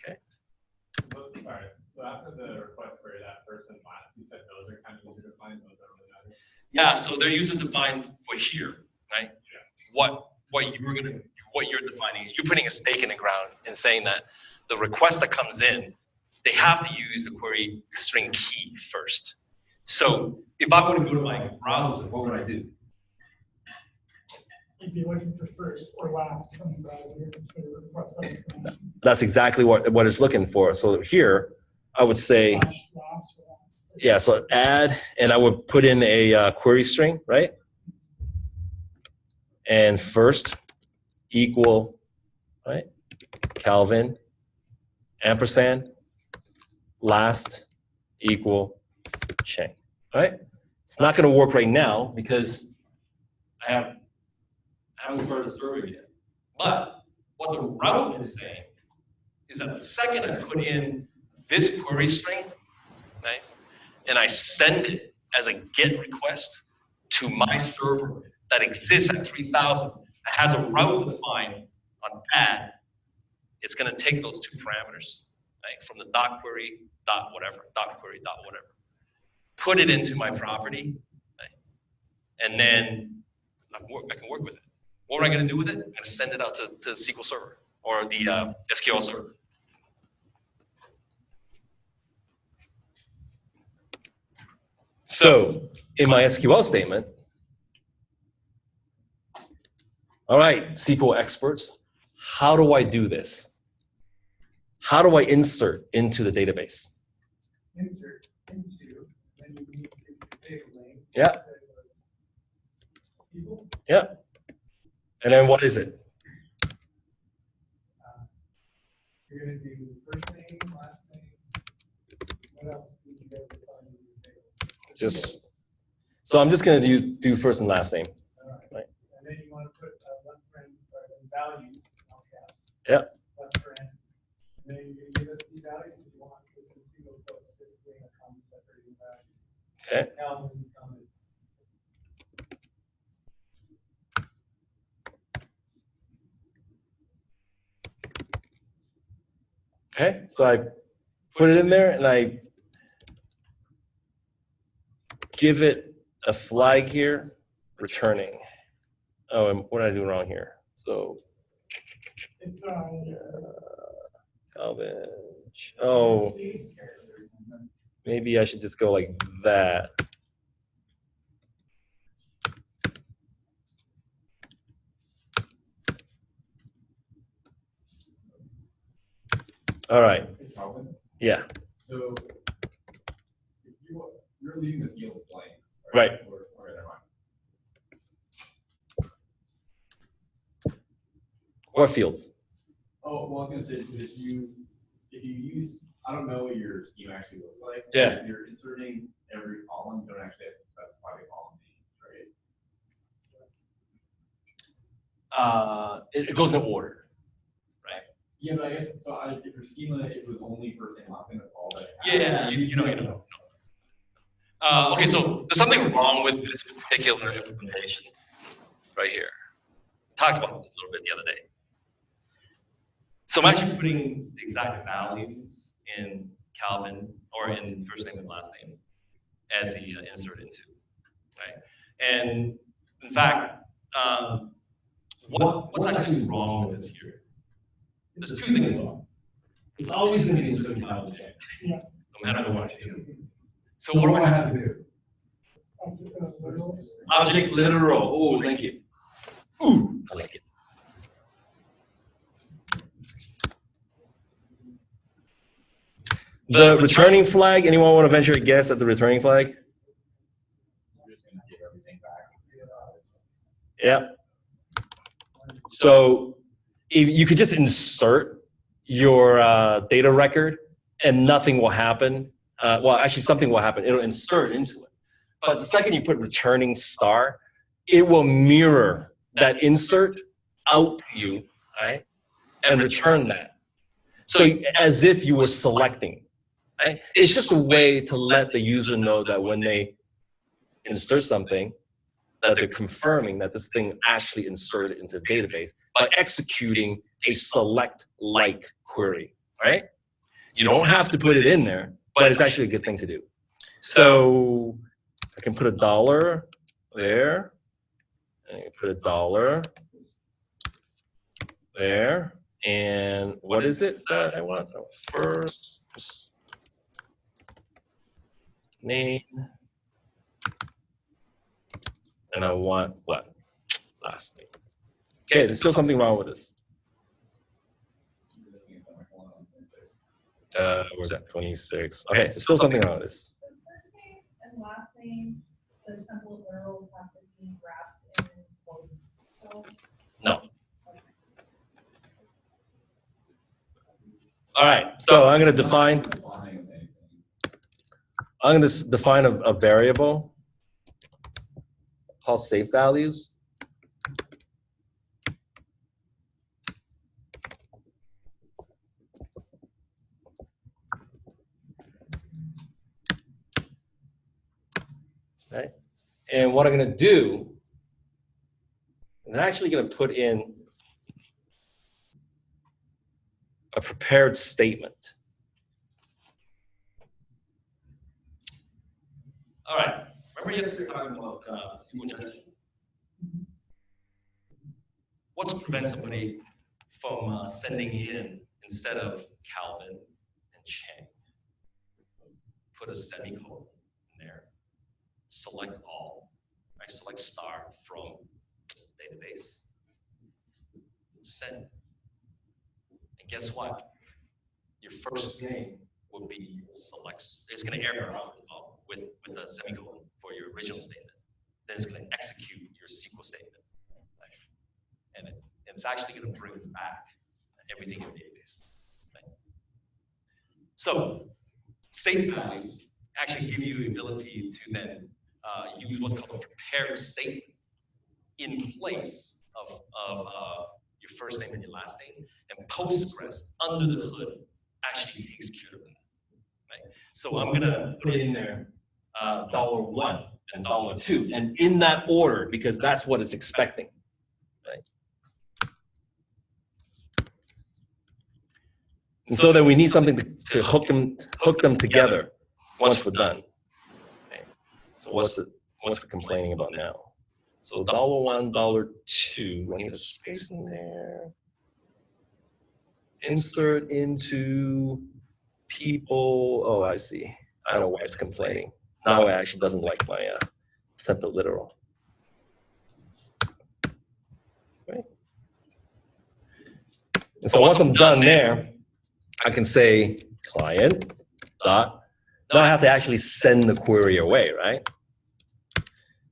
Okay. So after the request query, that first and last, you said those are kind of user defined. Those don't really matter. Yeah. So they're user defined for here, right? Yeah. What you're defining, you're putting a stake in the ground and saying that the request that comes in, they have to use the query string key first. So if I were to go to my browser, what would I do? You'd be looking for first or last from the browser to request that information. That's exactly what it's looking for. So here, I would say, Last. yeah, so add, and I would put in a query string, right? And first equal, right? Calvin, ampersand, last equal Cheng, right? It's not going to work right now because I haven't started the server yet. But what the route is saying is that the second I put in this query string, right, and I send it as a GET request to my server that exists at 3000, that has a route defined on add, it's going to take those two parameters, right, from the dot query, dot whatever, put it into my property, right, and then I can work with it. What am I going to do with it? I'm going to send it out to the SQL server or the SQL server. So in my SQL statement, all right, SQL experts, how do I do this? How do I insert into the database? Insert into, then you need to take a link. Yeah. Yeah. And then what is it? You're going to do first name, last name. What else did you get to find in your table? Just, so I'm just going to do first and last name. Right. And then you want to put left friend values. Yeah. Left friend. And then you're going to give it the values you want with the single quotes between a comma separating values. Okay. Calvin, comment. Okay, so I put it in there and I give it a flag here, returning. Oh, and what did I do wrong here? So, It's Calvin, oh, maybe I should just go like that. All right. Yeah. So if you're leaving the fields blank. Right. Or never mind. What fields? Oh, well, I was going to say, if you use I don't know what your schema actually looks like. Yeah. If you're inserting every column, you don't actually have to specify the column names, right? It goes in order, right? Yeah, but I guess so. If your schema, it was only first name, last name, that's all that. Yeah, you know. Okay, so there's something wrong with this particular implementation right here. Talked about this a little bit the other day. So I'm actually putting the exact values in Calvin or in first name and last name as the insert into, right? And in fact, what's actually wrong with this here? There's two things wrong. It's always going to be inserted Calvin check, no matter what I do. So what do I have to do? Object literal. Oh, thank you. Ooh, I like it. The returning flag, anyone want to venture a guess at the returning flag? Yeah. So if you could just insert your data record and nothing will happen. Well, actually something will happen. It'll insert into it. But the second you put returning star, it will mirror that insert out to you, right? And return that. So as if you were selecting. Right? It's just a way to let the user know that when they insert something, that they're confirming that this thing actually inserted into the database by executing a select-like query, right? You don't have to put it in there, but it's actually a good thing to do. So I can put $1 there, and I can put $1 there, and what is it that I want? First name, and I want what? Last name. Okay, there's still something wrong with this. Where's that? 26. Okay, there's still something wrong with this. Does first name and last name, the simple literals have to be wrapped in quotes? So, No. All right, so I'm going to define a variable called safe values. Right? And what I'm going to do, I'm actually going to put in a prepared statement. All right. Remember yesterday talking about what's to prevent somebody from sending in instead of Calvin and Chang? Put a semicolon in there. Select all. Right? Select star from database. Send. And guess what? Your first name will be select. It's going to error out as well with a semicolon for your original statement. Then it's going to execute your SQL statement. Right? And it's actually going to bring back everything in the database. Right? So safe values actually give you the ability to then use what's called a prepared statement in place of your first name and your last name, and Postgres under the hood actually takes care of that. Right? So I'm gonna put in there $1 and $2, and in that order because that's what it's expecting. Right? And so then we need something to hook them together once we're done. Okay. So what's the complaining about now? So $1, $2. I need a space in there. Insert into people. Oh, I see. I don't know why it's complaining. Now it actually doesn't like my template literal. Right. And so once I'm done there, I can say client dot. Now I have to actually send the query away, right?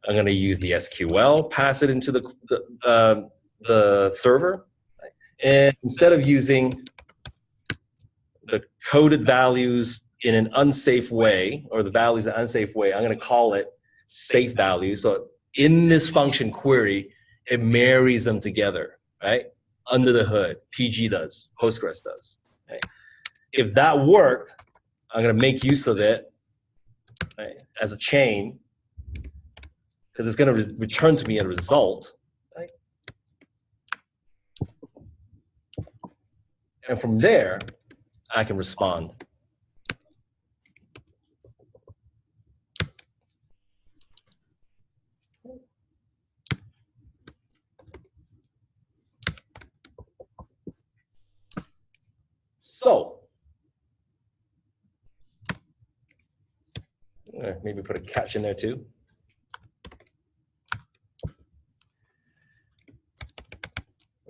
I'm going to use the SQL, pass it into the server, right? And instead of using the coded values in an unsafe way, or the values in an unsafe way, I'm going to call it safe value. So in this function query, it marries them together, right? Under the hood, PG does, Postgres does. Right? If that worked, I'm going to make use of it, right, as a chain, because it's going to return to me a result, right? And from there, I can respond. So, maybe put a catch in there too.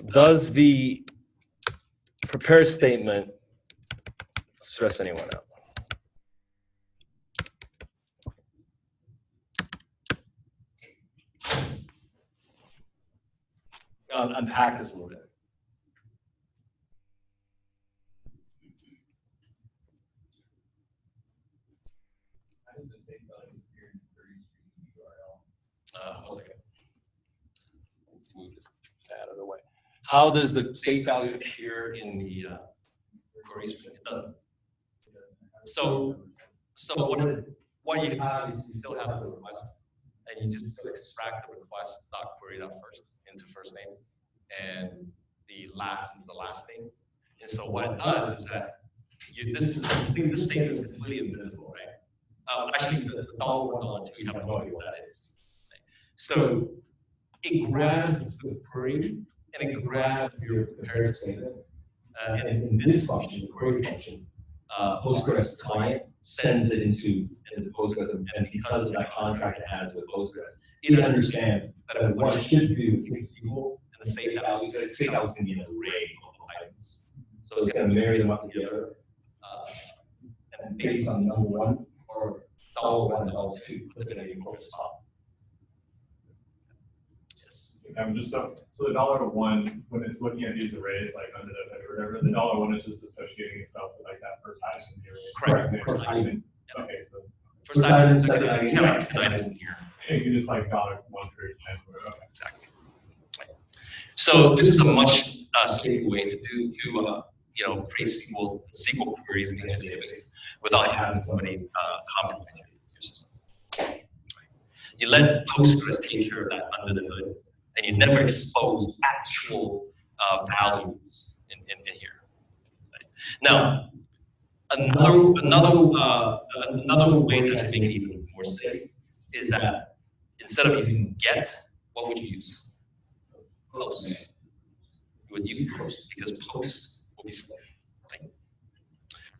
Does the prepare statement stress anyone out? I'll unpack this a little bit. One second. Let's move this out of the way. How does the safe value appear in the query string? It doesn't. So what you have is you still have the request, and you just extract the request .query.first into first name, and the last into the last name. And so what it does is that this statement is completely invisible, right? Actually, the $1, $2, you have no idea what that is. So it grabs the query and it grabs your prepared statement. And in this function, the query function, Postgres client sends it into Postgres, and because of that contract it has with Postgres, it understands that what it should do is take SQL and the safe values. The safe values can be an array of items, so it's going to marry them up together, and based on number one or $1 and $2, put it in your corpus top. Just so the $1, when it's looking at these arrays, like under the hood or whatever, the $1 is just associating itself with like that first item in the array. Correct. First item. Okay, so first item, second item, you have like 2 items in here. And you can just like $1 through 10. Okay. Exactly. So this is a much safer way to create SQL queries in your database without having somebody compromise your system. You let Postgres take care of that under the hood, and you never expose actual values in here. Right? Now, another way that you make it even more safe is that instead of using get, what would you use? Post. You would use post because post will be safe. Right?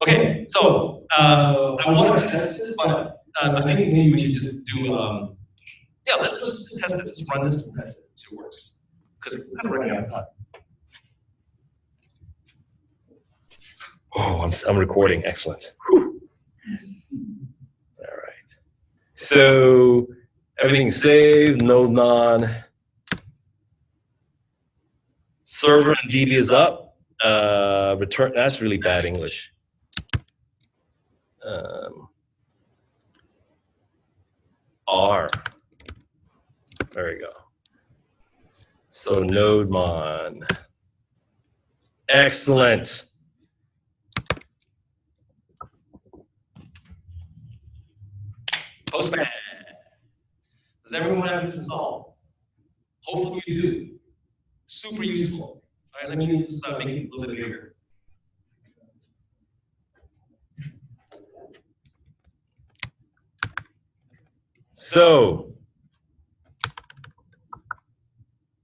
Okay, so I want to test this, but I think maybe we should just do. Let's just test this. Just run this and test it. See if it works. Because it's kind of running out of time. Oh, I'm recording. Excellent. Whew. All right. So everything's saved. Node non. Server and DB is up. Return. That's really bad English. R. There we go. So node mon. Excellent. Postman. Does everyone have this installed? Hopefully you do. Super useful. All right, let me just make it a little bit bigger. So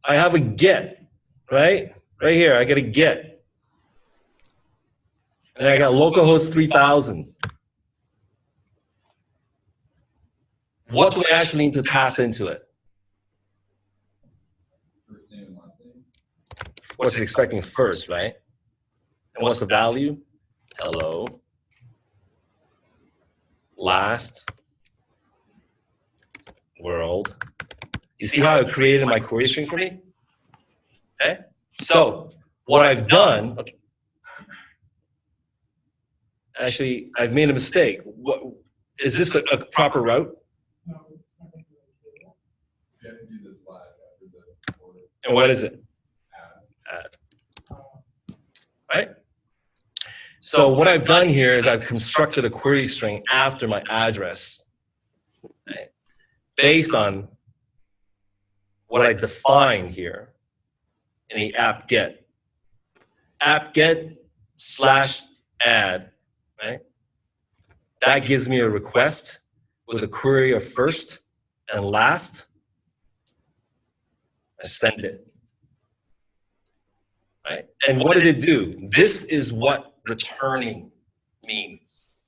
I have a get, right? Right here, I got a get. And I got localhost 3000. What do I actually need to pass into it? First name and last name. What's it expecting first, right? And what's the value? Hello. Last. World. You see how I created my query string for me? Okay. So what I've done, Actually, I've made a mistake. What is this a proper route? No, it's not going to be a table. You have to do the slide after the order. And what is it? Add. Right? So what I've done here is I've constructed a query string after my address, right? Based on what I defined here in the app-get. App-get/add, right? That gives me a request with a query of first and last. I send it. Right? And what did it do? This is what returning means.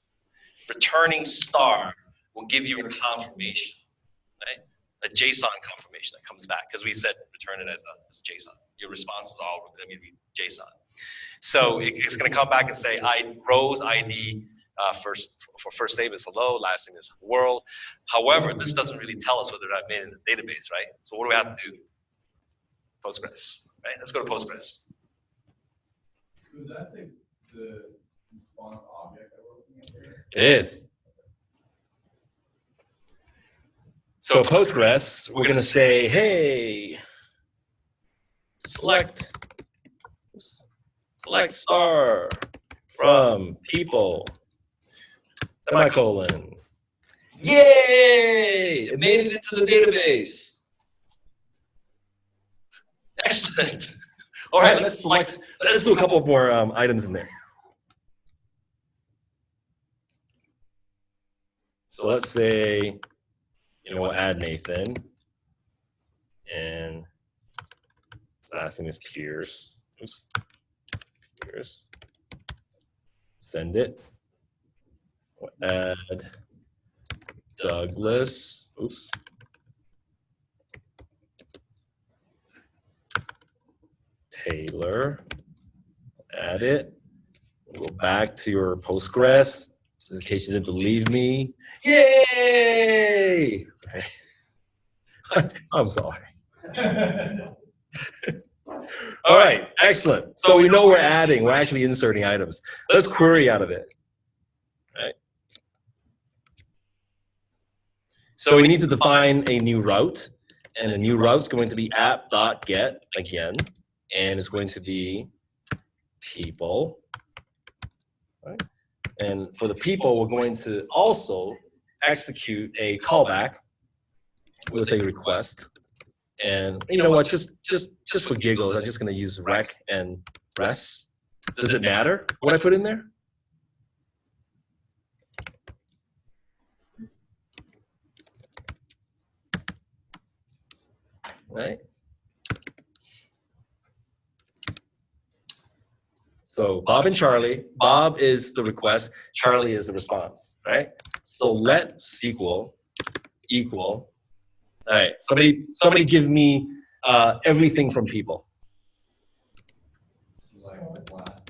Returning star will give you a confirmation, right? A JSON confirmation that comes back, because we said return it as JSON. Your response is all going to be JSON. So it's going to come back and say, rows ID first name is hello, last name is world. However, this doesn't really tell us whether that made it in the database, right? So what do we have to do? Postgres, right? Let's go to Postgres. So is that the response object that we're looking at here? It is. So Postgres, we're going to say, hey, select star from people, semicolon. Yay! It made it into the database. Excellent. All right, let's do a couple more items in there. So let's say, we'll add Nathan, and last name is Pierce. Oops. Pierce. Send it. We'll add Douglas. Oops. Taylor. Add it. We'll go back to your Postgres, just in case you didn't believe me. Yay! I'm sorry. All right, excellent. So we know we're adding, we're actually inserting items. Let's query out of it. Right? So we need to define a new route, and the new route is going to be app.get again, and it's going to be people. Right? And for the people, we're going to also execute a callback with a request. And you know what? Just for giggles, I'm just going to use rec and res. Does it matter what I put in there? Right. So Bob and Charlie. Bob is the request. Charlie is the response. Right. So let SQL equal. All right. Somebody give me everything from people. Like splat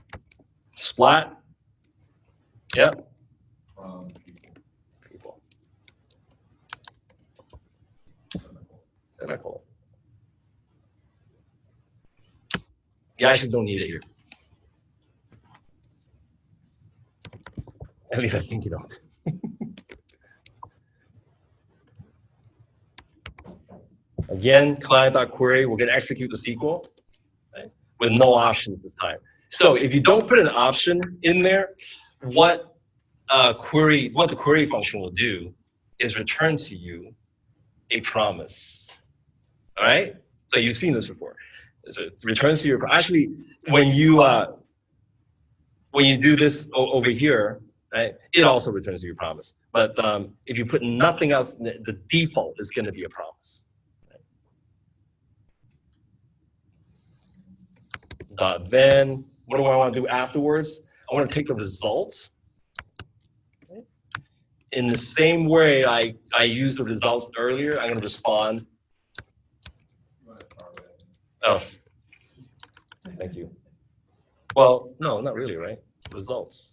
Splat. Yep. from People. Semicolon. You actually don't need it here. At least I think you don't. Again, client.query, we're going to execute the SQL, right, with no options this time. So if you don't put an option in there, what the query function will do is return to you a promise. All right? So you've seen this before. So it returns to your, actually, when you do this over here, right, it also returns to your promise. But if you put nothing else, the default is going to be a promise. Then what do I want to do afterwards? I want to take the results. In the same way I used the results earlier, I'm going to respond. Oh, thank you. Well, no, not really, right? Results.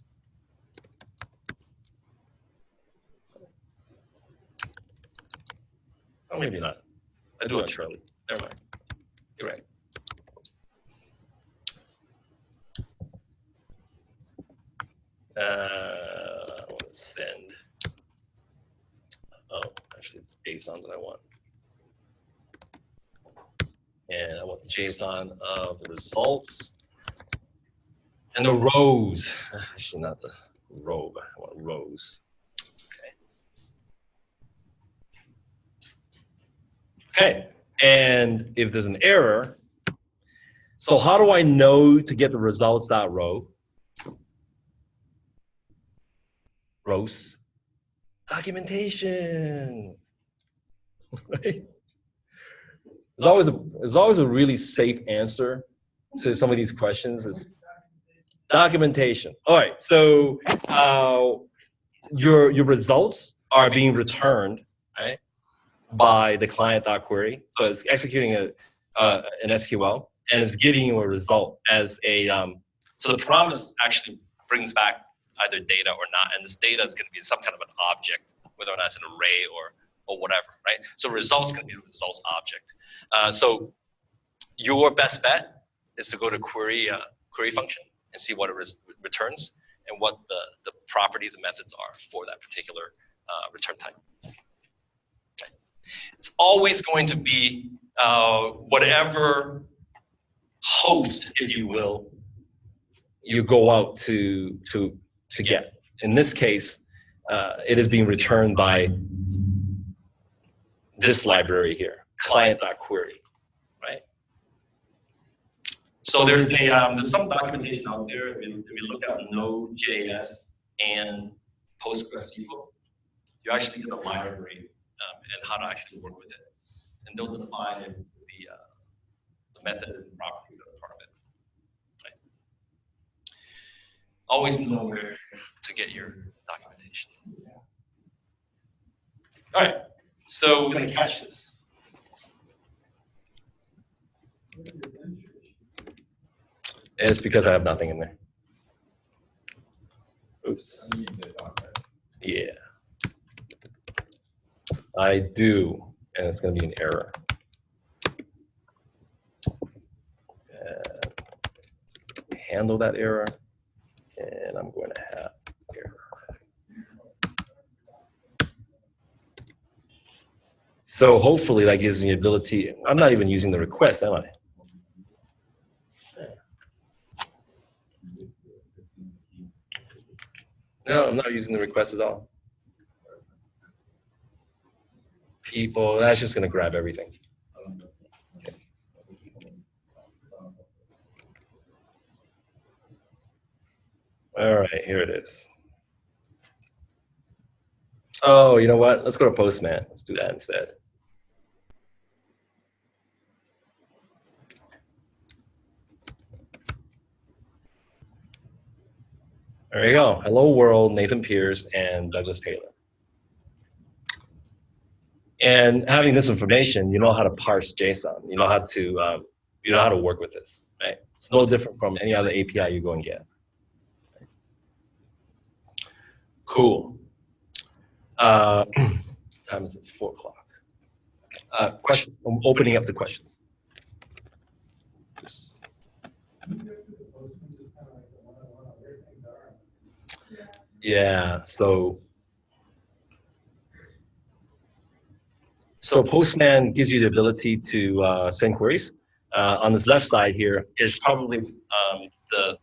Oh, maybe not. I do it, Charlie. Never mind. You're right. Let's send. Oh, actually, it's JSON that I want. And I want the JSON of the results and the rows. Actually, not the row, but I want rows. Okay, and if there's an error, so how do I know to get the results.row? Rows. Documentation. Right? There's always a really safe answer to some of these questions. It's documentation. All right, so your results are being returned, right, by the client.query. So it's executing an SQL, and it's giving you a result as a, so the promise actually brings back either data or not, and this data is going to be some kind of an object, whether or not it's an array or whatever, right? So results going to be a results object. So your best bet is to go to query function and see what it returns and what the properties and methods are for that particular return type. Okay. It's always going to be whatever host, if you will, you go out to get. In this case, it is being returned by this library here, client.query, right? So there's some documentation out there. If you look at Node.js and PostgreSQL, you actually get the library and how to actually work with it, and they'll define the methods and properties that are part of it. Right? Always know where to get your documentation. All right, so we're going to catch this. It's because I have nothing in there. Oops. Yeah. I do, and it's going to be an error. Handle that error, and I'm going to have error. So hopefully that gives me the ability. I'm not even using the request, am I? No, I'm not using the request at all. People, that's just going to grab everything. Okay. All right, here it is. Oh, you know what? Let's go to Postman. Let's do that instead. There you go. Hello world, Nathan Pierce, and Douglas Taylor. And having this information, you know how to parse JSON. You know how to work with this, right? It's no different from any other API you go and get. Cool. Time is it? 4 o'clock. Question. I'm opening up the questions. Yes. Yeah. So Postman gives you the ability to send queries. On this left side here is probably the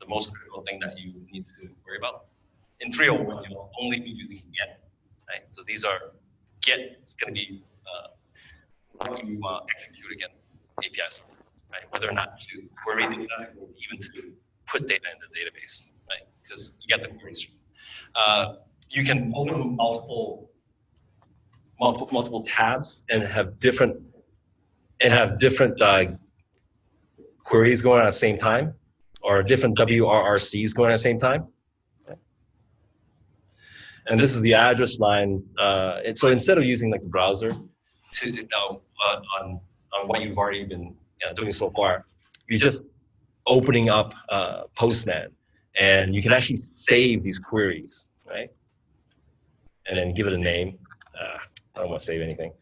most critical thing that you need to worry about. In 301, you'll only be using get, right? So these are get is going to be how you execute again APIs, right? Whether or not to query data or even to put data in the database, right? Because you get the queries. You can open multiple tabs and have different queries going on at the same time, or different WRRCs going at the same time. And this is the address line. And so instead of using like the browser to on what you've already been doing so far, you're just opening up Postman, and you can actually save these queries, right? And then give it a name. I don't want to save anything.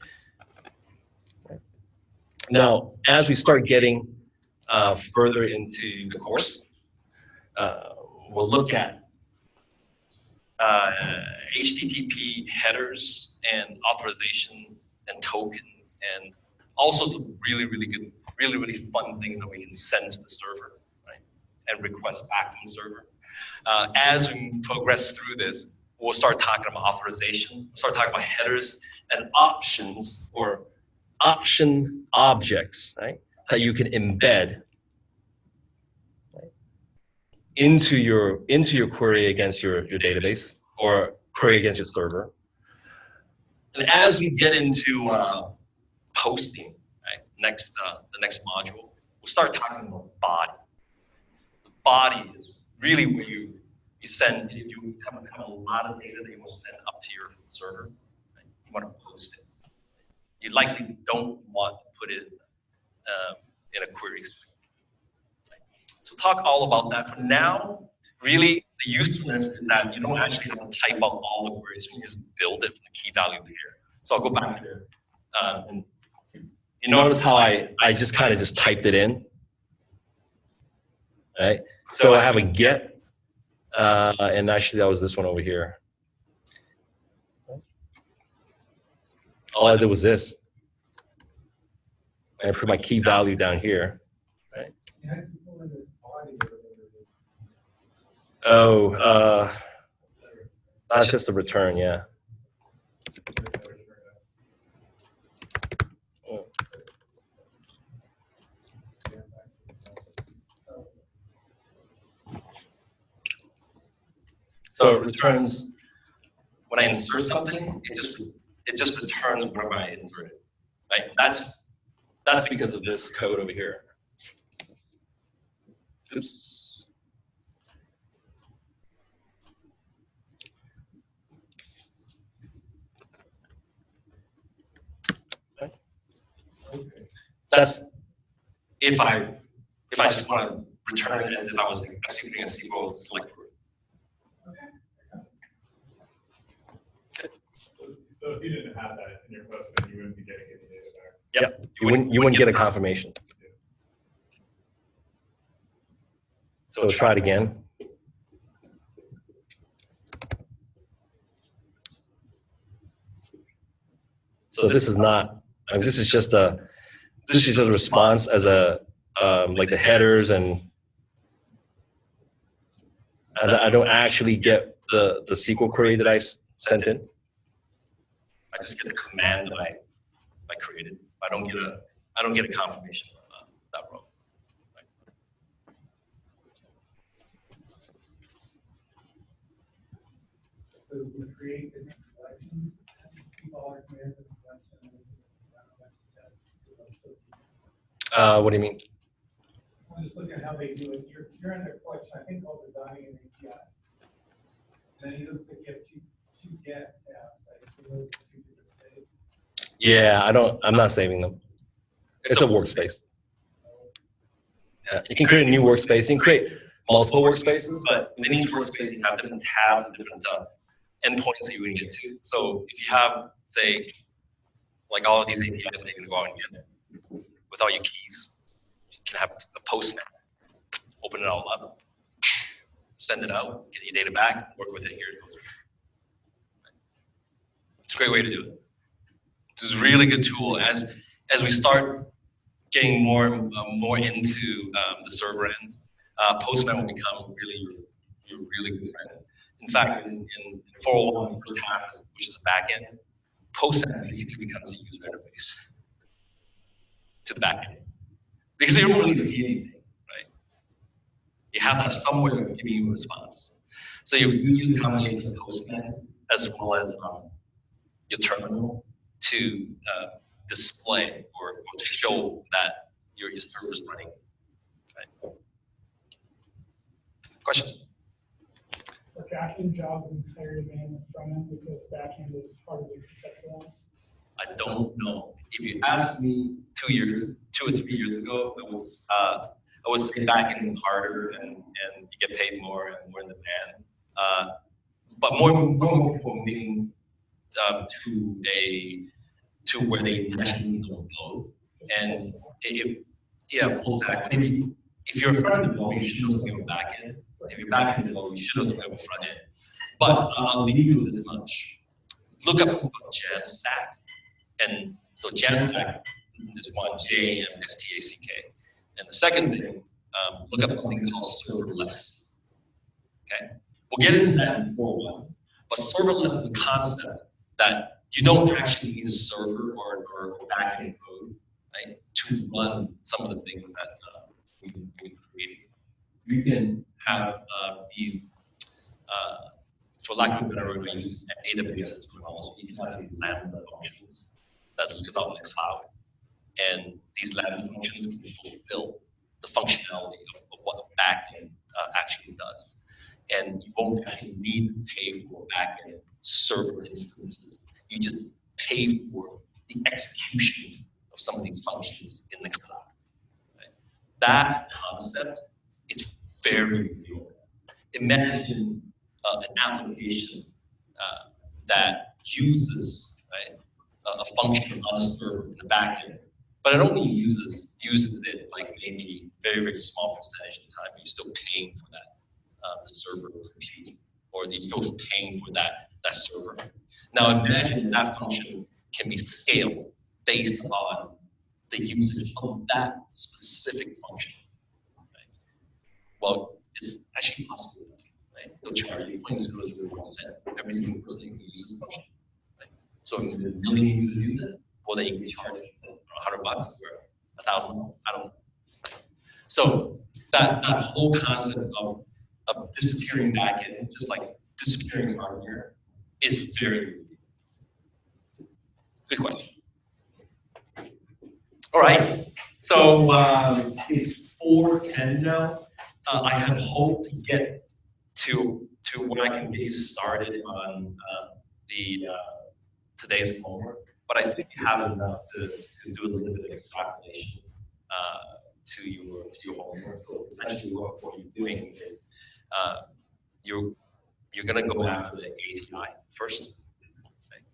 Now, as we start getting further into the course, we'll look at HTTP headers and authorization and tokens and all sorts of really, really good, really, really fun things that we can send to the server, right? And request back from the server. As we progress through this, we'll start talking about authorization, start talking about headers and options or option objects, right? That you can embed into your query against your database or query against your server. And as we get into posting, right, the next module, we'll start talking about body. The body is really where you send, if you have a lot of data that you want to send up to your server, right, you want to post it. You likely don't want to put it in a query string. Right? So talk all about that. For now, really, the usefulness is that you don't actually have to type out all the queries. You just build it from the key value here. So I'll go back to there. And you notice how I just kind of just typed it in, right? So I have a get, and actually that was this one over here. All I did was this. And I put my key value down here, right? Oh, that's just a return, yeah. So it returns when I insert something. It just returns whenever I insert it, right? That's because of this code over here. Oops. Okay. That's if I just want to return it as if I was executing a SQL select query. So if you didn't have that in your Postman, you wouldn't be getting any data back. Yep, you wouldn't get a confirmation. So let's try it again. So this is not. I mean, this is just a response as a like the headers, and I don't actually get the SQL query that I sent in. I just get the command that I created. I don't get a confirmation on that row. Right. So we create different collections, people are creating the collection. What do you mean? I'm just looking at how they do it. You're in a collection, I think, called designing an API. And then it looks like you have two get tabs. I suppose two different states. Yeah, I'm not saving them. It's a workspace. Yeah, you can create a new workspace. You can create multiple workspaces, but in each workspace you have different tabs and different endpoints that you can get to. So if you have, say, like all of these APIs that you can go out and get with all your keys, you can have a postman. Open it all up, send it out, get your data back, work with it. Here it goes. It's a great way to do it. It's a really good tool as we start getting more into the server end. Postman will become really good friend. In fact, in 401, the first half, which is a backend, Postman basically becomes a user interface to the backend because you don't really see anything, right? You have to have somewhere giving you a response. So you use a combination of Postman as well as your terminal to display or to show that your server is running. Right. Questions? Are backend jobs in higher demand than front end because backend is harder to conceptualize? I don't know. If you asked me 2 or 3 years ago, I would say backend is harder and you get paid more and more in demand. But more people are moving to where they actually need to both. And full stack. If you're a front end developer, you should know something on back end. If you're back end developer, you should know something on front end. But I'll leave you with this much. Look up Jamstack. And so Jamstack is one, Jamstack. And the second thing, look up something called serverless. Okay? We'll get into that in 4.1. But serverless is a concept that you don't actually need a server or backend code, right, to run some of the things that we've been creating. You can have these, for lack of a better word, we use AWS terminology. You can have these Lambda functions that live out in the cloud. And these Lambda functions can fulfill the functionality of what a backend actually does. And you won't actually need to pay for backend server instances. You just pay for the execution of some of these functions in the cloud. Right? That concept is very real. Imagine an application that uses, right, a function on a server in the backend, but it only uses it like maybe very, very small percentage of the time. You're still paying for that. The server compute, or you're still paying for that server. Now imagine that function can be scaled based on the usage of that specific function. Right? Well, it's actually possible. Right? They'll charge you 0.001 cent for every single person who uses the function. Right? So if a million users use it, well, then you can charge $100 or $1,000. I don't know. So that whole concept of disappearing backend, just like disappearing hardware, is very good question. All right, so it's 4:10 now. I had hoped to get to where I can get you started on today's homework, but I think you have enough to do a little bit of extrapolation to your homework. So essentially, what you're doing is you're going to go after the API first, right?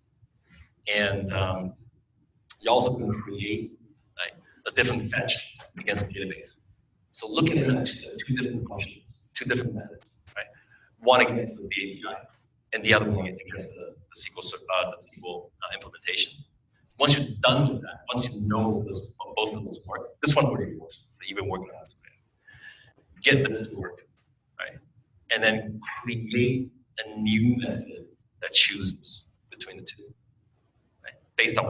And you're also going to create, right, a different fetch against the database. So look at two different functions, two different methods, right? One against the API, and the other one against the SQL implementation. Once you're done with that, once you know both of those work, this one already works. So you've been working on this. Get this to work, right? And then create a new method that chooses between the two, right? Based on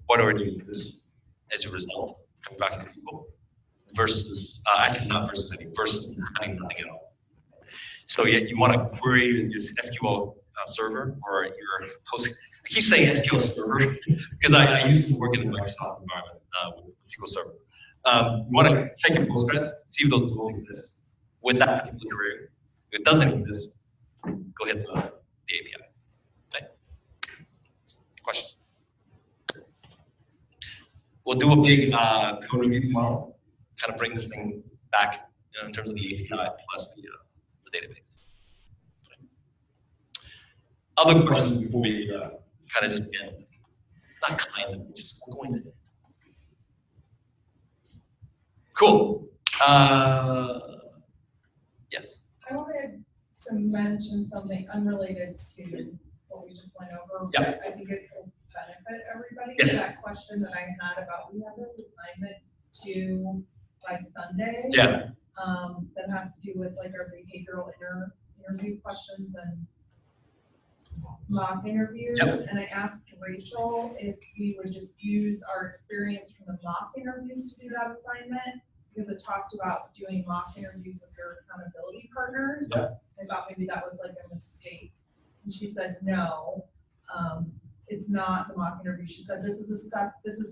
what already exists as a result, coming back to SQL, versus, actually not versus any, versus having nothing at all. So you want to query your SQL server or your post. I keep saying SQL server because I used to work in a Microsoft environment with SQL Server. You want to check your Postgres, see if those rules exist with that particular query. If it doesn't exist, go hit the API. Okay? Questions? We'll do a big code review tomorrow, kind of bring this thing back, you know, in terms of the API plus the database. Okay. Other questions before we kind of just end? Not kind of, just going to. Cool. Yes. I wanted to mention something unrelated to what we just went over. Yeah. But I think it will benefit everybody. Yes. That question that I had about, we have this assignment due by Sunday. Yeah. That has to do with like our behavioral interview questions and mock interviews. Yep. And I asked Rachel if we would just use our experience from the mock interviews to do that assignment, because it talked about doing mock interviews with your accountability partners. Yep. I thought maybe that was like a mistake. And she said, no, it's not the mock interview. She said, this is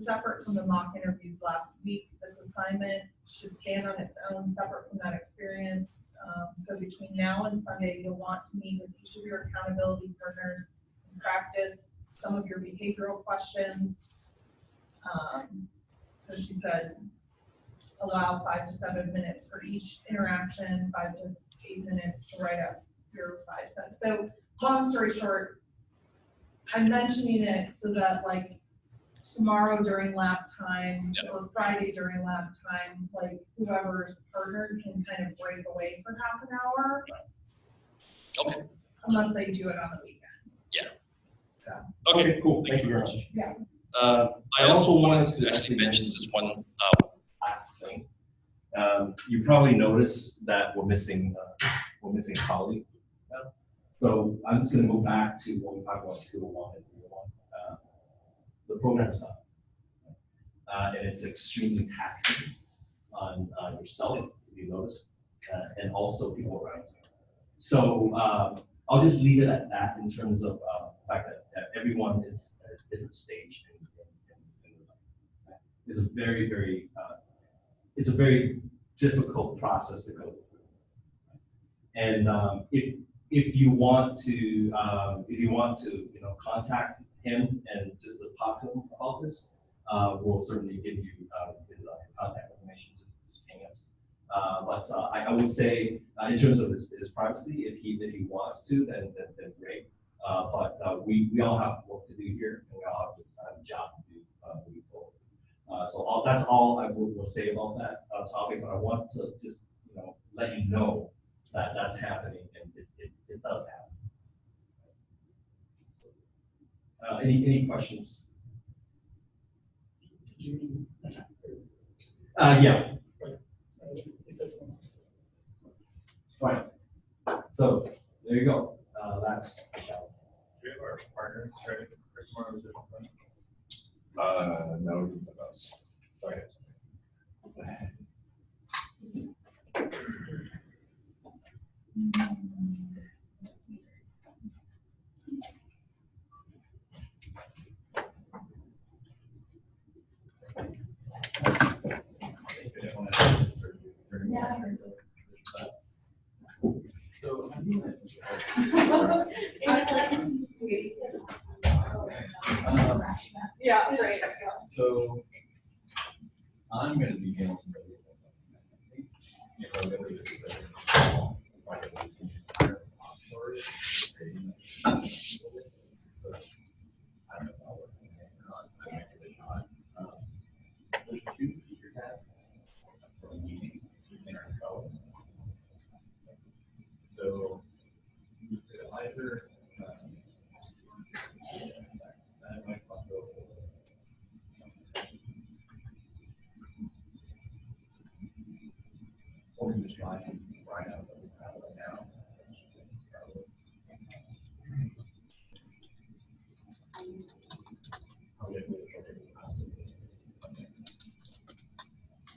separate from the mock interviews last week. This assignment should stand on its own, separate from that experience. So between now and Sunday, you'll want to meet with each of your accountability partners and practice some of your behavioral questions. So she said, allow 5 to 7 minutes for each interaction, 5 to 8 minutes to write up your 5 steps. So long story short, I'm mentioning it so that like tomorrow during lab time, yep, or Friday during lab time, like whoever's partnered can kind of break away for half an hour. Okay. unless they do it on the weekend. Okay, cool. Thank you very much. Yeah. I also wanted to actually mention just one last thing. You probably noticed that we're missing a colleague. So I'm just going to go back to what we talked about 201 and 301. The program stuff. And it's extremely taxing on yourself, if you notice, and also people around you. So I'll just leave it at that in terms of the fact that everyone is at a different stage in life. It's a very, it's a very difficult process to go through. And if you want to contact him and just to talk to him about this, we'll certainly give you his contact information. Just ping us. But I would say in terms of his privacy, if he wants to, then great. But we all have work to do here, and we all have a job to do moving forward. So that's all I will say about that topic. But I want to just let you know that that's happening, and it does happen. Any questions? Yeah. Fine. So there you go. Labs. Do we have our partners ready for tomorrow's different? No, it's of us. Sorry. So, Yeah, great. So I'm gonna be getting some. There's two feature tasks for the meeting in our code. So you could either that might not go. Or you just try and write out what we have right now.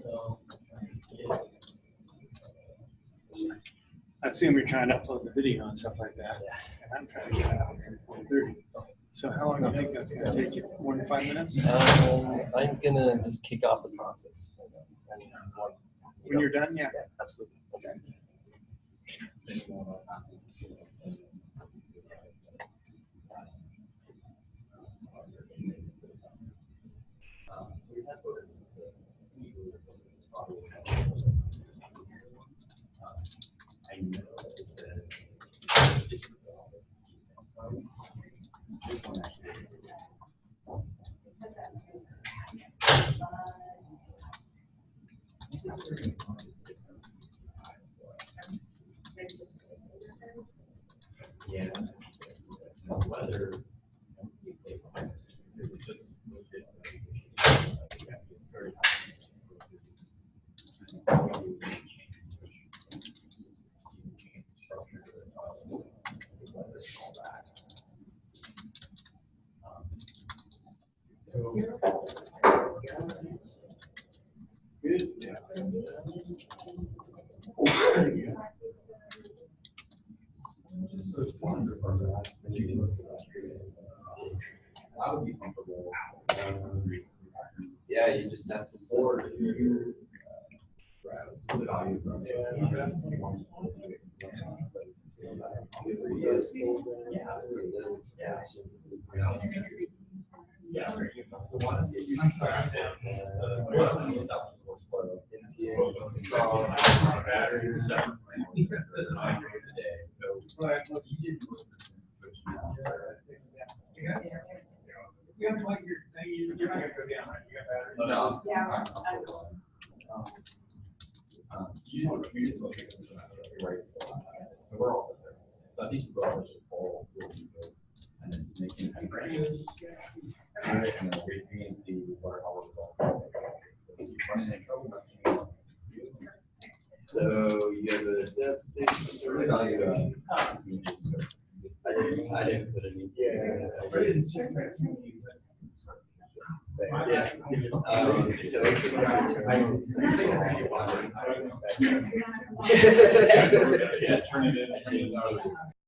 So, I assume you're trying to upload the video and stuff like that. And I'm trying to get out here at 1:30. So how long do you think that's gonna take you? More than 5 minutes? I'm gonna just kick off the process. When you're done, yeah. Yeah, absolutely. Okay. I know yeah, whether good. Yeah. I would be comfortable. Yeah, you just have to sort your browse the value from it. Yeah. So why don't you start down? Batteries. You have like your thing, you're not gonna go down, right? You got batteries? No. Yeah. You know, right. So we're all there. So I think you go to poll, and then making kind of branches, right, and then waiting and see what how it's going. If you run into trouble, So you have a dev station. really value I didn't put any. Yeah. Just turn it in.